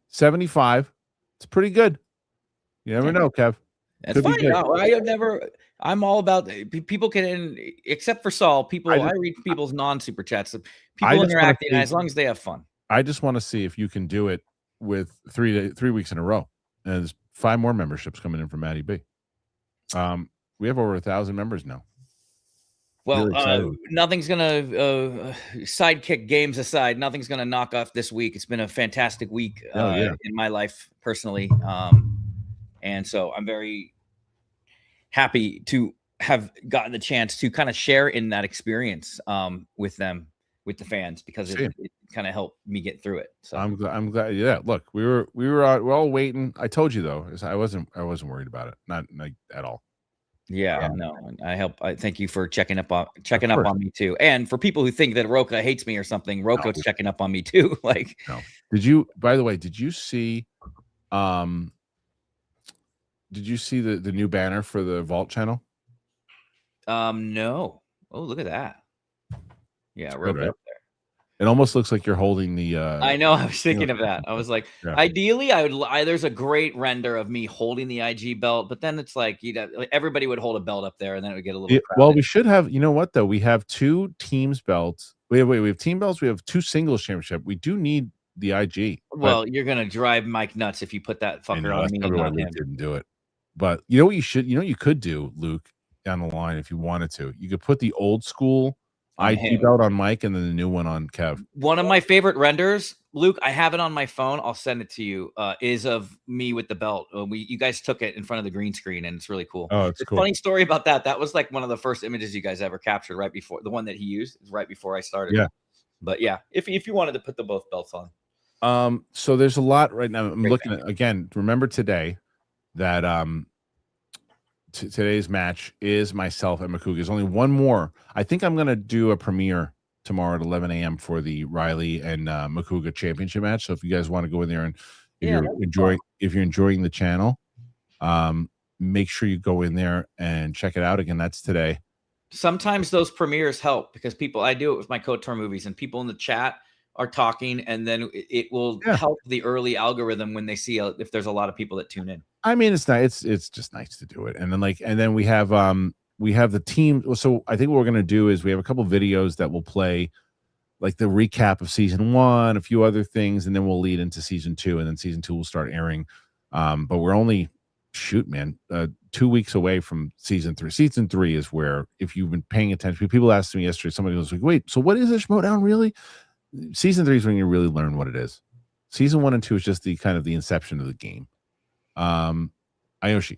75. It's pretty good. You never know, Kev. That's fine. No, I'm all about people can, except for Saul, I read people's non-super chats. People interacting as long as they have fun. I just want to see if you can do it with 3 weeks in a row. And there's 5 more memberships coming in from Maddie B. We have over 1,000 members now. Well, really nothing's gonna Sidekick games aside. Nothing's gonna knock off this week. It's been a fantastic week in my life personally, and so I'm very happy to have gotten the chance to kind of share in that experience with them, with the fans, because it kind of helped me get through it. So I'm glad. Yeah, look, we're all waiting. I told you though, I wasn't worried about it, not like at all. Yeah, no, I thank you for checking up on me too. And for people who think that Roka hates me or something, Roka's checking up on me too. Like, no. By the way, did you see the new banner for the Vault channel? No. Oh, look at that. Yeah, Roka up there. It almost looks like you're holding the I know, I was thinking of that. I was like, ideally there's a great render of me holding the IG belt, but then it's like, everybody would hold a belt up there and then it would get a little well, we should have, what though? We have 2 teams belts. We have team belts, we have 2 singles championship. We do need the IG. Well, you're gonna drive Mike nuts if you put that fucker on me. Everyone didn't do it. But you know what you could do, Luke, down the line if you wanted to. You could put the old school IG belt on Mike and then the new one on Kev. One of my favorite renders, Luke, I have it on my phone. I'll send it to you. Is of me with the belt. You guys took it in front of the green screen, and it's really cool. Oh, it's cool. Funny story about that. That was like one of the first images you guys ever captured. Right before the one that he used is right before I started. Yeah, but yeah, if you wanted to put both belts on. So there's a lot right now. I'm looking at again. Remember today that today's match is myself and Makuga. There's only one more. I think I'm going to do a premiere tomorrow at 11 a.m. for the Riley and Makuga championship match. So if you guys want to go in there and if you're enjoying the channel, make sure you go in there and check it out. Again, that's today. Sometimes those premieres help because I do it with my KOTOR movies, and people in the chat are talking, and then it will help the early algorithm when they see if there's a lot of people that tune in. I mean, it's nice. It's just nice to do it. And then we have the team. So I think what we're going to do is we have a couple videos that will play like the recap of season 1, a few other things, and then we'll lead into season 2, and then season 2 will start airing. But we're only 2 weeks away from season 3. Season 3 is where, if you've been paying attention, people asked me yesterday, somebody was like, wait, so what is a Schmoedown really? Season 3 is when you really learn what it is. Season 1 and 2 is just the kind of the inception of the game. Ayoshi,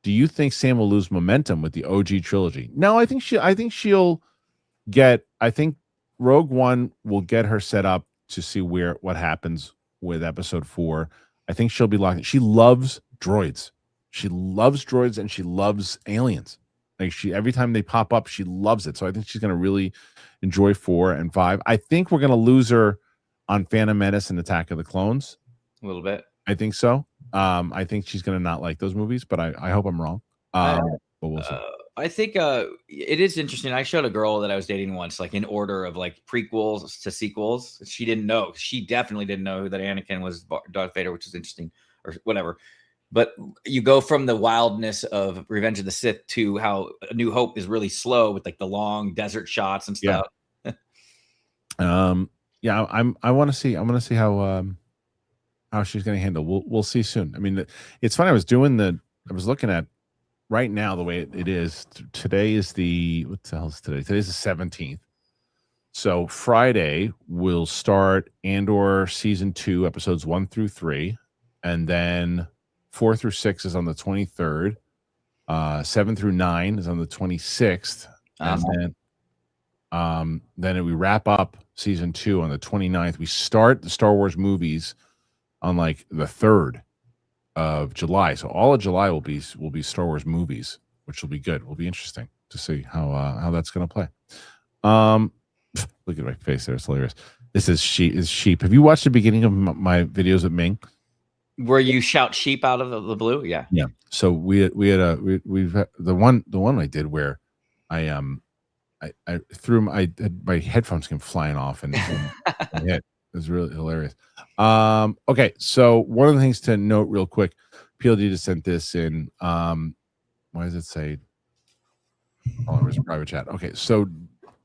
do you think Sam will lose momentum with the OG trilogy? No, I think she'll get, I think Rogue One will get her set up to see what happens with episode 4. I think she'll be locked in. She loves droids. She loves droids and she loves aliens. Like, every time they pop up, she loves it. So I think she's going to really enjoy 4 and 5. I think we're going to lose her on Phantom Menace and Attack of the Clones. A little bit. I think so. I think she's going to not like those movies, but I hope I'm wrong. But we'll see. I think it is interesting. I showed a girl that I was dating once, like in order of like prequels to sequels. She didn't know. She definitely didn't know that Anakin was Darth Vader, which is interesting, or whatever. But you go from the wildness of Revenge of the Sith to how A New Hope is really slow with like the long desert shots and stuff. Yeah. I want to see. I want to see how she's going to handle. We'll see soon. I mean, it's funny. I was looking at right now the way it is. Today is what the hell is today? Today's the 17th. So Friday we'll start Andor season 2, episodes 1 through 3, and then 4 through 6 is on the 23rd. 7 through 9 is on the 26th. And then we wrap up season 2 on the 29th. We start the Star Wars movies on like the 3rd of July. So all of July will be Star Wars movies, which will be good. Will be interesting to see how that's going to play. Look at my face there. It's hilarious. This is sheep. Have you watched the beginning of my videos with Ming? Where you shout sheep out of the blue? Yeah. Yeah. So we've had the one I did where I threw my headphones came flying off and it was really hilarious. Okay, so one of the things to note real quick, PLD just sent this in. Why does it say? Oh, it was a private chat. Okay, so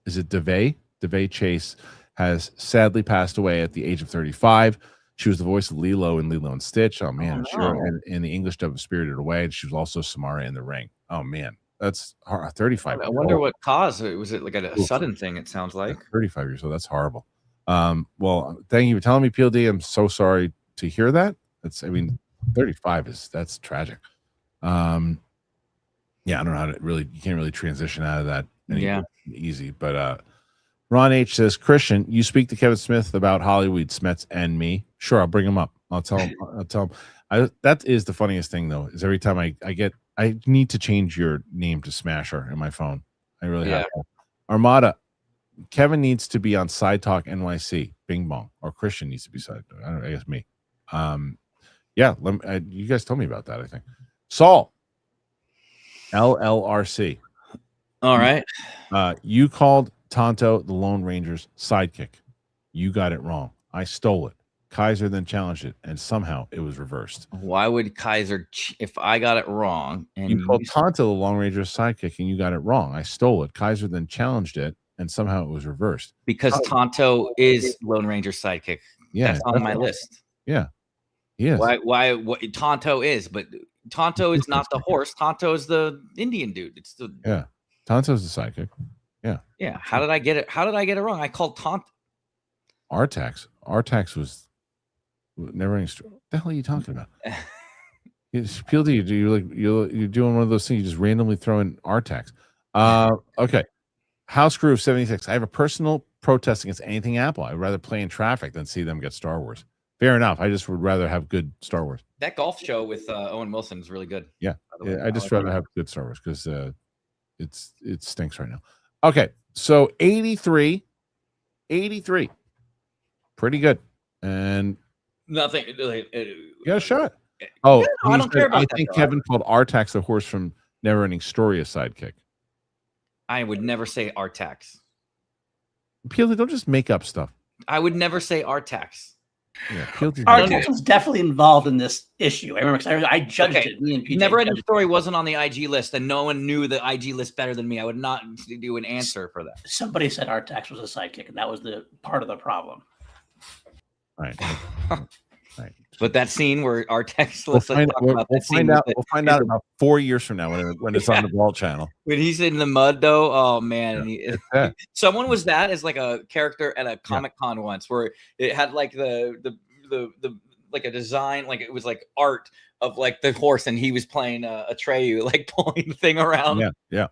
is it DeVay? DeVay Chase has sadly passed away at the age of 35. She was the voice of Lilo in Lilo and Stitch. Oh man, sure. And in the English dub of Spirited Away, she was also Samara in The Ring. Oh man, that's 35. I wonder what caused it. Was it like a sudden thing? It sounds like 35 years old. That's horrible. Well, thank you for telling me, PLD. I'm so sorry to hear that. 35 that's tragic. Yeah, I don't know how to really, you can't really transition out of that easy. But Ron H says, Kristian, you speak to Kevin Smith about Hollywood, SMETS, and me. Sure, I'll bring him up. I'll tell him. That is the funniest thing though, is every time I need to change your name to Smasher in my phone. I really have to. Armada, Kevin needs to be on Side Talk NYC, Bing Bong, or Kristian needs to be Side. I guess me. You guys told me about that. I think Saul, LLRC. All right. You called Tonto the Lone Ranger's sidekick. You got it wrong. I stole it. Kaiser then challenged it, and somehow it was reversed. Why would Kaiser, if I got it wrong, and you called Tonto the Lone Ranger's sidekick, and you got it wrong? I stole it. Kaiser then challenged it, and somehow it was reversed. Because Tonto is Lone Ranger's sidekick. Yeah, that's on my list. Yeah, he is. Why? What Tonto is, but Tonto is not the horse. Tonto is the Indian dude. It's the Tonto's the sidekick. Yeah. How did I get it? How did I get it wrong? I called Tonto. Artax was never any. What the hell are you talking about? PLD, you're doing one of those things. You just randomly throw in Artax. Okay. House Groove 76. I have a personal protest against anything Apple. I'd rather play in traffic than see them get Star Wars. Fair enough. I just would rather have good Star Wars. That golf show with Owen Wilson is really good. Yeah. I just rather have good Star Wars because it stinks right now. Okay. So 83. Pretty good. And nothing. You got a shot. Oh, I don't care about that. I think Kevin called Artax the horse from Neverending Story a sidekick. I would never say Artax. PLD, don't just make up stuff. I would never say Artax. Yeah, Artax was definitely involved in this issue. I remember because I judged it. Me and PJ Neverending Story wasn't on the IG list, and no one knew the IG list better than me. I would not do an answer for that. Somebody said Artax was a sidekick, and that was the part of the problem. All right. Right. But that scene where our text, We'll let's find, talk we'll, about we'll that scene find with out. We'll find out about 4 years from now when it's on Yeah. the Vault channel. when he's in the mud though. Oh man, and It's sad. someone was that as like a character at a Comic Con once, where it had like the like a design, like it was like art of like the horse, and he was playing Atreyu, like pulling the thing around. Yeah.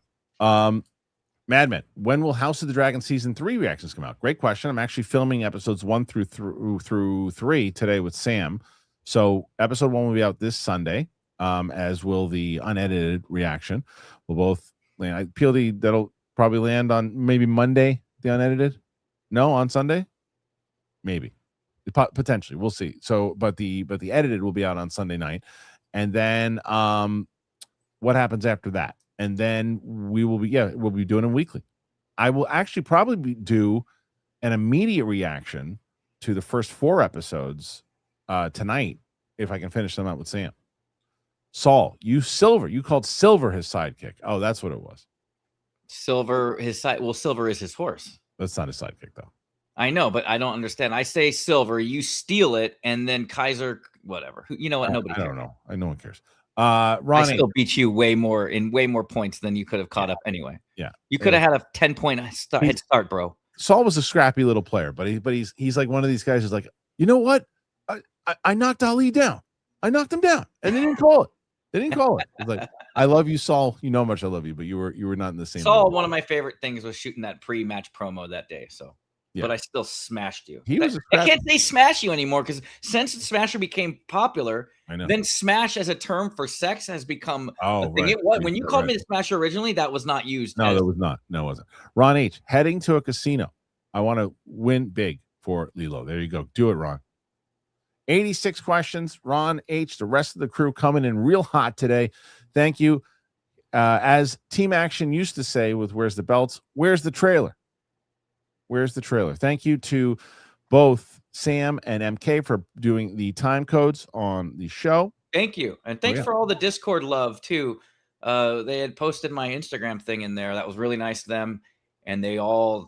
Madman, when will House of the Dragon season 3 reactions come out? Great question. I'm actually filming episodes 1 through 3 today with Sam. So episode 1 will be out this Sunday, as will the unedited reaction. We'll both land. PLD, that'll probably land on maybe Monday, the unedited. No, on Sunday, maybe, potentially. We'll see. So, but the edited will be out on Sunday night, and then what happens after that? And then we'll be doing them weekly. I will actually probably do an immediate reaction to the first 4 episodes tonight, if I can finish them out with Sam. Saul, you called Silver his sidekick. Oh, that's what it was. Silver, his side. Well, Silver is his horse. That's not his sidekick, though. I know, but I don't understand. I say Silver, you steal it, and then Kaiser, whatever. You know what? Nobody cares. I don't know. No one cares. Ronnie, I still beat you way more points than you could have caught up anyway. Yeah, you could have had a 10-point head start, bro. Saul was a scrappy little player, but he's like one of these guys who's like, you know what? I knocked Ali down. I knocked him down, and they didn't call it. It's like, I love you, Saul. You know how much I love you, but you were not in the same. Saul, level. one of my favorite things was shooting that pre-match promo that day. So. Yeah. But I still smashed you. I can't say smash you anymore because since Smasher became popular, I know. then smash as a term for sex has become a thing. Right. It was when you called me the Smasher originally, that was not used. No, that was not. No, it wasn't. Ron H, heading to a casino. I want to win big for Lilo. There you go. Do it, Ron. 86 questions. Ron H, the rest of the crew coming in real hot today. Thank you. As Team Action used to say with Where's the Belts, where's the trailer? Where's the trailer? Thank you to both Sam and MK for doing the time codes on the show. Thank you. And thanks for all the Discord love too. They had posted my Instagram thing in there. That was really nice of them. And you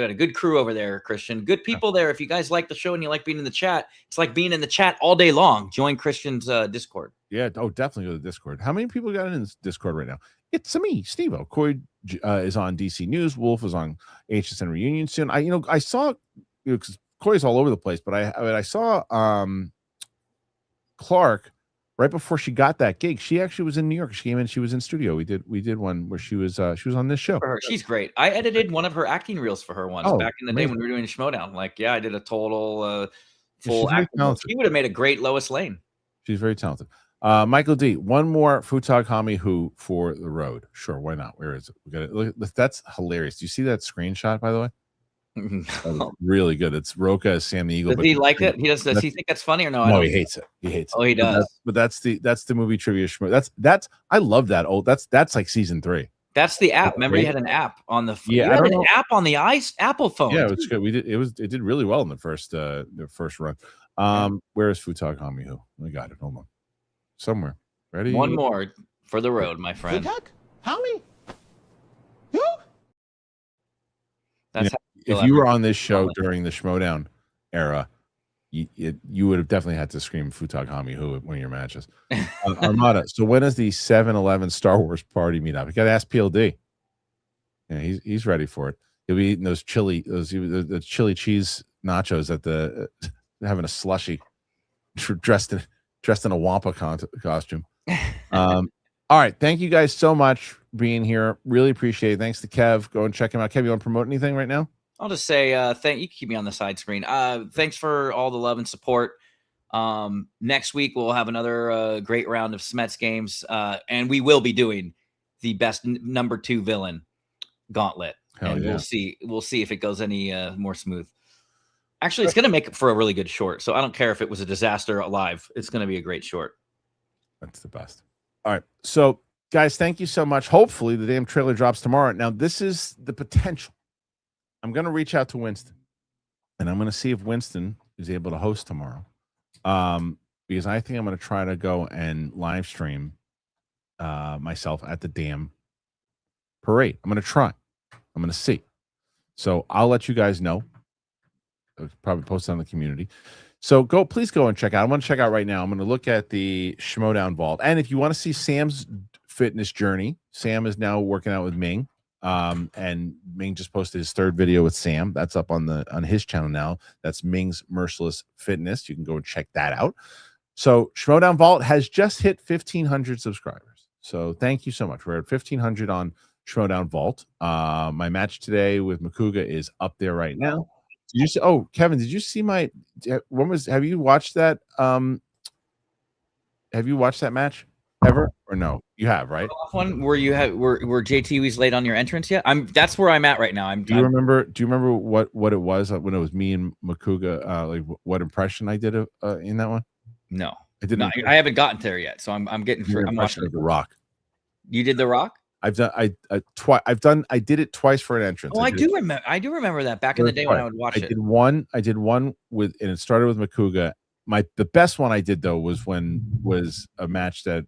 had a good crew over there, Kristian. Good people there. If you guys like the show and you like being in the chat, it's like being in the chat all day long. Join Kristian's Discord. Yeah. Oh, definitely go to the Discord. How many people got in this Discord right now? It's me, Steve-O. Coy is on DC News. Wolf is on HSN Reunion soon. I saw, because Coy's all over the place, but I saw Clark right before she got that gig. She actually was in New York. She came in. She was in studio. We did one where she was on this show. For her. She's great. I edited one of her acting reels for her once back in the day when we were doing Schmoedown. Like, I did a total full acting. She would have made a great Lois Lane. She's very talented. Michael D, one more Futag Hami Who for the road. Sure, why not? Where is it? We got it. Look, that's hilarious. Do you see that screenshot, by the way? Really good. It's Roka as Sam the Eagle. Does he like it? Does he think that's funny or no? No, he hates it. He hates it. Oh, he does. But that's the movie trivia. That's I love that old. That's like season 3. That's the app. Remember, you had an app on the phone. Yeah, you had an app on the Apple phone. Yeah, it's good. It did really well in the first run. Where is Futag Hami Who? I got it. Hold on. Somewhere. Ready? One more for the road, my friend. Futag? How many? You? That's if you were on this show during the Schmoedown era, you would have definitely had to scream Futag Hami Who at one of your matches. Armada. So when is the 7-Eleven Star Wars party meetup? You got to ask PLD. Yeah, he's ready for it. He'll be eating those chili cheese nachos at the having a slushy, dressed in a Wampa costume. All right. Thank you guys so much for being here. Really appreciate it. Thanks to Kev. Go and check him out. Kev, you want to promote anything right now? I'll just say thank you. Keep me on the side screen. Thanks for all the love and support. Next week we'll have another great round of SMETS games, and we will be doing the best number 2 villain gauntlet. Hell yeah. We'll see if it goes any more smooth. Actually, it's going to make it for a really good short. So I don't care if it was a disaster live. It's going to be a great short. That's the best. All right. So, guys, thank you so much. Hopefully, the damn trailer drops tomorrow. Now, this is the potential. I'm going to reach out to Winston, and I'm going to see if Winston is able to host tomorrow. Because I think I'm going to try to go and live stream myself at the damn parade. I'm going to try. I'm going to see. So I'll let you guys know. I'll probably post it on the community. So please go and check out. I'm going to check out right now. I'm going to look at the Schmoedown Vault. And if you want to see Sam's fitness journey, Sam is now working out with Ming. And Ming just posted his third video with Sam. That's up on his channel now. That's Ming's Merciless Fitness. You can go and check that out. So Schmoedown Vault has just hit 1,500 subscribers. So thank you so much. We're at 1,500 on Schmoedown Vault. My match today with Makuga is up there right now. Did you see, Kevin, did you see have you watched that? Have you watched that match ever or no? You have, right? One where where JT was late on your entrance yet? That's where I'm at right now. Do you remember what it was when it was me and Makuga? Like what impression I did in that one? No, I didn't. I haven't gotten there yet, so I'm getting through. I'm watching The Rock. You did The Rock? I've done I did it twice for an entrance. Oh, I do remember that back in the day when I would watch it. I did one with, and it started with Makuga. The best one I did though was a match that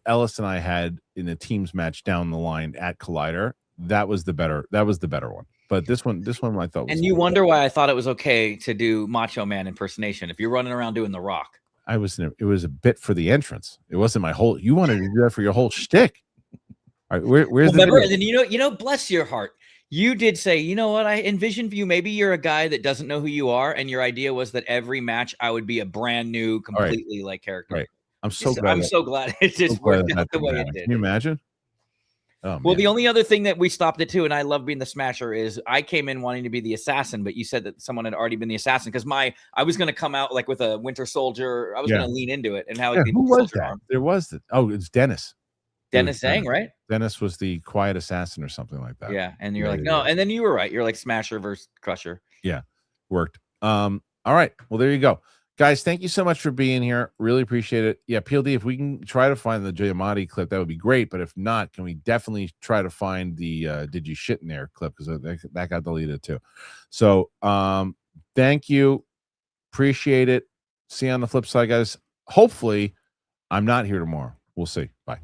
Ellis and I had in a teams match down the line at Collider. That was the better one. But this one I thought was. And you wonder why I thought it was okay to do Macho Man impersonation if you're running around doing The Rock. It was a bit for the entrance. It wasn't my whole. You wanted to do that for your whole shtick. All right, where's the video? And then you know, bless your heart. You did say, you know what? I envisioned for you. Maybe you're a guy that doesn't know who you are, and your idea was that every match I would be a brand new, completely like character. Right. I'm so glad it just worked out the way it did. Can you imagine? Oh, well, the only other thing that we stopped it too, and I love being the Smasher, is I came in wanting to be the assassin, but you said that someone had already been the assassin because I was going to come out like with a Winter Soldier. I was going to lean into it and how who was that? Arm. There was it's Dennis. Dennis Zhang, right? Dennis was the quiet assassin or something like that. Yeah, and you're like, no, and then you were right. You're like Smasher versus Crusher. Yeah, worked. All right. Well, there you go. Guys, thank you so much for being here. Really appreciate it. Yeah, PLD, if we can try to find the Giamatti clip, that would be great. But if not, can we definitely try to find the Did You Shit in There clip? Because that got deleted too. So thank you. Appreciate it. See you on the flip side, guys. Hopefully, I'm not here tomorrow. We'll see. Bye.